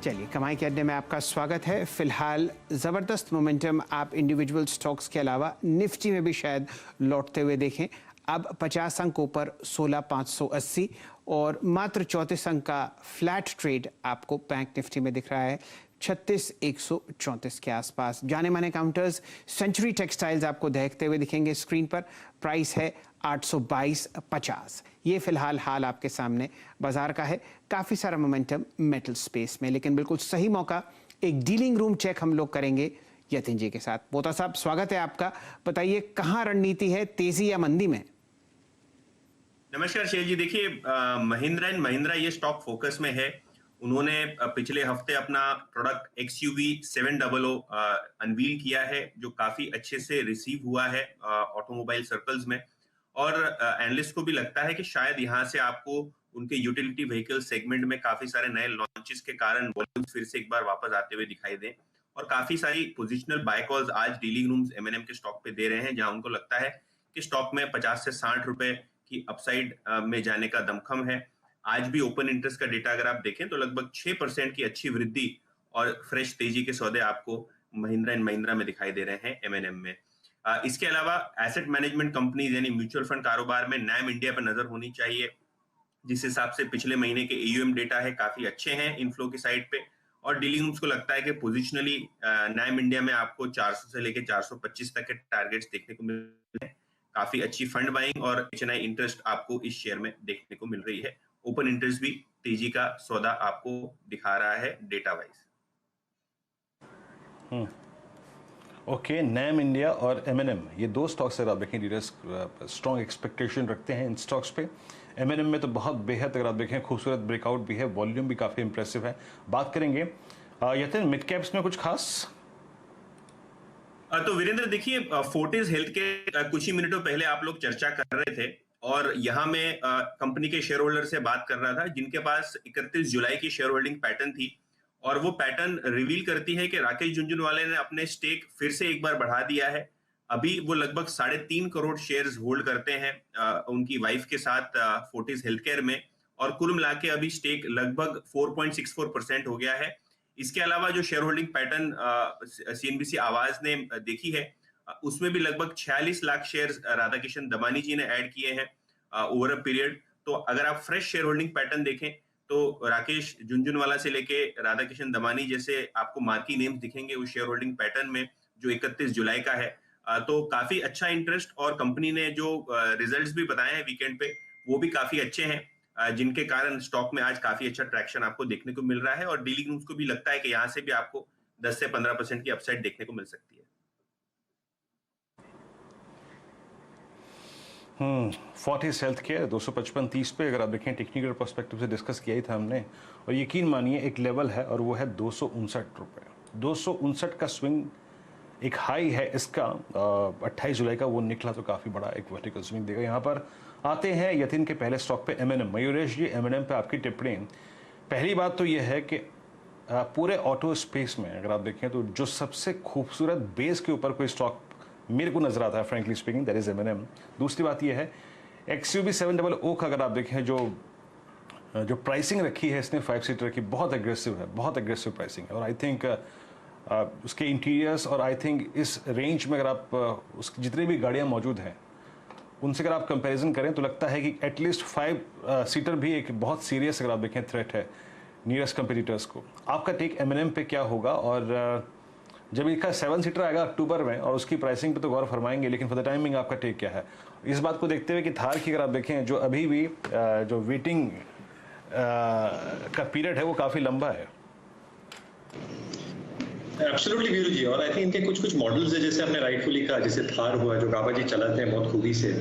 चलिए, कमाई के अड्डे में आपका स्वागत है। फिलहाल ज़बरदस्त मोमेंटम आप इंडिविजुअल स्टॉक्स के अलावा निफ्टी में भी शायद लौटते हुए देखें। अब 50 अंकों पर 16,580 और मात्र 34 अंक का फ्लैट ट्रेड आपको बैंक निफ्टी में दिख रहा है 36,134 के आसपास। जाने माने काउंटर्स सेंचुरी टेक्सटाइल्स आपको देखते हुए दिखेंगे स्क्रीन पर। प्राइस है 822.50। ये फिलहाल हाल आपके सामने बाजार का है। काफ़ी सारा मोमेंटम मेटल स्पेस में, लेकिन बिल्कुल सही मौका एक डीलिंग रूम चेक हम लोग करेंगे यतिन जी के साथ। बोता साहब, स्वागत है आपका। बताइए, कहाँ रणनीति है, तेजी या मंदी में? नमस्कार शैल जी। देखिए, महिंद्रा एंड महिंद्रा ये स्टॉक फोकस में है। उन्होंने पिछले हफ्ते अपना प्रोडक्ट XUV 700 अनवील किया है, जो काफी अच्छे से रिसीव हुआ है ऑटोमोबाइल सर्कल्स में, और एनालिस्ट को भी लगता है कि शायद यहाँ से आपको उनके यूटिलिटी व्हीकल सेगमेंट में काफी सारे नए लॉन्चेस के कारण वॉल्यूम्स फिर से एक बार वापस आते हुए दिखाई दें। और काफी सारी पोजिशनल बाय कॉल्स आज डीलिंग रूम्स M&M के स्टॉक पे दे रहे हैं, जहां उनको लगता है कि स्टॉक में 50 से 60 रुपए की अपसाइड में जाने का दमखम है। आज भी ओपन इंटरेस्ट का डेटा अगर आप देखें तो लगभग 6% की अच्छी वृद्धि और फ्रेश तेजी के सौदे आपको महिंद्रा एंड महिंद्रा में दिखाई दे रहे हैं M&M में। इसके अलावा एसेट मैनेजमेंट कंपनीज यानी म्यूचुअल फंड कारोबार में नैम इंडिया पर नजर होनी चाहिए। जिस हिसाब से पिछले महीने के AUM डेटा है काफी अच्छे हैं इनफ्लो की साइड पे, और डीलिंग रूम्स को लगता है कि पोजिशनली नैम इंडिया में आपको 400 से लेकर 425 तक के टारगेट्स देखने को मिल रहे हैं। काफी अच्छी फंड बाइंग और HNI इंटरेस्ट आपको इस शेयर में देखने को मिल रही है। ओपन इंटरेस्ट भी तेजी का सौदा आपको दिखा रहा है data wise. Okay, NAM India और M&M ये दो स्टॉक्स अगर आप देखें, डीलर्स स्ट्रॉन्ग एक्सपेक्टेशन रखते हैं इन स्टॉक्स पे। M&M में तो बहुत बेहद अगर आप देखें खूबसूरत ब्रेकआउट भी है, वॉल्यूम भी काफ़ी इंप्रेसिव है। बात करेंगे यतिन मिड कैप्स में कुछ खास? तो वीरेंद्र देखिए, फोर्टिस हेल्थ के कुछ ही मिनटों पहले आप लोग चर्चा कर रहे थे, और यहाँ मैं कंपनी के शेयर होल्डर से बात कर रहा था जिनके पास 31 जुलाई की शेयर होल्डिंग पैटर्न थी, और वो पैटर्न रिवील करती है कि राकेश झुनझुनवाला ने अपने स्टेक फिर से एक बार बढ़ा दिया है। अभी वो लगभग 3.5 करोड़ शेयर्स होल्ड करते हैं उनकी वाइफ के साथ फोर्टिस हेल्थकेयर में, और कुल मिला के अभी स्टेक लगभग 4.64% हो गया है। इसके अलावा जो शेयर होल्डिंग पैटर्न CNBC आवाज ने देखी है, उसमें भी लगभग 46 लाख शेयर्स राधाकिशन दमानी जी ने ऐड किए हैं ओवर अ पीरियड। तो अगर आप फ्रेश शेयर होल्डिंग पैटर्न देखें तो राकेश झुनझुनवाला से लेके राधाकिशन दमानी जैसे आपको मार्की नेम्स दिखेंगे उस शेयर होल्डिंग पैटर्न में, जो 31 जुलाई का है। तो काफी अच्छा इंटरेस्ट, और कंपनी ने जो रिजल्ट्स भी बताए हैं वीकेंड पे वो भी काफी अच्छे हैं, जिनके कारण स्टॉक में आज काफी अच्छा ट्रैक्शन आपको देखने को मिल रहा है, और डीलिंग रूम्स को भी लगता है कि यहाँ से भी आपको 10 से 15% की अपसाइड देखने को मिल सकती है। फोर्टिस हेल्थ केयर 255.30 पे अगर आप देखें टेक्निकल पर्सपेक्टिव से डिस्कस किया ही था हमने, और यकीन मानिए एक लेवल है और वो है 259 रुपये। 259 का स्विंग एक हाई है इसका, 28 जुलाई का वो निकला तो काफ़ी बड़ा एक वर्टिकल स्विंग देगा। यहाँ पर आते हैं यतिन के पहले स्टॉक पे M&M। मयूरेश जी, M&M पे आपकी टिप्पणी। पहली बात तो ये है कि पूरे ऑटो स्पेस में अगर आप देखें तो जो सबसे खूबसूरत बेस के ऊपर कोई स्टॉक मेरे को नजर आता है frankly speaking, that is M&M। दूसरी बात यह है XUV 700 का अगर आप देखें जो प्राइसिंग रखी है इसने 5 सीटर की, बहुत एग्रेसिव है, बहुत एग्रेसिव प्राइसिंग है। और आई थिंक उसके इंटीरियर्स, और आई थिंक इस रेंज में अगर आप उसकी जितनी भी गाड़ियाँ मौजूद हैं उनसे अगर आप कंपैरिजन करें तो लगता है कि एटलीस्ट 5 सीटर भी एक बहुत सीरियस अगर आप देखें थ्रेट है नियरेस्ट कंपटीटर्स को। आपका टेक M&M पे क्या होगा, और जब इसका 7 सीटर आएगा अक्टूबर में और उसकी प्राइसिंग पे तो गौर फरमाएंगे, लेकिन फॉर द टाइमिंग आपका टेक क्या है? इस बात को देखते हुए कि थार की अगर आप देखें जो अभी भी जो वेटिंग का पीरियड है वो काफ़ी लंबा है। एब्सोल्युटली वीरू जी, और आई थिंक इनके कुछ कुछ मॉडल्स है, जैसे आपने राइटफुली कहा, जैसे थार हुआ जो गाबा जी चलाते हैं बहुत खूबी से,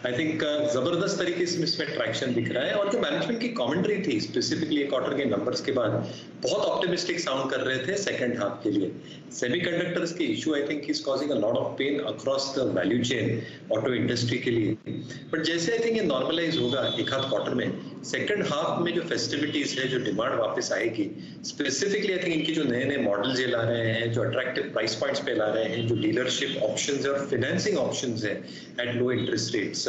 आई थिंक जबरदस्त तरीके से इसमें ट्रैक्शन दिख रहा है। और जो मैनेजमेंट की कमेंट्री थी स्पेसिफिकली क्वार्टर के नंबर्स के बाद, बहुत ऑप्टिमिस्टिक साउंड कर रहे थे सेकंड हाफ के लिए। सेमीकंडक्टर्स की issue I think is causing a lot of pain across the value chain auto industry के लिए, बट जैसे आई थिंक ये नॉर्मलाइज होगा एक हाथ क्वार्टर में, सेकंड हाफ में जो फेस्टिविटीज है, जो डिमांड वापस आएगी, स्पेसिफिकली आई थिंक इनकी जो नए नए मॉडल्स ये ला रहे हैं, जो अट्रैक्टिव प्राइस पॉइंट्स पे ला रहे हैं, जो डीलरशिप ऑप्शंस और फाइनेंसिंग ऑप्शंस है एट लो इंटरेस्ट रेट्स,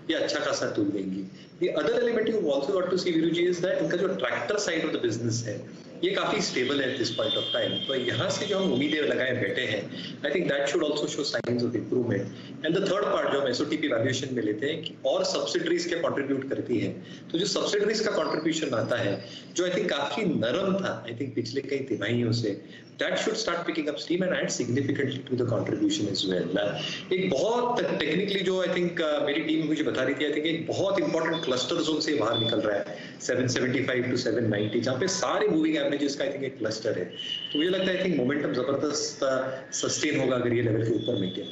ये अच्छा खासा टूल देंगी। The other element you also got to see, Viru ji, is that इनका जो tractor side of the business है ये काफी स्टेबल है at this point of time. तो यहाँ से जो हम उम्मीदें लगाए बैठे हैं, आई think that should also show science of improvement. And the third part जो हम एसओटीपी वैल्यूएशन में लेते हैं कि और सब्सिडरीज क्या कंट्रीब्यूट करती है, तो जो सब्सिडरीज का कंट्रीब्यूशन आता है जो आई थिंक काफी नरम था आई थिंक पिछले कई तिमाहियों से, that should start picking up steam and add significantly to the contribution as well. एक बहुत टेक्निकली जो आई थिंक मेरी टीम मुझे बता रही थी, आई थिंक एक बहुत इंपॉर्टेंट क्लस्टर जोन से बाहर निकल रहा है 775 टू 790, जहाँ पे सारे मूविंग एवरेजेस का आई थिंक एक क्लस्टर है। तो मुझे लगता है आई थिंक मोमेंटम जबरदस्त सस्टेन होगा अगर ये लेवल के ऊपर मेंटेन।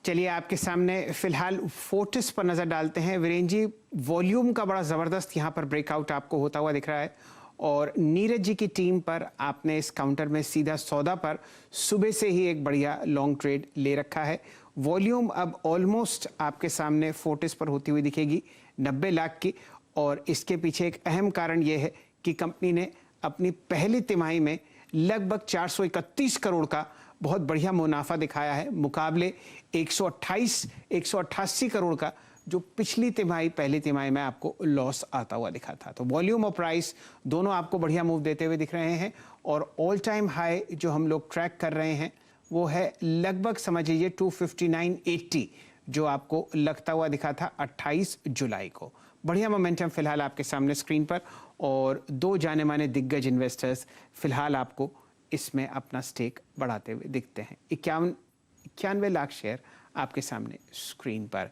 चलिए आपके सामने फिलहाल फोर्टिस पर नजर डालते हैं। वीरेन जी, वॉल्यूम का बड़ा जबरदस्त यहाँ पर ब्रेकआउट आपको होता हुआ दिख रहा है, और नीरज जी की टीम पर आपने इस काउंटर में सीधा सौदा पर सुबह से ही एक बढ़िया लॉन्ग ट्रेड ले रखा है। वॉल्यूम अब ऑलमोस्ट आपके सामने फोर्टिस पर होती हुई दिखेगी 90 लाख की, और इसके पीछे एक अहम कारण यह है कि कंपनी ने अपनी पहली तिमाही में लगभग 431 करोड़ का बहुत बढ़िया मुनाफा दिखाया है, मुकाबले 188 करोड़ का जो पिछली तिमाही पहली तिमाही में आपको लॉस आता हुआ दिखा था। तो वॉल्यूम और प्राइस दोनों आपको बढ़िया मूव देते हुए दिख रहे हैं, और ऑल टाइम हाई जो हम लोग ट्रैक कर रहे हैं वो है लगभग समझ लीजिए 259.80 जो आपको लगता हुआ दिखा था 28 जुलाई को। बढ़िया मोमेंटम फिलहाल आपके सामने स्क्रीन पर, और दो जाने माने दिग्गज इन्वेस्टर्स फिलहाल आपको इसमें अपना स्टेक बढ़ाते हुए दिखते हैं। 91 लाख शेयर आपके सामने स्क्रीन पर।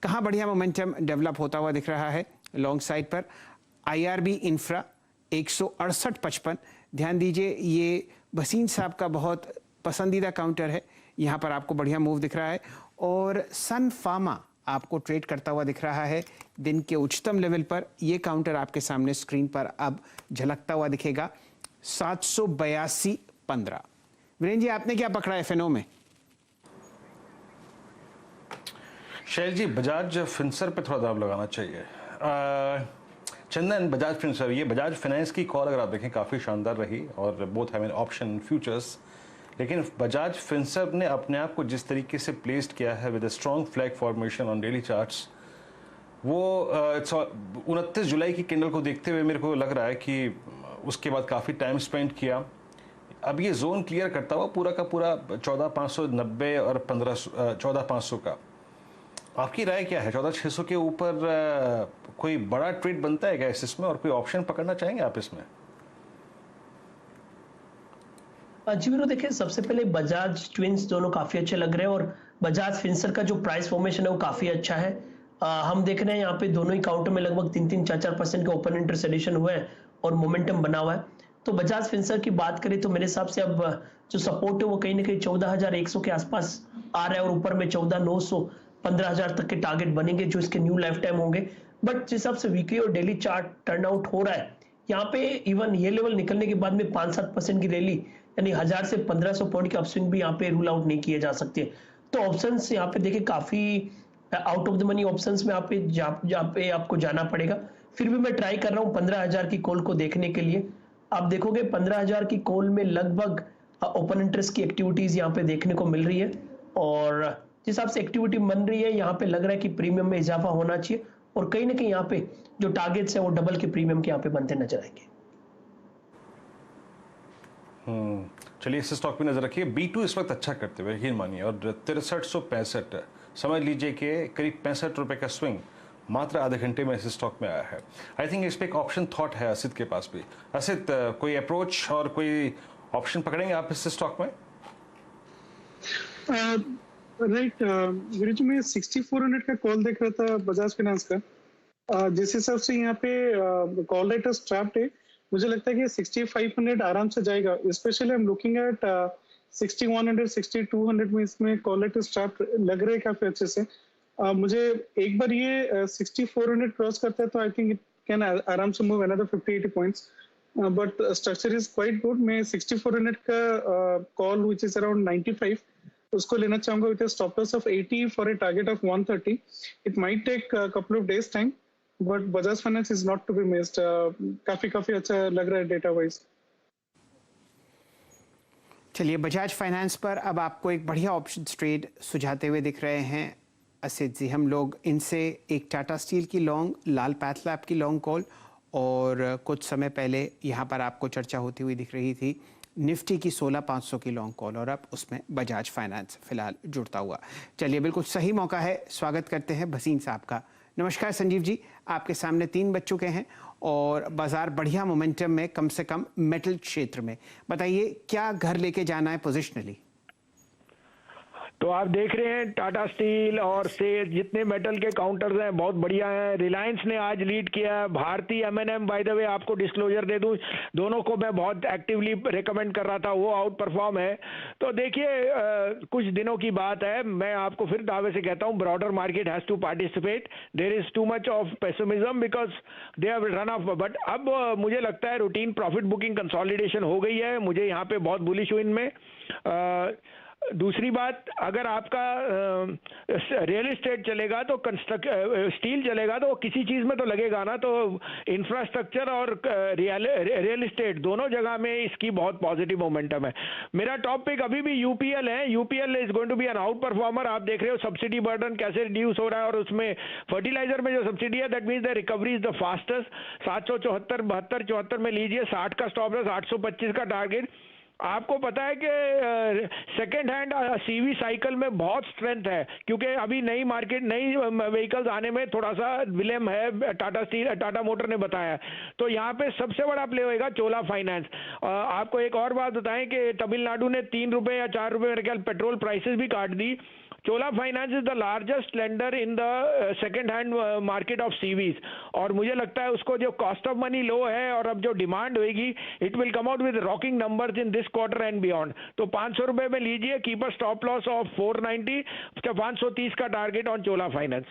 कहाँ बढ़िया मोमेंटम डेवलप होता हुआ दिख रहा है लॉन्ग साइड पर, IRB इंफ्रा 168.55। ध्यान दीजिए ये भसीन साहब का बहुत पसंदीदा काउंटर है, यहाँ पर आपको बढ़िया मूव दिख रहा है, और सन फार्मा आपको ट्रेड करता हुआ दिख रहा है दिन के उच्चतम लेवल पर। ये काउंटर आपके सामने स्क्रीन पर अब झलकता हुआ दिखेगा 782.15। वीरेन जी, आपने क्या पकड़ा एफएनओ में? शैल जी, बजाज फिंसर पे थोड़ा दाव लगाना चाहिए। चंदन, बजाज फिंसर, ये बजाज फाइनेंस की कॉल अगर आप देखें काफ़ी शानदार रही, और both have an option futures, लेकिन बजाज फिंसर ने अपने आप को जिस तरीके से प्लेस्ड किया है with a strong flag formation on daily charts, वो 29 जुलाई की कैंडल को देखते हुए मेरे को लग रहा है कि उसके बाद काफ़ी टाइम स्पेंड किया, अब ये जोन क्लियर करता हुआ पूरा का पूरा 14,590 और 14,500 का। आपकी राय क्या है? 14,600 के ऊपर कोई बड़ा ट्रेड बनता है क्या इसमें, और कोई ऑप्शन पकड़ना चाहेंगे आप इसमें? जी वीरू, देखिए सबसे पहले बजाज ट्विंस दोनों काफी अच्छे लग रहे हैं, और बजाज फिंसर का जो प्राइस फॉर्मेशन है वो काफी अच्छा है। हम देख रहे हैं यहाँ पे दोनों ही काउंटर में लगभग 3-4% के ओपन इंटरेस्ट एडिशन हुए हैं और मोमेंटम बना हुआ है। तो बजाज फिंसर की बात करें तो मेरे हिसाब से अब जो सपोर्ट है वो कहीं ना कहीं 14,100 के आसपास आ रहा है, और ऊपर में 14,900 15,000 तक के टारगेट बनेंगे जो इसके न्यू लाइफ टाइम होंगे। बट जिस हिसाब से वीकली और डेली चार्ट टर्न आउट हो रहा है, यहाँ पे इवन ये लेवल निकलने के बाद में 5-7% की रैली, यानी 1000 से 1500 पॉइंट की अपस्विंग भी यहाँ पे रूल आउट नहीं किए जा सकते। तो ऑप्शंस यहाँ पे देखिए काफी out of the money options में जहाँ पे आपको जाना पड़ेगा। फिर भी मैं ट्राई कर रहा हूँ 15,000 की कॉल को देखने के लिए। आप देखोगे 15,000 की कॉल में लगभग ओपन इंटरेस्ट की एक्टिविटीज यहाँ पे देखने को मिल रही है, और जिस हिसाब से एक्टिविटी बन रही है यहाँ पे लग रहा है कि प्रीमियम में इजाफा होना चाहिए, और कहीं ना कहीं यहाँ पे जो टारगेट्स है वो डबल के प्रीमियम के यहाँ पे बनते नजर आएंगे। चलिए इस स्टॉक पे नजर रखिए। B2 इस वक्त अच्छा करते हुए यकीन मानिए, और 6365 समझ लीजिए कि करीब 65 रुपए का स्विंग मात्र आधे घंटे में इस स्टॉक में आया है। आई थिंक इस पे एक ऑप्शन थॉट है असित के पास भी। असित, कोई अप्रोच और कोई ऑप्शन पकड़ेंगे आप इस स्टॉक में? राइट वीरू जी, मैं 6400 का कॉल देख रहा था बजाज फाइनेंस का। जिस हिसाब से यहाँ पे कॉल रेट स्ट्रैप्ड है, मुझे लगता है कि 6500 आराम से जाएगा। Specially I am looking at 6100 6200 में इसमें क्वालिटी स्टार्ट लग रहे हैं काफी अच्छे से। मुझे एक बार ये 6400 क्रॉस करता है तो आई थिंक इट कैन आराम से move another 50-80 points, but structure is quite good. मैं 6400 का कॉल व्हिच इज अराउंड 95 उसको लेना चाहूंगा with a stop loss of 80 for a target of 130। It might take couple of days time, but Bajaj finance is not to be missed. काफी अच्छा लग रहा है डेटा वाइज। चलिए, बजाज फाइनेंस पर अब आपको एक बढ़िया ऑप्शन ट्रेड सुझाते हुए दिख रहे हैं असित जी। हम लोग इनसे एक टाटा स्टील की लॉन्ग, लाल पैथलैब की लॉन्ग कॉल और कुछ समय पहले यहाँ पर आपको चर्चा होती हुई दिख रही थी निफ्टी की 16500 की लॉन्ग कॉल, और अब उसमें बजाज फाइनेंस फिलहाल जुड़ता हुआ। चलिए, बिल्कुल सही मौका है। स्वागत करते हैं भसीन साहब का। नमस्कार संजीव जी, आपके सामने 3 बज चुके हैं और बाजार बढ़िया मोमेंटम में, कम से कम मेटल क्षेत्र में। बताइए क्या घर लेके जाना है पोजिशनली? तो आप देख रहे हैं टाटा स्टील और से जितने मेटल के काउंटर्स हैं बहुत बढ़िया हैं। रिलायंस ने आज लीड किया है। Bharti M&M, by the way आपको डिस्क्लोजर दे दूं, दोनों को मैं बहुत एक्टिवली रिकमेंड कर रहा था, वो आउट परफॉर्म है। तो देखिए कुछ दिनों की बात है, मैं आपको फिर दावे से कहता हूं broader market has to participate. There is too much of pessimism because they have run of, but अब मुझे लगता है रूटीन प्रॉफिट बुकिंग कंसोलिडेशन हो गई है। मुझे यहाँ पे बहुत बुलिश हूं इनमें। दूसरी बात, अगर आपका रियल एस्टेट चलेगा तो स्टील चलेगा तो किसी चीज में तो लगेगा ना, तो इंफ्रास्ट्रक्चर और रियल एस्टेट दोनों जगह में इसकी बहुत पॉजिटिव मोमेंटम है। मेरा टॉप पिक अभी भी यूपीएल है। UPL is going to be an outperformer. आप देख रहे हो सब्सिडी बर्डन कैसे रिड्यूस हो रहा है, और उसमें फर्टिलाइजर में जो सब्सिडी है that means the recovery is the fastest. 774, 72, 74 में लीजिए। 60 का स्टॉप लॉस, 825 का टारगेट। आपको पता है कि सेकेंड हैंड सीवी साइकिल में बहुत स्ट्रेंथ है, क्योंकि अभी नई मार्केट, नई व्हीकल्स आने में थोड़ा सा विलम्ब है, टाटा मोटर ने बताया। तो यहाँ पे सबसे बड़ा प्ले होएगा चोला फाइनेंस। आपको एक और बात बताएं कि तमिलनाडु ने 3 रुपए या 4 रुपए मेरे ख्याल पेट्रोल प्राइसेस भी काट दी। Chola finance is the largest lender in the second hand market of CVs, और मुझे लगता है उसको जो कॉस्ट ऑफ मनी लो है और अब जो डिमांड होगी, it will come out with rocking numbers in this quarter and beyond. तो 500 रुपए में लीजिए, कीपर स्टॉप लॉस ऑफ 490, 530 का target on Chola finance.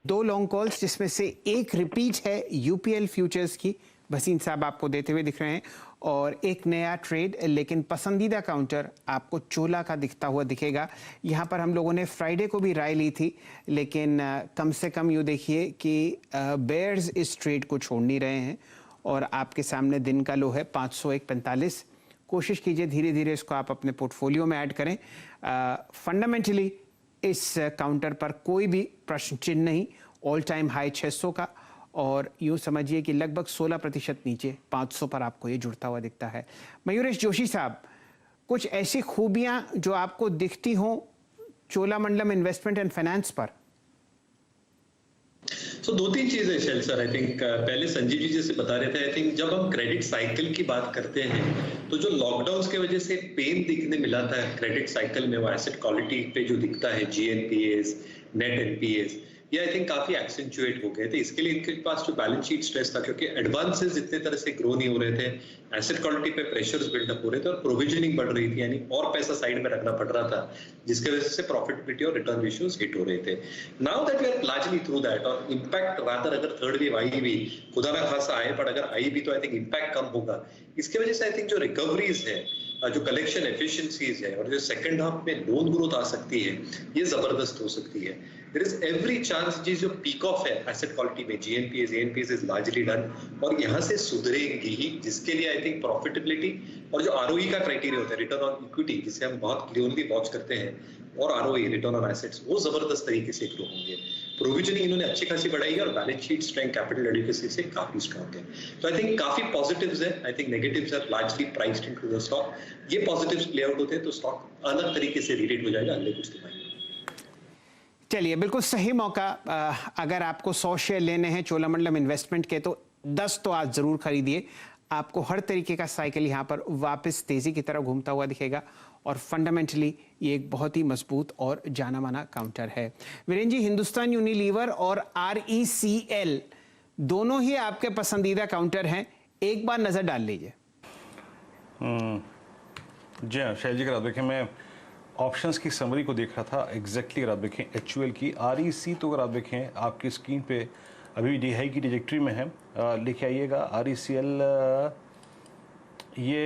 2 long calls जिसमें से एक रिपीट है यूपीएल फ्यूचर्स की, भसीन साहब आपको देते हुए दिख रहे हैं, और एक नया ट्रेड, लेकिन पसंदीदा काउंटर आपको चोला का दिखता हुआ दिखेगा। यहाँ पर हम लोगों ने फ्राइडे को भी राय ली थी, लेकिन कम से कम यूँ देखिए कि बेयर्स इस ट्रेड को छोड़ नहीं रहे हैं, और आपके सामने दिन का लो है 501.45। कोशिश कीजिए धीरे धीरे इसको आप अपने पोर्टफोलियो में ऐड करें। फंडामेंटली इस काउंटर पर कोई भी प्रश्न चिन्ह नहीं। ऑल टाइम हाई 600 का, और यूँ समझिए कि लगभग 16% नीचे 500 पर आपको ये जुड़ता हुआ दिखता है। मयूरेश जोशी साहब, कुछ ऐसी खूबियां जो आपको दिखती हों चोलामंडलम इन्वेस्टमेंट एंड फाइनेंस पर? तो 2-3 चीजें शैल सर, आई थिंक पहले संजीव जी जैसे बता रहे थे, आई थिंक जब हम क्रेडिट साइकिल की बात करते हैं तो जो लॉकडाउन की वजह से पेन दिखने मिला था क्रेडिट साइकिल में, वो एसेट क्वालिटी पे जो दिखता है, GNPAs, नेट NPAs, ये आई थिंक काफी एक्सेंचुएट हो गए थे। इसके लिए इनके पास जो बैलेंस शीट स्ट्रेस था, क्योंकि एडवांसेस इतने तरह से ग्रो नहीं हो रहे थे, एसेट क्वालिटी पे प्रेशर्स बिल्डअप हो रहे थे और प्रोविजनिंग बढ़ रही थी, यानी और पैसा साइड में रखना पड़ रहा था, जिसके वजह से प्रॉफिटेबिलिटी और रिटर्न रेशियोज हिट हो रहे थे। Now that we are largely through that, और इम्पैक्ट रादर अगर थर्ड वेव आई भी, खुदा ना खासा आए, पर अगर आई भी तो आई थिंक इम्पैक्ट कम होगा। इसकी वजह से आई थिंक जो रिकवरीज है, जो कलेक्शन एफिशिएंसीज है, और जो सेकंड हाफ में लोन ग्रोथ आ सकती है, ये जबरदस्त हो सकती है। देयर इज एवरी चांस जी जो पीक ऑफ है एसेट क्वालिटी में, GNPAs, ANPAs is largely done, और यहाँ से सुधरेगी ही, जिसके लिए आई थिंक प्रॉफिटेबिलिटी और जो ROE का क्राइटेरिया होता है, रिटर्न ऑन इक्विटी, जिसे हम बहुत क्लियरली वॉच करते हैं, और ROE, रिटर्न ऑन एसेट्स, वो जबरदस्त तरीके से ग्रो होंगे। प्रोविजनिंग इन्होंने अच्छी खासी बढ़ाई है, और balance sheet strength, capital adequacy से काफी स्ट्रॉन्ग है। तो आई थिंक काफी पॉजिटिव्स है। I think negatives are largely priced into the stock. ये पॉजिटिव्स प्ले आउट होते हैं तो स्टॉक अलग तरीके से रीरेट हो जाएगा अगले कुछ दिनों में। चलिए, बिल्कुल सही मौका। अगर आपको 100 शेयर लेने हैं चोलामंडलम इन्वेस्टमेंट के, तो 10 तो आज जरूर खरीदिए। आपको हर तरीके का साइकिल यहाँ पर वापस तेजी की तरफ घूमता हुआ दिखेगा, और फंडामेंटली ये एक बहुत ही मजबूत और जाना माना काउंटर है। वीरेंद्र जी, हिंदुस्तान यूनिलीवर और RECL दोनों ही आपके पसंदीदा काउंटर हैं, एक बार नजर डाल लीजिए। जी हाँ शैल जी, अगर आप देखें मैं ऑप्शंस की समरी को देख रहा था एग्जैक्टली। अगर आप देखें एचयूएल की REC, तो अगर आप देखें आपकी स्क्रीन पे अभी डी हाई की ट्रैजेक्टरी में है। लेके आइएगा RECL, ये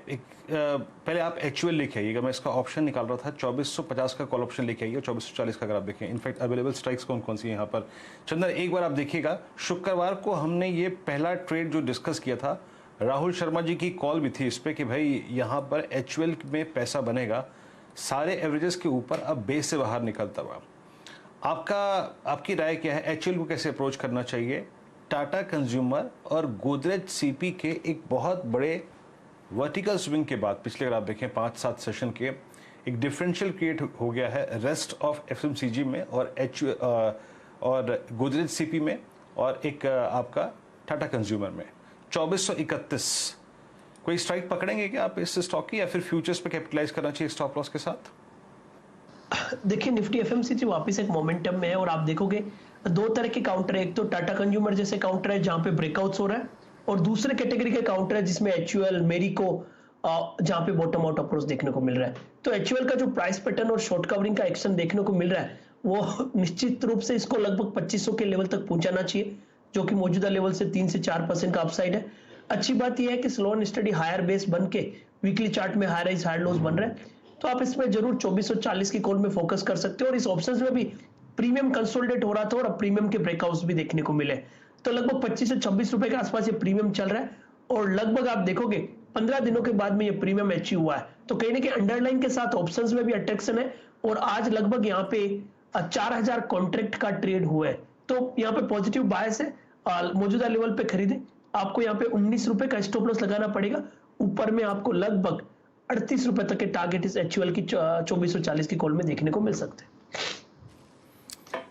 एक पहले आप एचयूएल लेके आइएगा। मैं इसका ऑप्शन निकाल रहा था, 2450 का कॉल ऑप्शन लेके आइए, 2440 का। अगर आप देखें इनफैक्ट अवेलेबल स्ट्राइक्स कौन कौन सी है यहाँ पर। चंदन एक बार आप देखिएगा, शुक्रवार को हमने ये पहला ट्रेड जो डिस्कस किया था, राहुल शर्मा जी की कॉल भी थी इस पर कि भाई यहाँ पर एचयूएल में पैसा बनेगा सारे एवरेजेस के ऊपर, अब बेस से बाहर निकलता हुआ। आपकी राय क्या है, एचयूएल को कैसे अप्रोच करना चाहिए? टाटा कंज्यूमर और गोदरेज सीपी के एक बहुत बड़े वर्टिकल स्विंग के बाद पिछले अगर आप देखें 5-7 सेशन के एक डिफरेंशियल क्रिएट हो गया है रेस्ट ऑफ एफएमसीजी में और गोदरेज सीपी में, और एक आपका टाटा कंज्यूमर में 2431। कोई स्ट्राइक पकड़ेंगे क्या आप इस स्टॉक की, या फिर फ्यूचर्स पे कैपिटलाइज करना चाहिए स्टॉप लॉस के साथ? देखिए निफ्टी एफएमसीजी वापस एक मोमेंटम में है और आप देखोगे दो तरह के काउंटर है। एक तो टाटा कंज्यूमर जैसे काउंटर है जहां पे ब्रेकआउट्स हो रहा है, और दूसरे कैटेगरी के काउंटर है जिसमें एचयूएल, मेरिको, जहां पे बॉटम आउट अप्रोच देखने को मिल रहा है। तो एचयूएल का जो प्राइस पैटर्न और शॉर्ट कवरिंग का एक्शन देखने को मिल रहा है वो निश्चित रूप से इसको लगभग 2500 के लेवल तक पहुंचाना चाहिए, जो कि मौजूदा लेवल से 3 से 4% का अपसाइड है। अच्छी बात यह है कि slow and steady higher base बन के वीकली चार्ट में हायर हाइज हायर लोज बन रहे हैं, तो आप इसमें जरूर 2440 की कॉल में फोकस कर सकते हो। और इस ऑप्शंस में भी प्रीमियम कंसोलिडेट हो रहा था और अब प्रीमियम के ब्रेकआउट्स भी देखने को मिले, तो लगभग 25 से 26 रुपए के आसपास ये प्रीमियम चल रहा है, और लगभग आप देखोगे 15 दिनों के बाद में ये प्रीमियम अचीव हुआ है। तो कहीं ना कहीं अंडरलाइन के साथ ऑप्शंस में भी अट्रैक्शन है, और आज लगभग यहाँ पे 4000 कॉन्ट्रैक्ट का ट्रेड हुआ है, तो यहाँ पे पॉजिटिव बायस है। मौजूदा लेवल पे खरीदे, आपको यहाँ पे 19 रुपए का स्टॉप लॉस लगाना पड़ेगा। ऊपर में आपको लगभग 38 रुपए तक के टारगेट इस एचयूएल की 2440 की कॉल में देखने को मिल सकते हैं।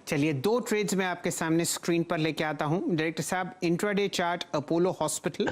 चलिए 2 ट्रेड्स मैं आपके सामने स्क्रीन पर लेके आता हूं। डायरेक्टर साहब, इंट्राडे चार्ट अपोलो हॉस्पिटल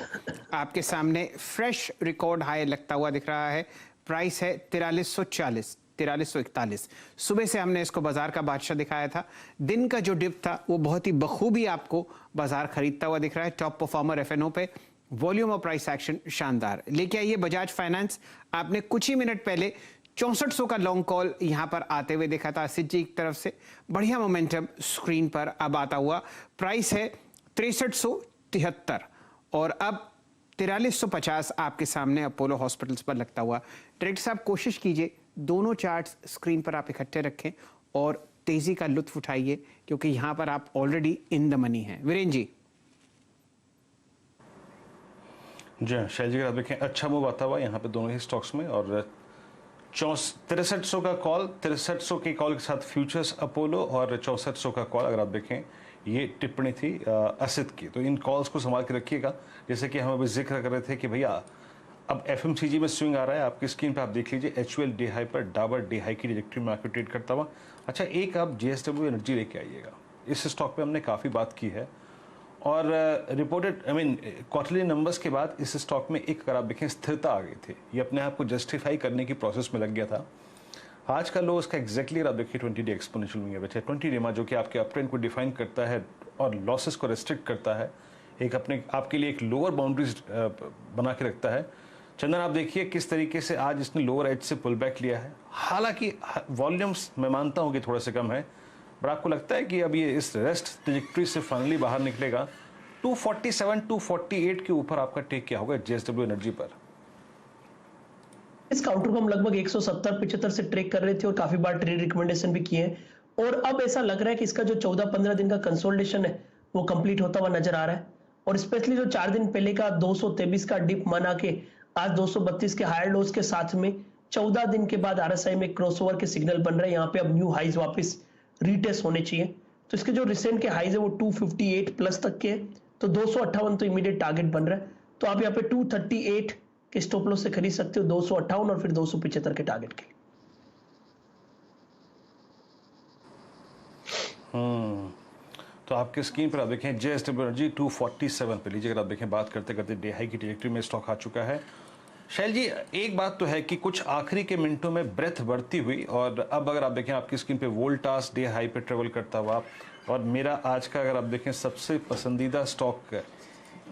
आपके सामने फ्रेश रिकॉर्ड हाई लगता हुआ दिख रहा है। प्राइस है 4340, 4341। सुबह से हमने इसको बाजार का बादशाह दिखाया था। दिन का जो डिप था वो बहुत ही बखूबी आपको बाजार खरीदता हुआ दिख रहा है। टॉप परफॉर्मर एफएनओ पे वॉल्यूम और प्राइस एक्शन शानदार। लेके आइए बजाज फाइनेंस, आपने कुछ ही मिनट पहले 6400 का लॉन्ग कॉल यहां पर आते हुए देखा था असित जी की तरफ से। बढ़िया मोमेंटम स्क्रीन पर अब आता हुआ। प्राइस है 6373 और अब 4350 आपके सामने अपोलो हॉस्पिटल्स पर लगता हुआ। डायरेक्टर साहब कोशिश कीजिए दोनों चार्ट्स स्क्रीन पर आप इकट्ठे रखें और तेजी का लुत्फ उठाइए, क्योंकि यहां पर आप ऑलरेडी इन द मनी हैं। वीरेन जी। जी हाँ शैल जी, अगर आप देखें अच्छा मूव आता हुआ यहाँ पे दोनों ही स्टॉक्स में, और 6300 का कॉल, 6300 के कॉल के साथ फ्यूचर्स अपोलो, और 6400 का कॉल अगर आप देखें ये टिप्पणी थी असित की। तो इन कॉल्स को संभाल के रखिएगा। जैसे कि हम अभी जिक्र कर रहे थे कि भैया अब एफएमसीजी में स्विंग आ रहा है, आपकी स्क्रीन पे आप देख लीजिए एचयूएल डे हाई पर, डाबर डे हाई की ट्रैजेक्टरी में आकर ट्रेड करता हुआ। अच्छा एक आप जेएसडब्ल्यू एनर्जी लेके आइएगा, इस स्टॉक पे हमने काफ़ी बात की है, और रिपोर्टेड क्वार्टरली नंबर्स के बाद इस स्टॉक में एक अगर आप देखें स्थिरता आ गई थी। ये अपने आप को जस्टिफाई करने की प्रोसेस में लग गया था। आज का लो उसका एग्जैक्टली अगर आप देखिए 20 डे एक्सपोनेंशियल में बचा है। 20 डे जो कि आपके अपट्रेंड को डिफाइन करता है और लॉसेस को रेस्ट्रिक्ट करता है, एक अपने आपके लिए एक लोअर बाउंड्रीज बना के रखता है। चंदन आप देखिए किस तरीके से आज इसने लोअर एज से पुल बैक लिया है। हालांकि वॉल्यूम्स मैं मानता हूँ कि थोड़ा से कम है, पर आपको लगता है कि अब ये इस रेस्ट ट्रैजेक्टरी से फाइनली बाहर निकलेगा? 247 248 के ऊपर आपका टेक क्या होगा जेएसडब्ल्यू एनर्जी पर? इस काउंटर को हम लगभग 170-75 से ट्रेक कर रहे थे और काफी बार ट्रेड रिकमेंडेशन भी किए हैं, और अब ऐसा लग रहा है कि इसका जो 14-15 दिन का कंसोलिडेशन है वो कंप्लीट होता हुआ नजर आ रहा है। और स्पेशली जो 4 दिन पहले का 223 का डिप मना के आज 232 के हायर लोज के साथ में 14 दिन के बाद आरएसआई में क्रॉसओवर के सिग्नल बन रहे हैं। यहाँ पे अब न्यू हाइज वापस रीटेस्ट होने चाहिए। तो इसके जो रिसेंट के हाइज है वो 258 प्लस तक के, तो 258 तो इमीडिएट टारगेट बन रहा है। तो आप यहाँ पे 238 के स्टॉप लॉस से खरीद सकते हो, 258 और फिर 275 के टारगेट के। तो आपके स्क्रीन पर आप देखें जेएसडब्ल्यू एनर्जी 247 पे लीजिए। अगर आप देखें बात करते करते डे हाई की ट्रैजेक्टरी में स्टॉक आ चुका है। शैल जी एक बात तो है कि कुछ आखिरी के मिनटों में ब्रेथ बढ़ती हुई, और अब अगर आप देखें आपकी स्क्रीन पे वोल्टास डे हाई पे ट्रेवल करता हुआ, और मेरा आज का अगर आप देखें सबसे पसंदीदा स्टॉक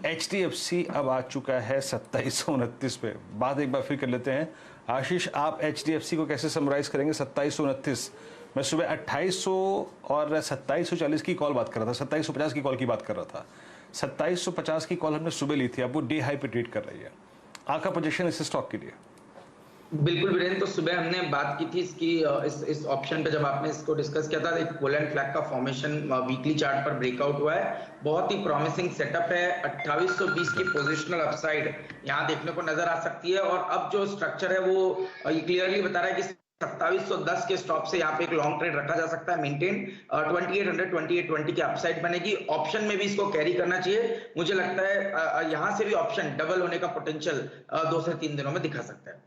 HDFC अब आ चुका है 2729 पे। बात एक बार फिर कर लेते हैं। आशीष, आप HDFC को कैसे समराइज करेंगे? 2729, मैं सुबह 2800 और 2740 की कॉल बात कर रहा था, 2750 की कॉल की बात कर रहा था। 2750 की कॉल हमने सुबह ली थी, अब वो डे हाई पे ट्रेड कर रही है। आपका पोजीशन इस स्टॉक के लिए? बिल्कुल वीरेंद्र, तो सुबह हमने बात की थी इसकी इस ऑप्शन पे, जब आपने इसको डिस्कस किया था, एक पुल एंड फ्लैग का फॉर्मेशन वीकली चार्ट पर ब्रेकआउट हुआ है। बहुत ही प्रॉमिसिंग सेटअप है। 2820 की पोजिशनल अपसाइड यहाँ देखने को नजर आ सकती है। और अब जो स्ट्रक्चर है वो क्लियरली बता रहा है कि 2710 के स्टॉप से यहाँ पे एक लॉन्ग ट्रेड रखा जा सकता है मेंटेन। 2800 2820 की अपसाइड बनेगी। ऑप्शन में भी इसको कैरी करना चाहिए। मुझे लगता है यहाँ से भी ऑप्शन डबल होने का पोटेंशियल 2 से 3 दिनों में दिखा सकता है।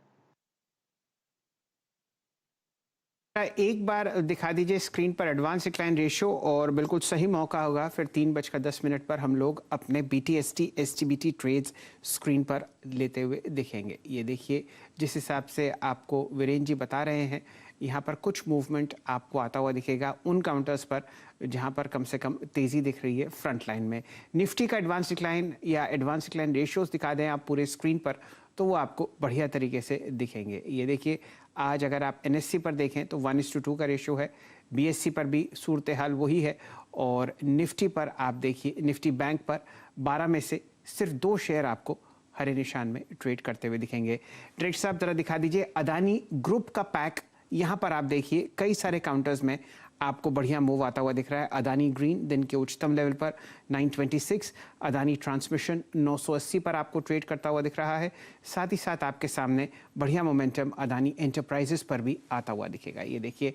एक बार दिखा दीजिए स्क्रीन पर एडवांस डिक्लाइन रेशियो, और बिल्कुल सही मौका होगा फिर 3:10 पर हम लोग अपने BTST STBT ट्रेड्स स्क्रीन पर लेते हुए दिखेंगे। ये देखिए, जिस हिसाब से आपको वीरेंद्र जी बता रहे हैं, यहाँ पर कुछ मूवमेंट आपको आता हुआ दिखेगा उन काउंटर्स पर जहाँ पर कम से कम तेज़ी दिख रही है फ्रंट लाइन में। निफ्टी का एडवांस डिक्लाइन या एडवांस डिक्लाइन रेशियोज दिखा दें आप पूरे स्क्रीन पर, तो वो आपको बढ़िया तरीके से दिखेंगे। ये देखिए, आज अगर आप NSE पर देखें तो 1:2 का रेशियो है। BSE पर भी सूरत हाल वही है। और निफ्टी पर आप देखिए, निफ्टी बैंक पर 12 में से सिर्फ 2 शेयर आपको हरे निशान में ट्रेड करते हुए दिखेंगे। डायरेक्टर साहब जरा दिखा दीजिए अदानी ग्रुप का पैक। यहाँ पर आप देखिए कई सारे काउंटर्स में आपको बढ़िया मूव आता हुआ दिख रहा है। अदानी ग्रीन दिन के उच्चतम लेवल पर 926, अदानी ट्रांसमिशन 980 पर आपको ट्रेड करता हुआ दिख रहा है। साथ ही साथ आपके सामने बढ़िया मोमेंटम अदानी एंटरप्राइजेस पर भी आता हुआ दिखेगा। ये देखिए,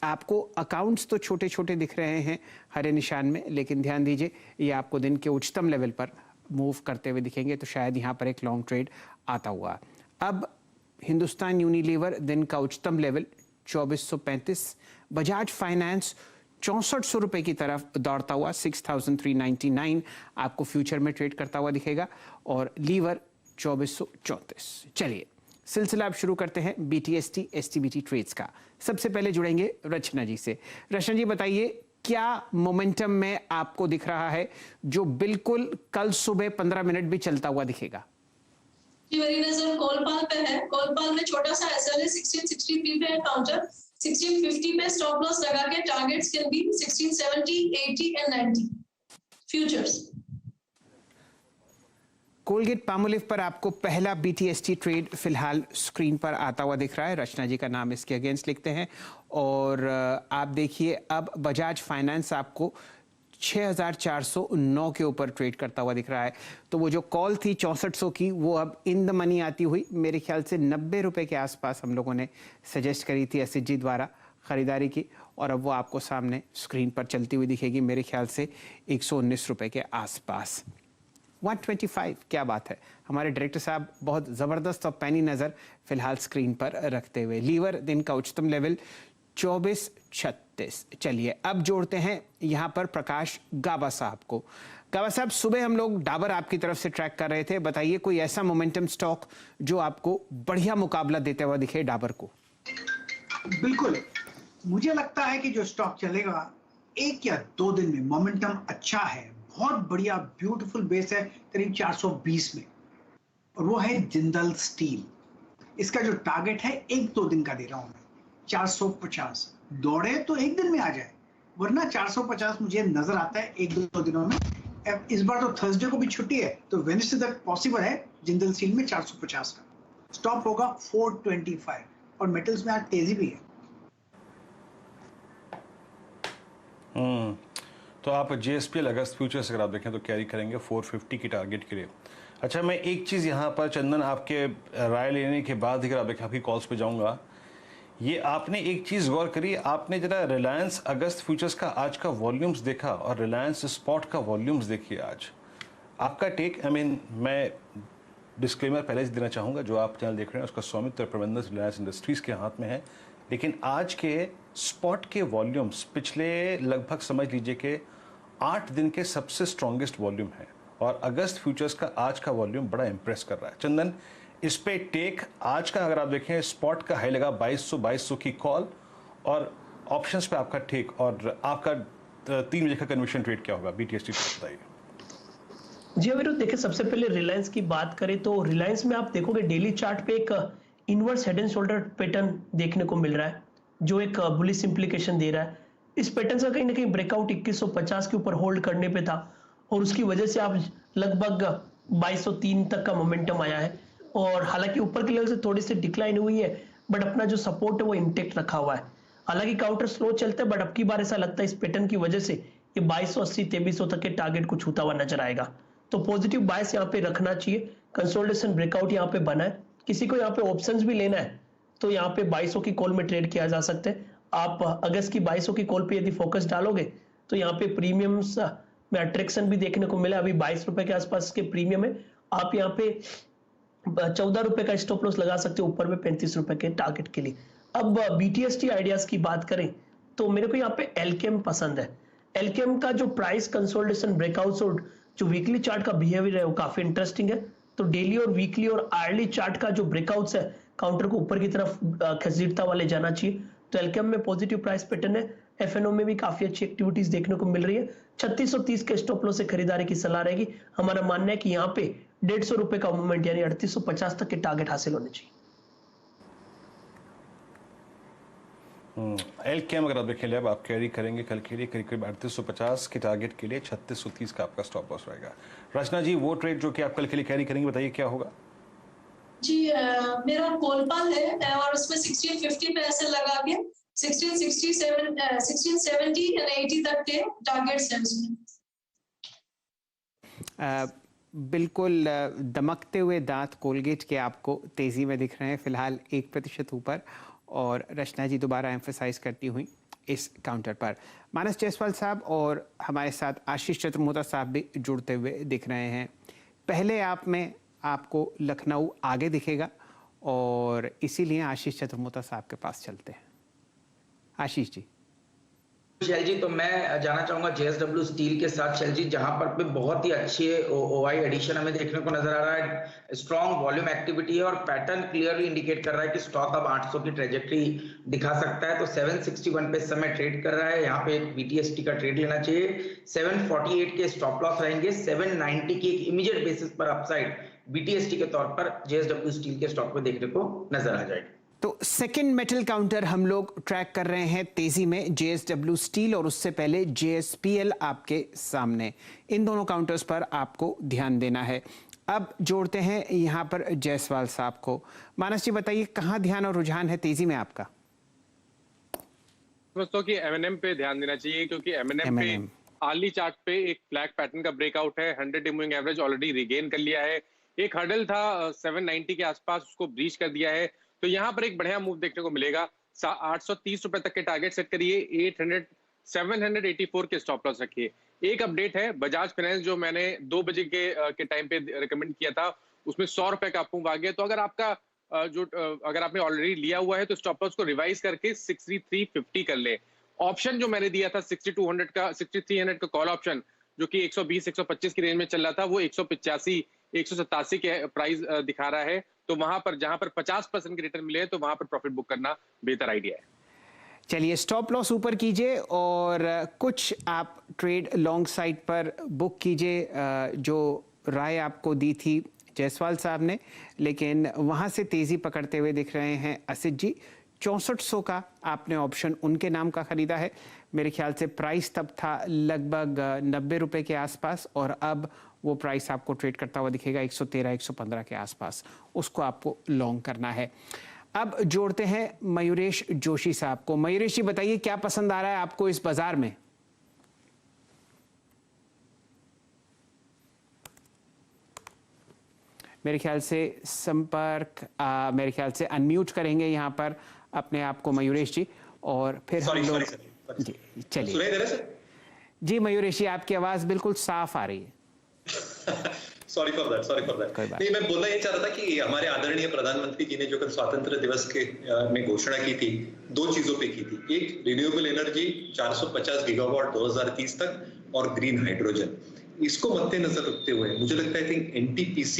आपको अकाउंट्स तो छोटे छोटे दिख रहे हैं हरे निशान में, लेकिन ध्यान दीजिए ये आपको दिन के उच्चतम लेवल पर मूव करते हुए दिखेंगे, तो शायद यहाँ पर एक लॉन्ग ट्रेड आता हुआ। अब हिंदुस्तान यूनिलीवर दिन का उच्चतम लेवल 2435, बजाज फाइनेंस 6400 रुपए की तरफ दौड़ता हुआ 6399 आपको फ्यूचर में ट्रेड करता हुआ दिखेगा, और लीवर 2434। चलिए सिलसिला अब शुरू करते हैं BTST STBT ट्रेड्स का। सबसे पहले जुड़ेंगे रचना जी से। रचना जी बताइए, क्या मोमेंटम में आपको दिख रहा है जो बिल्कुल कल सुबह 15 मिनट भी चलता हुआ दिखेगा? जी, मेरी नजर कॉलपाल पे है। कॉलपाल में छोटा सा एसएल है 1663 पे है काउंटर। 1650 पे स्टॉप लॉस लगा के targets can be 1670, 80 and 90 futures. Colgate Palmolive पर आपको पहला BTST ट्रेड फिलहाल स्क्रीन पर आता हुआ दिख रहा है। रचना जी का नाम इसके अगेंस्ट लिखते हैं। और आप देखिए, अब बजाज फाइनेंस आपको 6409 के ऊपर ट्रेड करता हुआ दिख रहा है। तो वो जो कॉल थी 6400 की, वो अब इन द मनी आती हुई मेरे ख्याल से 90 रुपए के आसपास हम लोगों ने सजेस्ट करी थी असित जी द्वारा खरीदारी की, और अब वो आपको सामने स्क्रीन पर चलती हुई दिखेगी मेरे ख्याल से 119 रुपए के आसपास। 125, क्या बात है। हमारे डायरेक्टर साहब बहुत ज़बरदस्त और पैनी नज़र फिलहाल स्क्रीन पर रखते हुए। लीवर दिन का उच्चतम लेवल 2436। चलिए अब जोड़ते हैं यहाँ पर प्रकाश गाबा साहब को। गाबा साहब, सुबह हम लोग डाबर आपकी तरफ से ट्रैक कर रहे थे, बताइए कोई ऐसा मोमेंटम स्टॉक जो आपको बढ़िया मुकाबला देते हुए दिखे डाबर को? बिल्कुल, मुझे लगता है कि जो स्टॉक चलेगा 1 या 2 दिन में, मोमेंटम अच्छा है, बहुत बढ़िया ब्यूटीफुल बेस है करीब 420 में, और वो है जिंदल स्टील। इसका जो टारगेट है 1-2 दिन का दे रहा हूं मैं, 450। दौड़े तो 1 दिन में आ जाए, वरना 450 मुझे नजर आता है 1-2 दिनों में। इस बार तो थर्सडे को भी छुट्टी है, तो वेडनेसडे तक पॉसिबल है जिंदल स्टील में 450 का। स्टॉप होगा 425, और मेटल्स में आज तेजी भी है। तो आप JSPL अगस्त फ्यूचर्स अगर आप देखें तो कैरी करेंगे 450 की टारगेट के लिए। अच्छा, मैं एक चीज़ यहाँ पर चंदन आपके राय लेने के बाद अगर आप देखें, आपकी कॉल्स पे जाऊँगा, ये आपने एक चीज़ गौर करी, आपने जरा रिलायंस अगस्त फ्यूचर्स का आज का वॉल्यूम्स देखा और रिलायंस स्पॉट का वॉल्यूम्स देखिए आज। आपका टेक, मैं डिस्क्लेमर पहले से देना चाहूँगा, जो आप चैनल देख रहे हैं उसका स्वामित्व प्रबंधन रिलायंस इंडस्ट्रीज़ के हाथ में है, लेकिन आज के स्पॉट के वॉल्यूम्स पिछले लगभग समझ लीजिए कि 8 दिन के सबसे स्ट्रॉन्गेस्ट वॉल्यूम है, और अगस्त फ्यूचर्स का आज का वॉल्यूम बड़ा इंप्रेस कर रहा है। चंदन, इस पे टेक आज का अगर आप देखें, स्पॉट का हाई लगा 2200 की कॉल, और ऑप्शंस पे आपका टेक, और आपका 3 बजे का कन्विक्शन ट्रेड क्या होगा BTST बताइए। जी अविरुद्ध, देखिए सबसे पहले रिलायंस की बात करें तो रिलायंस में आप देखोगे डेली चार्ट पे एक inverse head and shoulder pattern देखने को मिल रहा है जो एक बुलिश इंप्लीकेशन दे रहा है। इस पैटर्न का कहीं ना कहीं ब्रेकआउट 2150 के ऊपर होल्ड करने पे था और उसकी वजह से आप लगभग 2203 तक का मोमेंटम आया है और हालांकि ऊपर के लेवल से थोड़ी सी डिक्लाइन हुई है बट अपना जो सपोर्ट है वो इंटेक्ट रखा हुआ है। हालांकि काउंटर स्लो चलता है बट अब की बार ऐसा लगता है इस पैटर्न की वजह से ये 2280 2300 तक के टारगेट को छूता हुआ नजर आएगा। तो पॉजिटिव बायस यहाँ पे रखना चाहिए। कंसोलिडेशन ब्रेकआउट यहाँ पे बना है, किसी को यहाँ पे ऑप्शंस भी लेना है तो यहाँ पे 2200 की कॉल में ट्रेड किया जा सकता है। आप अगस्त की 2200 की कॉल पे यदि फोकस डालोगे तो यहाँ पे प्रीमियम्स में अट्रैक्शन भी देखने को मिला। अभी 22 रुपए के आसपास के प्रीमियम है, आप यहाँ पे 14 रुपए का स्टॉप लॉस लगा सकते हो ऊपर में 35 रुपए के टारगेट के लिए। अब BTST आइडियाज की बात करें तो मेरे को यहाँ पे एल्केम पसंद है। एल्केम का जो प्राइस कंसोलिडेशन ब्रेकआउट और जो वीकली चार्ट का बिहेवियर है वो काफी इंटरेस्टिंग है। तो डेली और वीकली और आर्ली चार्ट का जो ब्रेकआउट्स है काउंटर को ऊपर की तरफ खसीटता वाले जाना चाहिए। तो एल्केम में पॉजिटिव प्राइस पैटर्न है। FNO में भी काफी अच्छी एक्टिविटीज देखने को मिल रही है। 3630 के स्टॉप लॉस से खरीदारी की सलाह रहेगी। हमारा मानना है कि यहाँ पे 150 रुपए का मूवमेंट यानी 3850 तक के टारगेट हासिल होने चाहिए। एल्केम अगर आप देखें अब आप कैरी करेंगे कल के लिए करीब करीब 3850 के टारगेट के लिए 3630 का आपका स्टॉप लॉस रहेगा। रचना जी वो ट्रेड जो कि आप कल के लिए कैरी करेंगे बताइए क्या होगा। जी मेरा कोलपाल है और उसमें 1650 पे ऐसे लगा के 1667 1670 और 80 तक के टारगेट्स हैं उसमें। बिल्कुल दमकते हुए दांत कोलगेट के आपको तेजी में दिख रहे हैं, फिलहाल 1% ऊपर। और रचना जी दोबारा एम्फेसाइज करती हुई इस काउंटर पर। मानस जायसवाल साहब और हमारे साथ आशीष चतुर्मोता साहब भी जुड़ते हुए दिख रहे हैं। पहले आप में आपको लखनऊ आगे दिखेगा और इसीलिए आशीष चतुर्मोता साहब के पास चलते हैं। आशीष जी। शैल जी, तो मैं जाना चाहूंगा JSW स्टील के साथ शैल जी, जहां पर भी बहुत ही अच्छे OI एडिशन हमें देखने को नजर आ रहा है। स्ट्रॉन्ग वॉल्यूम एक्टिविटी है और पैटर्न क्लियरली इंडिकेट कर रहा है कि स्टॉक अब 800 की ट्रेजेक्टरी दिखा सकता है। तो 761 पे इस समय ट्रेड कर रहा है, यहाँ पे एक BTST का ट्रेड लेना चाहिए। 748 के स्टॉप लॉस रहेंगे। 790 की एक इमीडिएट बेसिस पर अपसाइड BTST के तौर पर JSW स्टील के स्टॉक में देखने को नजर आ जाएगी। तो सेकंड मेटल काउंटर हम लोग ट्रैक कर रहे हैं तेजी में, JSW स्टील और उससे पहले JSPL आपके सामने। इन दोनों काउंटर्स पर आपको ध्यान देना है। अब जोड़ते हैं यहां पर जायसवाल साहब को। मानस जी बताइए कहां ध्यान और रुझान है तेजी में आपका। दोस्तों की M&M पे ध्यान देना चाहिए क्योंकि M&M पे आर्ली चार्ट पे एक फ्लैग पैटर्न का ब्रेकआउट है। 100 day moving average already regain कर लिया है। एक हर्डल था 790 के आसपास, उसको ब्रीच कर दिया है। तो यहाँ पर एक बढ़िया मूव देखने को मिलेगा। 830 रुपए तक के टारगेट सेट करिए। 784 के स्टॉप लॉस रखिए। एक अपडेट है, बजाज फाइनेंस जो मैंने 2 बजे के टाइम पे रिकमेंड किया था उसमें 100 रुपए का मूव आ गया। तो अगर आपका अगर आपने ऑलरेडी लिया हुआ है तो स्टॉप लॉस को रिवाइज करके 6350 कर ले। ऑप्शन जो मैंने दिया था 6300 का कॉल ऑप्शन जो कि 120-125 की रेंज में चल रहा था, वो 185-187 के प्राइस दिखा रहा है। तो वहां पर जहां पर 50% की रिटर्न मिले तो वहां पर प्रॉफिट बुक करना बेहतर आइडिया है। चलिए स्टॉप लॉस ऊपर कीजिए और कुछ आप ट्रेड लॉन्ग साइड पर बुक कीजिए। जो राय आपको दी थी जायसवाल साहब ने, लेकिन वहां से तेजी पकड़ते हुए दिख रहे हैं असित जी। 6400 का आपने ऑप्शन उनके नाम का खरीदा है। मेरे ख्याल से प्राइस तब था लगभग 90 रुपए के आसपास और अब वो प्राइस आपको ट्रेड करता हुआ दिखेगा 113-115 के आसपास। उसको आपको लॉन्ग करना है। अब जोड़ते हैं मयूरेश जोशी साहब को। मयूरेश जी बताइए क्या पसंद आ रहा है आपको इस बाजार में। मेरे ख्याल से संपर्क मेरे ख्याल से अनम्यूट करेंगे यहाँ पर अपने आप को मयूरेश जी और फिर हम लोग जी चलिए। जी मयूरेश जी आपकी आवाज बिल्कुल साफ आ रही है। Sorry for that. नहीं, मैं बोलना ये चाह रहा था कि हमारे आदरणीय प्रधानमंत्री जी ने जो कल स्वतंत्र दिवस के में घोषणा की थी, 2 चीजों पे की थी। एक रिन्यूएबल एनर्जी 450 गीगावाट 2030 तक और ग्रीन हाइड्रोजन। इसको मद्देनजर रखते हुए मुझे लगता है NTPC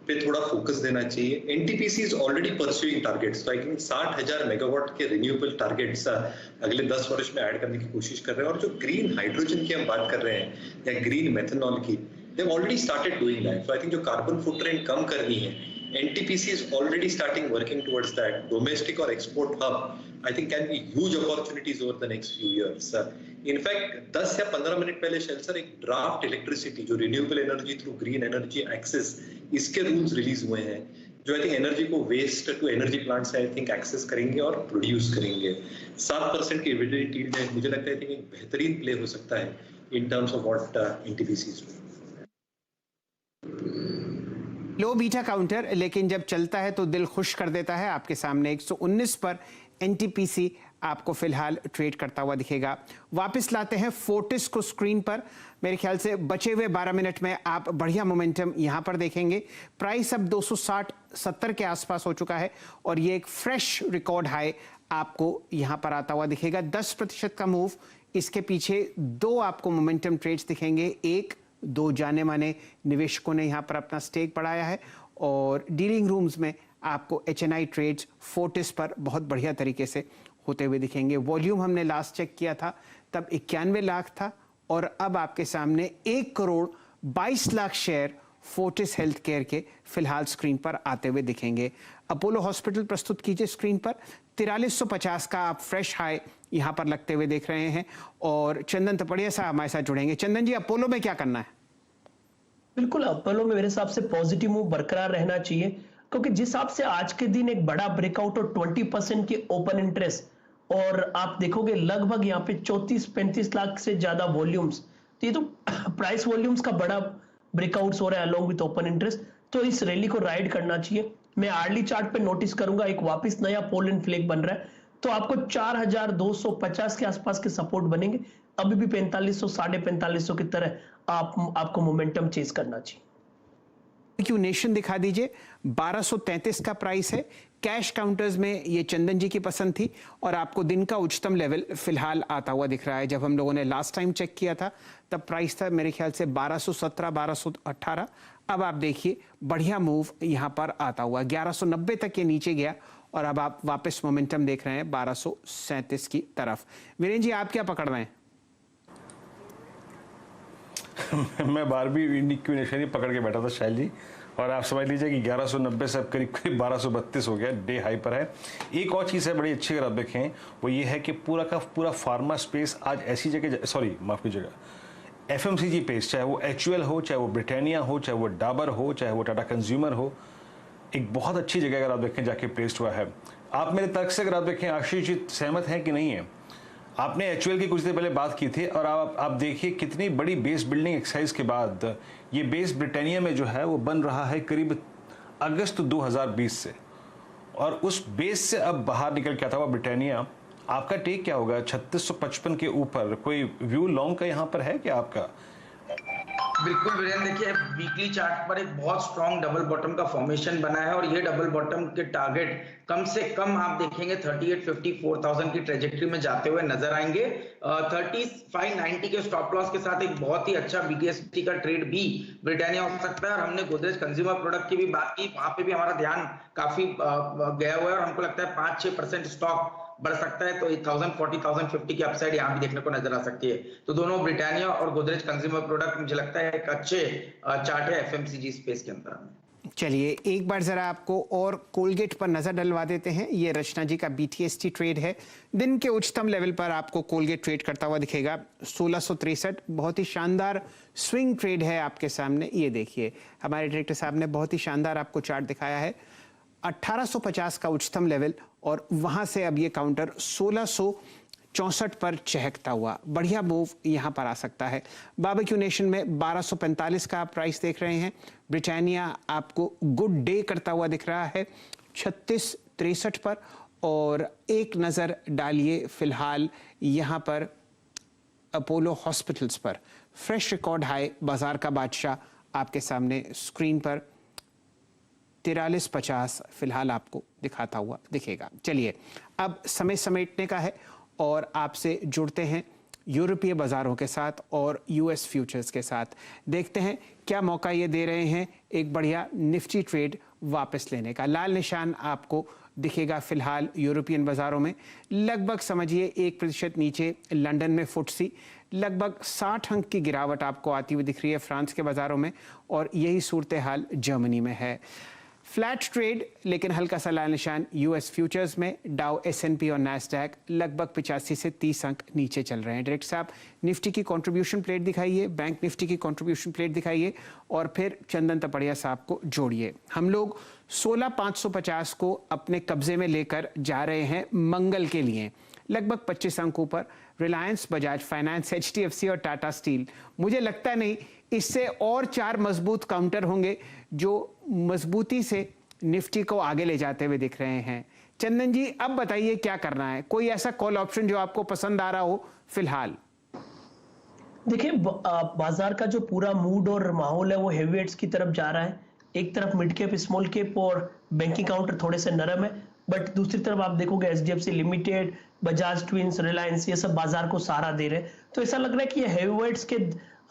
पे थोड़ा फोकस देना चाहिए। NTPC is already pursuing targets, तो आई थिंक 60,000 मेगावाट के रिन्यूएबल टारगेट्स अगले 10 वर्ष में ऐड करने की कोशिश कर रहे हैं। और जो ग्रीन हाइड्रोजन की हम बात कर रहे हैं या ग्रीन मेथनॉल की, they have already started doing that. So I think जो कार्बन फुटप्रिंट कम करनी है, NTPC is already starting working towards that. Domestic or export hub, I think, can be huge opportunities over the next few years. In fact, 10 या 15 मिनट पहले शेल सर एक ड्राफ्ट इलेक्ट्रिसिटी जो renewable energy through green energy access, इसके रूल्स रिलीज हुए हैं जो आई थिंक एनर्जी को वेस्ट टू एनर्जी प्लांट से आई थिंक एक्सेस करेंगे और प्रोड्यूस करेंगे। 7% की एबिलिटी है, मुझे लगता है कि एक बेहतरीन प्ले हो सकता है इन terms of what NTPC is doing. Low beta counter, लेकिन जब चलता है तो दिल खुश कर देता है। आपके सामने 119 पर NTPC आपको फिलहाल ट्रेड करता हुआ दिखेगा। वापस लाते हैं फोर्टिस को स्क्रीन पर। मेरे ख्याल से बचे हुए 12 मिनट में आप बढ़िया मोमेंटम यहां पर देखेंगे। प्राइस अब 260-70 के आसपास हो चुका है और ये एक फ्रेश रिकॉर्ड हाई आपको यहां पर आता हुआ दिखेगा। 10% का मूव, इसके पीछे दो आपको मोमेंटम ट्रेड्स दिखेंगे। एक, दो जाने माने निवेशकों ने यहां पर अपना स्टेक बढ़ाया है और डीलिंग रूम्स में आपको HNI ट्रेड्स फोर्टिस पर बहुत बढ़िया तरीके से होते हुए दिखेंगे। वॉल्यूम हमने लास्ट चेक किया था तब 91 लाख था और अब आपके सामने 1,22,00,000 शेयर फोर्टिस हेल्थ केयर के फिलहाल स्क्रीन पर आते हुए दिखेंगे। अपोलो हॉस्पिटल प्रस्तुत कीजिए स्क्रीन पर। 4350 का आप फ्रेश हाई यहां पर लगते हुए देख रहे हैं और चंदन तपड़िया साहब हमारे साथ जुड़ेंगे। चंदन जी, अपोलो में क्या करना है? बिल्कुल, अपोलो में मेरे हिसाब से पॉजिटिव मूव बरकरार रहना चाहिए, क्योंकि जिस हिसाब से आज के दिन एक बड़ा ब्रेकआउट और 20% की ओपन इंटरेस्ट और आप देखोगे लगभग यहाँ पे 34-35 लाख से ज्यादा वॉल्यूम्स, तो ये तो प्राइस वॉल्यूम्स का बड़ा ब्रेकआउट्स हो रहा है अलोंग विद ओपन इंटरेस्ट, तो इस रैली को राइड करना चाहिए। मैं आर्ली चार्ट पे नोटिस करूंगा एक वापस नया पोलन फ्लैग बन रहा है, तो आपको 4250 के आसपास के सपोर्ट बनेंगे। अभी भी 4500 4550 की तरह आपको मोमेंटम चेस करना चाहिए। क्यों नेशन दिखा दीजिए। 1233 का प्राइस है। कैश काउंटर्स में ये चंदन जी की पसंद थी और आपको दिन का उच्चतम लेवल फिलहाल आता हुआ दिख रहा है। जब हम लोगों ने लास्ट टाइम चेक किया था तब प्राइस था मेरे ख्याल से 1217 1218। अब आप देखिए बढ़िया मूव यहां पर आता हुआ 1190 तक ये नीचे गया और अब आप वापस मोमेंटम देख रहे हैं 1237 की तरफ। वीरेंद्र जी, आप क्या पकड़ रहे हैं? मैं 12वीं क्यू नेशन ही पकड़ के बैठा था शैल जी, और आप समझ लीजिए कि 1190 से अब करीब 1232 हो गया, डे हाई पर है। एक और चीज़ है बड़ी अच्छी, अगर आप देखें वो ये है कि पूरा का पूरा फार्मा स्पेस आज ऐसी जगह, सॉरी माफ़ कीजिएगा, FMCG पेस, चाहे वो HUL हो, चाहे वो ब्रिटानिया हो, चाहे वो डाबर हो, चाहे वो टाटा कंज्यूमर हो, एक बहुत अच्छी जगह अगर आप देखें जाके प्लेस्ड हुआ है। आप मेरे तर्क से अगर आप देखें आशीष जी सहमत हैं कि नहीं है? आपने HUL की कुछ देर पहले बात की थी और आप देखिए कितनी बड़ी बेस बिल्डिंग एक्सरसाइज के बाद ये बेस ब्रिटानिया में जो है वो बन रहा है करीब अगस्त 2020 से, और उस बेस से अब बाहर निकल के आता हुआ ब्रिटानिया। आपका टेक क्या होगा 3655 के ऊपर? कोई व्यू लॉन्ग का यहाँ पर है क्या आपका? बिल्कुल वीरेंद्र, देखिए वीकली चार्ट पर एक बहुत स्ट्रॉन्ग डबल बॉटम का फॉर्मेशन बना है और ये डबल बॉटम के टारगेट कम से कम आप देखेंगे 3854,000 की ट्रेजेक्टरी में जाते हुए नजर आएंगे। 3590 के स्टॉप लॉस के साथ एक बहुत ही अच्छा BTST का ट्रेड भी ब्रिटानिया हो सकता है। और हमने गोदरेज कंज्यूमर प्रोडक्ट की भी बात की, वहां पे भी हमारा ध्यान काफी गया हुआ है और हमको लगता है 5-6% स्टॉक बढ़ सकता है, तो 1040-1050 की अपसाइड यहाँ भी देखने को नजर आ सकती है। तो दोनों ब्रिटानिया और गोदरेज कंज्यूमर प्रोडक्ट मुझे लगता है एक अच्छे चार्ट है FMCG स्पेस के अंदर। चलिए एक बार जरा आपको और कोलगेट पर नजर डलवा देते हैं। ये रचना जी का BTST ट्रेड है। दिन के उच्चतम लेवल पर आपको कोलगेट ट्रेड करता हुआ दिखेगा 1663। बहुत ही शानदार स्विंग ट्रेड है आपके सामने। ये देखिए हमारे डायरेक्टर साहब ने बहुत ही शानदार आपको चार्ट दिखाया है। 1850 का उच्चतम लेवल और वहां से अब ये काउंटर 1664 पर चहकता हुआ बढ़िया मूव यहां पर आ सकता है। बारबेक्यू नेशन में 1245 का आप प्राइस देख रहे हैं। ब्रिटानिया आपको गुड डे करता हुआ दिख रहा है 3663 पर। और एक नज़र डालिए फिलहाल यहां पर अपोलो हॉस्पिटल्स पर। फ्रेश रिकॉर्ड हाई, बाजार का बादशाह आपके सामने स्क्रीन पर 4350 फिलहाल आपको दिखाता हुआ दिखेगा। चलिए अब समय समेटने का है और आपसे जुड़ते हैं यूरोपीय बाजारों के साथ और यूएस फ्यूचर्स के साथ। देखते हैं क्या मौका ये दे रहे हैं एक बढ़िया निफ्टी ट्रेड वापस लेने का। लाल निशान आपको दिखेगा फिलहाल यूरोपियन बाजारों में, लगभग समझिए 1% नीचे लंदन में फुटसी, लगभग 60 अंक की गिरावट आपको आती हुई दिख रही है फ्रांस के बाजारों में, और यही सूरत हाल जर्मनी में है। फ्लैट ट्रेड लेकिन हल्का सा लाल निशान यूएस फ्यूचर्स में, डाउ एसएनपी और नैस्डैक लगभग 85 से 30 अंक नीचे चल रहे हैं। डायरेक्ट साहब निफ्टी की कंट्रीब्यूशन प्लेट दिखाइए, बैंक निफ्टी की कंट्रीब्यूशन प्लेट दिखाइए और फिर चंदन तपड़िया साहब को जोड़िए। हम लोग 16,550 को अपने कब्जे में लेकर जा रहे हैं मंगल के लिए, लगभग 25 अंकों पर रिलायंस, बजाज फाइनेंस, एचडीएफसी और टाटा स्टील। मुझे लगता नहीं इससे और 4 मजबूत काउंटर होंगे जो मजबूती से निफ्टी को आगे ले जाते हुए दिख रहे हैं। चंदन जी अब बताइए क्या करना है, कोई ऐसा कॉल ऑप्शन जो आपको पसंद आ रहा हो फिलहाल? देखिए बाजार का जो पूरा मूड और माहौल है वो हेवीवेट्स की तरफ जा रहा है। एक तरफ मिड कैप, स्मॉल कैप और बैंकिंग काउंटर थोड़े से नरम है, बट दूसरी तरफ आप देखोगे HDFC limited, Bajaj twins, Reliance, ये सब बाजार को सहारा दे रहे हैं। तो ऐसा लग रहा है कि ये हेवीवेट्स के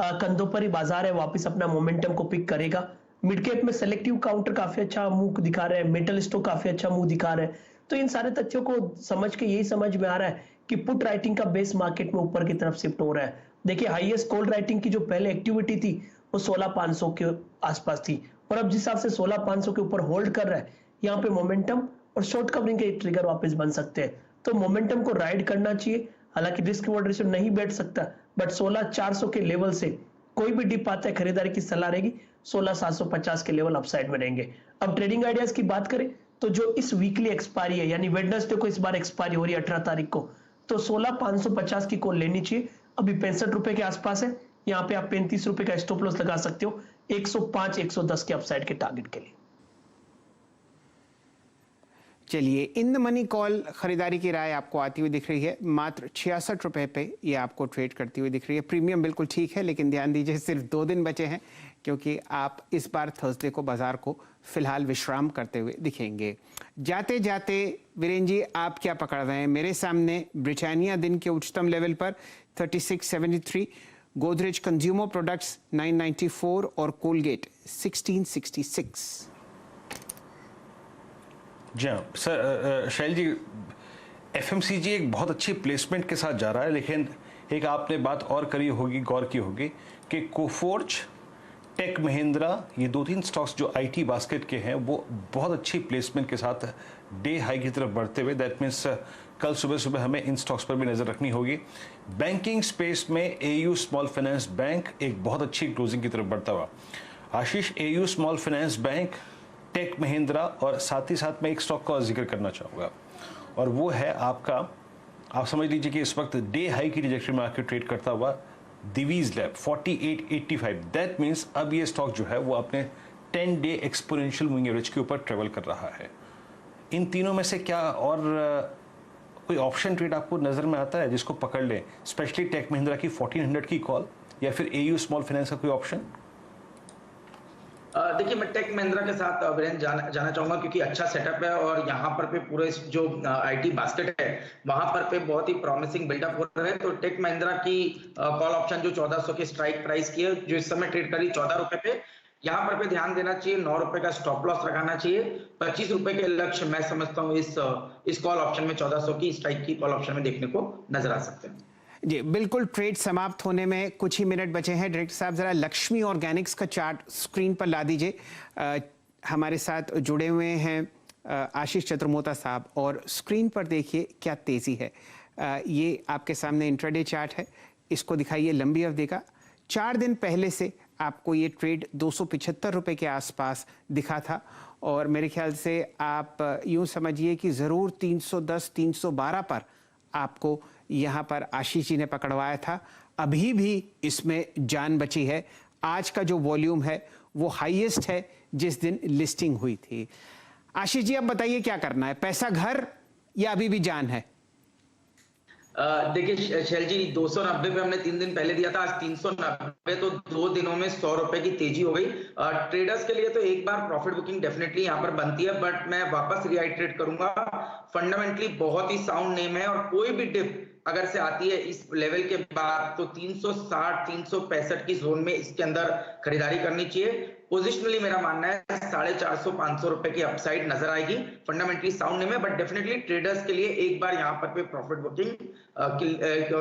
कंधों पर ही बाजार है, वापस अपना मोमेंटम को पिक करेगा। मिड कैप में सेलेक्टिव काउंटर काफी अच्छा मुंह दिखा रहे हैं, मेटल स्टॉक काफी अच्छा मुंह दिखा रहे हैं। तो इन सारे तथ्यों को समझ के यही समझ में आ रहा है कि पुट राइटिंग का बेस मार्केट में ऊपर की तरफ शिफ्ट हो रहा है। देखिए हाईएस्ट कॉल राइटिंग की जो पहले एक्टिविटी थी वो 16,500 के आसपास थी, और अब जिस हिसाब से 16,500 के ऊपर होल्ड कर रहा है, यहाँ पे मोमेंटम और शॉर्ट कवरिंग के ट्रिगर वापस बन सकते हैं। तो मोमेंटम को राइड करना चाहिए, हालांकि रिस्क रिवॉर्ड रेशियो नहीं बैठ सकता, बट 16,400 के लेवल से कोई भी डिप आता है खरीदारी की सलाह रहेगी। 16,750 के लेवल अपसाइड में रहेंगे। अब ट्रेडिंग आइडियाज की बात करें तो जो इस वीकली एक्सपायरी है, यानी वेडनेसडे को इस बार एक्सपायरी हो रही है 18 तारीख को, तो 16,550 की कॉल लेनी चाहिए। अभी 65 रुपए के आसपास है, यहाँ पे आप 35 रुपए का स्टॉप लॉस लगा सकते हो 105, 110 के अपसाइड के टारगेट के लिए। चलिए इन द मनी कॉल खरीदारी की राय आपको आती हुई दिख रही है, मात्र 66 रुपए पे ये आपको ट्रेड करती हुई दिख रही है। प्रीमियम बिल्कुल ठीक है, लेकिन ध्यान दीजिए सिर्फ 2 दिन बचे हैं, क्योंकि आप इस बार थर्सडे को बाजार को फिलहाल विश्राम करते हुए दिखेंगे। जाते जाते वीरेन जी आप क्या पकड़ रहे हैं? मेरे सामने ब्रिटानिया दिन के उच्चतम लेवल पर 3673, गोदरेज कंज्यूमर प्रोडक्ट्स 994 और कोलगेट 1666। जी हाँ सर, शैल जी एफएमसीजी एक बहुत अच्छी प्लेसमेंट के साथ जा रहा है, लेकिन एक आपने बात और करी होगी, गौर की होगी कि कोफोर्ज, टेक महिंद्रा, ये 2-3 स्टॉक्स जो आईटी बास्केट के हैं वो बहुत अच्छी प्लेसमेंट के साथ डे हाई की तरफ बढ़ते हुए, दैट मीन्स कल सुबह सुबह हमें इन स्टॉक्स पर भी नज़र रखनी होगी। बैंकिंग स्पेस में एयू स्मॉल फाइनेंस बैंक एक बहुत अच्छी क्लोजिंग की तरफ बढ़ता हुआ। Ashish, AU small finance bank, tech Mahindra और साथ ही साथ मैं एक स्टॉक का जिक्र करना चाहूँगा, और वो है आपका, आप समझ लीजिए कि इस वक्त डे हाई की ट्रैजेक्टरी में आके ट्रेड करता हुआ दिवीज लैब 4885। दैट मीन्स अब ये स्टॉक जो है वो अपने 10 डे एक्सपोनेंशियल मूविंग एवरेज के ऊपर ट्रेवल कर रहा है। इन तीनों में से क्या और कोई ऑप्शन ट्रेड आपको नज़र में आता है जिसको पकड़ लें, स्पेशली टेक महिंद्रा की 1400 की कॉल या फिर एयू स्मॉल फाइनेंस का कोई ऑप्शन? देखिए मैं टेक महिंद्रा के साथ वीरेंद्र जाना चाहूंगा, क्योंकि अच्छा सेटअप है और यहाँ पर पे पूरे जो आईटी बास्केट है वहां पर पे बहुत ही प्रॉमिसिंग बिल्डअप हो रहा है। तो टेक महिंद्रा की कॉल ऑप्शन जो 1400 के स्ट्राइक प्राइस की है, जो इस समय ट्रेड करी 14 रुपए पे, यहाँ पर पे ध्यान देना चाहिए, 9 रुपए का स्टॉप लॉस लगाना चाहिए। 25 रुपए के लक्ष्य मैं समझता हूँ इस कॉल ऑप्शन में 1400 की स्ट्राइक की कॉल ऑप्शन में देखने को नजर आ सकते हैं। जी बिल्कुल, ट्रेड समाप्त होने में कुछ ही मिनट बचे हैं। डायरेक्टर साहब जरा लक्ष्मी ऑर्गेनिक्स का चार्ट स्क्रीन पर ला दीजिए। हमारे साथ जुड़े हुए हैं आशीष चतुर्मोता साहब, और स्क्रीन पर देखिए क्या तेजी है। ये आपके सामने इंट्राडे चार्ट है, इसको दिखाइए लंबी अवधि का। 4 दिन पहले से आपको ये ट्रेड 275 रुपए के आसपास दिखा था, और मेरे ख्याल से आप यूं समझिए कि ज़रूर 310 312 पर आपको यहाँ पर आशीष जी ने पकड़वाया था। अभी भी इसमें जान बची है। आज का जो वॉल्यूम है वो हाईएस्ट है जिस दिन लिस्टिंग हुई थी। आशीष जी अब बताइए क्या करना है, पैसा घर या अभी भी जान है? देखिए शैल जी, 290 पे हमने 3 दिन पहले दिया था, आज 390, तो 2 दिनों में 100 रुपए की तेजी हो गई। ट्रेडर्स के लिए तो एक बार प्रॉफिट बुकिंग डेफिनेटली यहाँ पर बनती है, बट मैं वापस रिआइट्रेट करूंगा, फंडामेंटली बहुत ही साउंड नेम है और कोई भी डिप अगर से आती है इस लेवल के बाद तो 360 365 की जोन में इसके अंदर खरीदारी करनी चाहिए। पोजिशनली मेरा मानना है 450 500 रुपए की अपसाइड नजर आएगी फंडामेंटली साउंड में, बट डेफिनेटली ट्रेडर्स के लिए एक बार यहाँ पर प्रॉफिट बुकिंग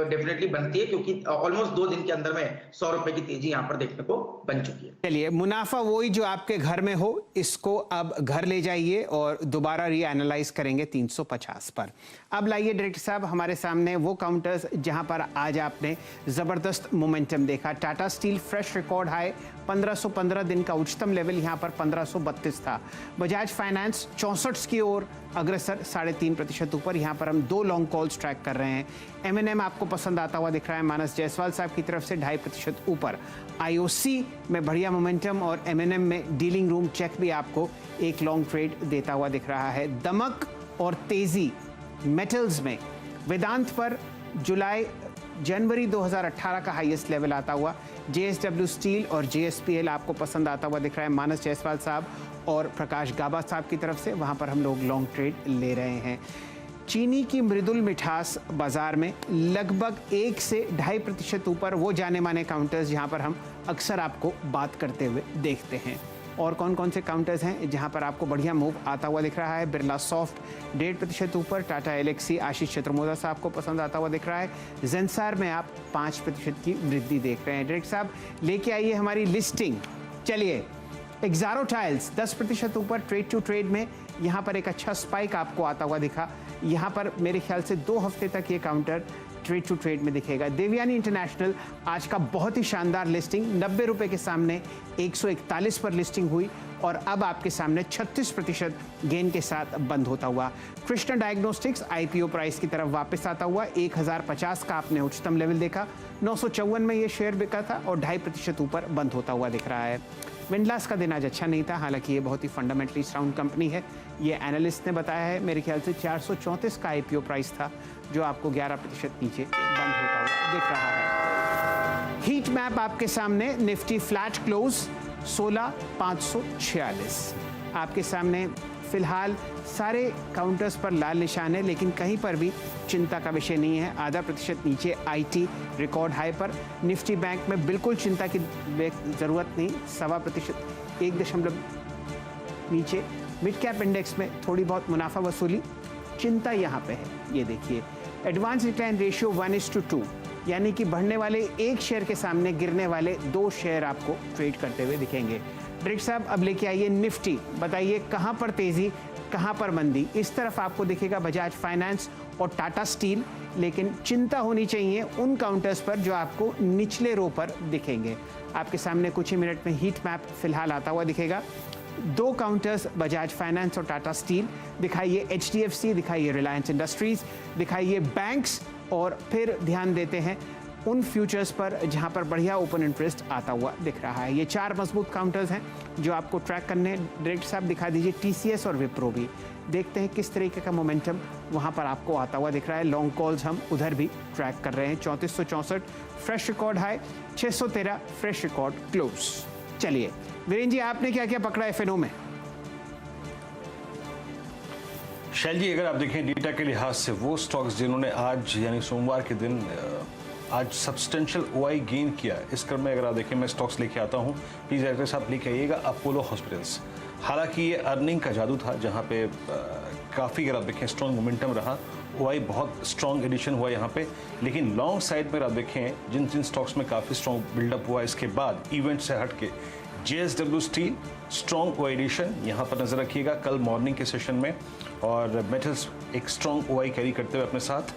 डेफिनेटली बनती है, क्योंकि ऑलमोस्ट 2 दिन के अंदर में 100 रुपए की तेजी यहाँ पर देखने को बन चुकी है। चलिए, मुनाफा वही जो आपके घर में हो, इसको अब घर ले जाइए और दोबारा रीएनालाइज करेंगे 350 पर। अब लाइए डायरेक्टर साहब हमारे सामने वो काउंटर्स जहां पर आज आपने जबरदस्त मोमेंटम देखा। Tata steel fresh record high 1515 दिन का उच्चतम लेवल यहां पर 1532 था। बजाज फाइनेंस 64 की ओर अग्रसर 3.5% ऊपर। यहां पर हम 2 लॉन्ग कॉल्स ट्रैक कर रहे हैं। M&M आपको पसंद आता हुआ दिख रहा है, मानस जायसवाल साहब की तरफ से 2.5% ऊपर। IOC में बढ़िया मोमेंटम और M&M में डीलिंग रूम चेक भी आपको एक लॉन्ग ट्रेड देता हुआ दिख रहा है। दमक और तेजी मेटल्स में वेदांत पर जनवरी 2018 का हाईएस्ट लेवल आता हुआ। JSW स्टील और JSPL आपको पसंद आता हुआ दिख रहा है, मानस जायसवाल साहब और प्रकाश गाबा साहब की तरफ से, वहां पर हम लोग लॉन्ग ट्रेड ले रहे हैं। चीनी की मृदुल मिठास बाजार में लगभग 1 से 2.5% ऊपर, वो जाने माने काउंटर्स जहां पर हम अक्सर आपको बात करते हुए देखते हैं। और कौन कौन से काउंटर्स हैं जहां पर आपको बढ़िया मूव आता हुआ दिख रहा है? बिरला सॉफ्ट 1.5% ऊपर, टाटा एलेक्सी आशीष चतुर्मोदा साहब को पसंद आता हुआ दिख रहा है। जेंसार में आप 5% की वृद्धि देख रहे हैं। डायरेक्टर साहब लेके आइए हमारी लिस्टिंग। चलिए, एक्सारो टाइल्स 10% ऊपर, ट्रेड टू ट्रेड में यहाँ पर एक अच्छा स्पाइक आपको आता हुआ दिखा। यहाँ पर मेरे ख्याल से 2 हफ्ते तक ये काउंटर ट्रेड टू ट्रेड में दिखेगा। देवयानी इंटरनेशनल आज का बहुत ही शानदार लिस्टिंग, 90 रुपए के सामने 141 पर लिस्टिंग हुई और अब आपके सामने 36% गेन के साथ बंद होता हुआ। कृष्णा डायग्नोस्टिक्स IPO प्राइस की तरफ वापस आता हुआ, 1050 का आपने उच्चतम लेवल देखा। 954 में ये शेयर बिका था और 2.5% ऊपर बंद होता हुआ दिख रहा है। विंडलास का दिन आज अच्छा नहीं था, हालांकि ये बहुत ही फंडामेंटली साउंड कंपनी है, ये एनालिस्ट ने बताया है। मेरे ख्याल से 434 का IPO प्राइस था, जो आपको 11% नीचे बंद होता हुआ दिख रहा है। हीट मैप आपके सामने, निफ्टी फ्लैट क्लोज 16,546 आपके सामने। फिलहाल सारे काउंटर्स पर लाल निशान है, लेकिन कहीं पर भी चिंता का विषय नहीं है। 0.5% नीचे IT रिकॉर्ड हाई पर। निफ्टी बैंक में बिल्कुल चिंता की ज़रूरत नहीं, 1.25% 1 नीचे। मिड कैप इंडेक्स में थोड़ी बहुत मुनाफा वसूली, चिंता यहाँ पे है। ये देखिए, एडवांस डिक्लाइन रेशियो 1:2, यानी कि बढ़ने वाले 1 शेयर के सामने गिरने वाले 2 शेयर आपको ट्रेड करते हुए दिखेंगे। डायरेक्टर साहब अब लेके आइए निफ्टी, बताइए कहां पर तेजी कहां पर मंदी। इस तरफ आपको दिखेगा बजाज फाइनेंस और टाटा स्टील, लेकिन चिंता होनी चाहिए उन काउंटर्स पर जो आपको निचले रो पर दिखेंगे। आपके सामने कुछ ही मिनट में हीट मैप फिलहाल आता हुआ दिखेगा। 2 काउंटर्स बजाज फाइनेंस और टाटा स्टील दिखाइए, HDFC दिखाइए, रिलायंस इंडस्ट्रीज दिखाइए, बैंक्स, और फिर ध्यान देते हैं उन फ्यूचर्स पर जहां पर बढ़िया ओपन इंटरेस्ट आता हुआ दिख रहा है। ये 4 मजबूत काउंटर्स हैं जो आपको ट्रैक करने। डायरेक्टर साहब दिखा दीजिए TCS और विप्रो भी, देखते हैं किस तरीके का मोमेंटम वहां पर आपको आता हुआ दिख रहा है। लॉन्ग कॉल्स हम उधर भी ट्रैक कर रहे हैं। 3464 fresh record high, 613 fresh record close. चलिए वीरेंद्र जी, आपने क्या क्या पकड़ा FNO में? शैल जी, अगर आप देखें डेटा के लिहाज से वो स्टॉक्स जिन्होंने आज यानी सोमवार के दिन आज सब्सटेंशियल OI गेन किया, इस क्रम में अगर आप देखें मैं स्टॉक्स लेके आता हूँ, प्लीज़ डायरेक्टर साहब लेके आइएगा। अपोलो हॉस्पिटल्स, हालांकि ये अर्निंग का जादू था जहाँ पे काफ़ी अगर आप देखें स्ट्रॉन्ग मोमेंटम रहा, OI बहुत स्ट्रॉन्ग एडिशन हुआ यहाँ पे, लेकिन लॉन्ग साइड में आप देखें जिन जिन स्टॉक्स में काफ़ी स्ट्रॉन्ग बिल्डअप हुआ इसके बाद इवेंट से हट के JSW steel strong OI addition यहाँ पर नजर रखिएगा कल मॉर्निंग के सेशन में, और मेटल्स एक स्ट्रॉन्ग OI कैरी करते हुए अपने साथ।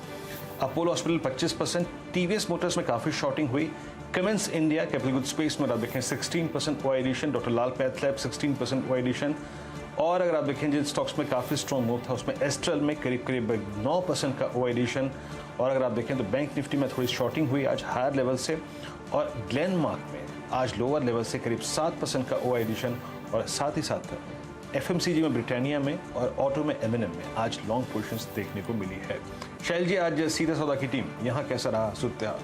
अपोलो हॉस्पिटल 25%, TVS मोटर्स में काफ़ी शॉर्टिंग हुई। Cummins India capital good space में आप देखें 16% OI addition, doctor Lal pathlab 16% OI addition, और अगर आप देखें जिन स्टॉक्स में काफ़ी स्ट्रॉन्ग मूव था उसमें एस्ट्रल में करीब 9% का OI एडिशन, और अगर आप देखें तो बैंक निफ्टी में थोड़ी शॉर्टिंग हुई आज हायर लेवल से, और ग्लेनमार्क में आज लोअर लेवल से करीब 7% का OI एडिशन, और साथ ही साथ FMCG में ब्रिटानिया में और ऑटो में M&M में आज लॉन्ग पोजीशंस देखने को मिली है। शैल जी, आज सीधा सौदा की टीम यहाँ कैसा रहा सूरत-ए-हाल?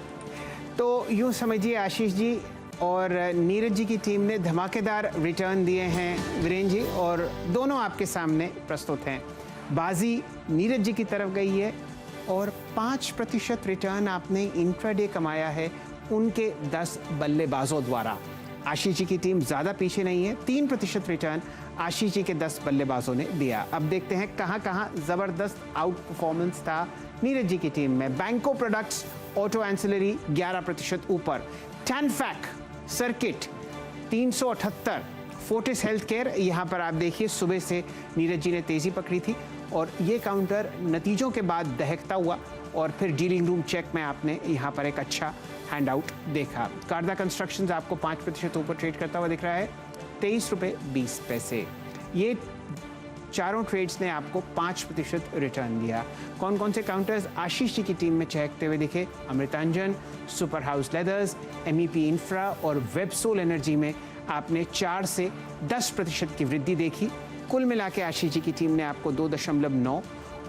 तो यूँ समझिए आशीष जी और नीरज जी की टीम ने धमाकेदार रिटर्न दिए हैं वीरेंद्र जी, और दोनों आपके सामने प्रस्तुत हैं। बाजी नीरज जी की तरफ गई है, और 5% रिटर्न आपने इंट्राडे कमाया है उनके 10 बल्लेबाजों द्वारा। आशीष जी की टीम ज़्यादा पीछे नहीं है, 3% रिटर्न आशीष जी के 10 बल्लेबाजों ने दिया। अब देखते हैं कहां कहां ज़बरदस्त आउट परफॉर्मेंस था नीरज जी की टीम में। बैंको प्रोडक्ट्स ऑटो एंसिलरी 11% ऊपर, टैनफैक सर्किट 378, फोर्टिस हेल्थ केयर, यहाँ पर आप देखिए सुबह से नीरज जी ने तेज़ी पकड़ी थी और ये काउंटर नतीजों के बाद दहकता हुआ और फिर डीलिंग रूम चेक में आपने यहाँ पर एक अच्छा हैंड आउट देखा। कारदा कंस्ट्रक्शंस आपको 5% ऊपर ट्रेड करता हुआ दिख रहा है, 23 रुपये 20 पैसे। ये चारों ट्रेड्स ने आपको 5% रिटर्न दिया। कौन कौन से काउंटर्स आशीष जी की टीम में चहकते हुए दिखे? Amrutanjan, super house leathers, MEP infra और वेबसोल एनर्जी में आपने 4 से 10% की वृद्धि देखी। कुल मिला के आशीष जी की टीम ने आपको 2.9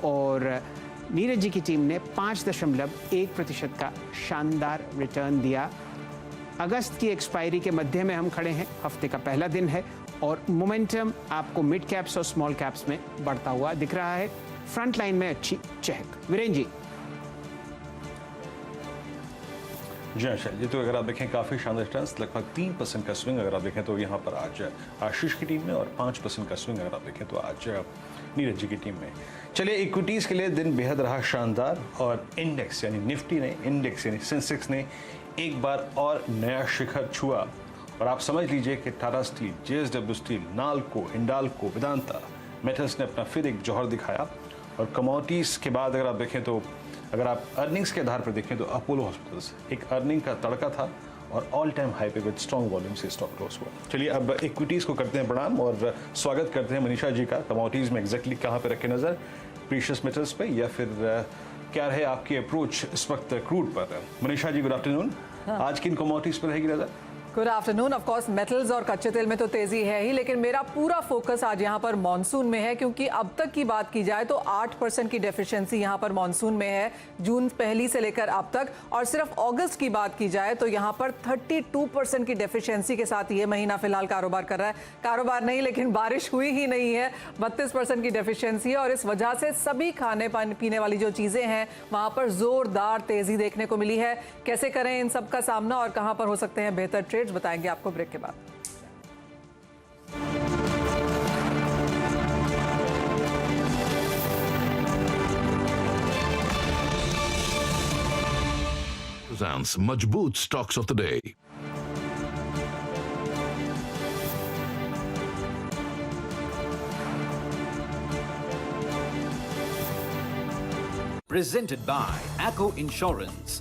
और नीरज जी की टीम ने 5.1% का शानदार रिटर्न दिया। अगस्त की एक्सपायरी के मध्य में हम खड़े हैं, हफ्ते का पहला दिन है और मोमेंटम आपको मिड कैप्स और स्मॉल कैप्स में बढ़ता हुआ दिख रहा है। फ्रंट लाइन में अच्छी चहक। वीरेन जी। जी अच्छा जी, तो अगर आप देखें काफ़ी शानदार रिटर्न्स, लगभग 3% का स्विंग अगर आप देखें तो यहाँ पर आज आशीष की टीम में और 5% का स्विंग अगर आप देखें तो आज नीरज जी की टीम में। चलिए इक्विटीज़ के लिए दिन बेहद रहा शानदार और इंडेक्स यानी निफ्टी ने, इंडेक्स यानी सेंसेक्स ने एक बार और नया शिखर छुआ और आप समझ लीजिए कि Tata steel, JSW steel, NALCO, Hindalco, Vedanta metals ने अपना फिर एक जौहर दिखाया। और कमोडिटीज़ के बाद अगर आप देखें तो अगर आप अर्निंग्स के आधार पर देखें तो अपोलो हॉस्पिटल्स एक अर्निंग का तड़का था और ऑल टाइम हाई पे विद स्ट्रॉन्ग वॉल्यूम से स्टॉक क्लोज हुआ। चलिए अब इक्विटीज़ को करते हैं प्रणाम और स्वागत करते हैं मनीषा जी का। कमोडिटीज़ में एग्जैक्टली कहाँ पे रखे नज़र, प्रीशियस मेटल्स पे या फिर क्या रहे आपकी अप्रोच इस वक्त क्रूड पर? Manisha ji good afternoon. आज किन कमोडिटीज़ पर रहेगी नज़र? Good afternoon. Of course metals और कच्चे तेल में तो तेजी है ही, लेकिन मेरा पूरा फोकस आज यहाँ पर मॉनसून में है, क्योंकि अब तक की बात की जाए तो 8% की डेफिशिएंसी यहाँ पर मॉनसून में है जून पहली से लेकर अब तक, और सिर्फ अगस्त की बात की जाए तो यहाँ पर 32% की डेफिशिएंसी के साथ ये महीना फिलहाल कारोबार कर रहा है। कारोबार नहीं, लेकिन बारिश हुई ही नहीं है। 32% की डेफिशिएंसी है और इस वजह से सभी खाने पीने वाली जो चीजें हैं वहां पर जोरदार तेजी देखने को मिली है। कैसे करें इन सब का सामना और कहां पर हो सकते हैं बेहतर ट्रेड्स, बताएंगे आपको ब्रेक के बाद। मजबूत stocks of the day. Presented by ACO Insurance.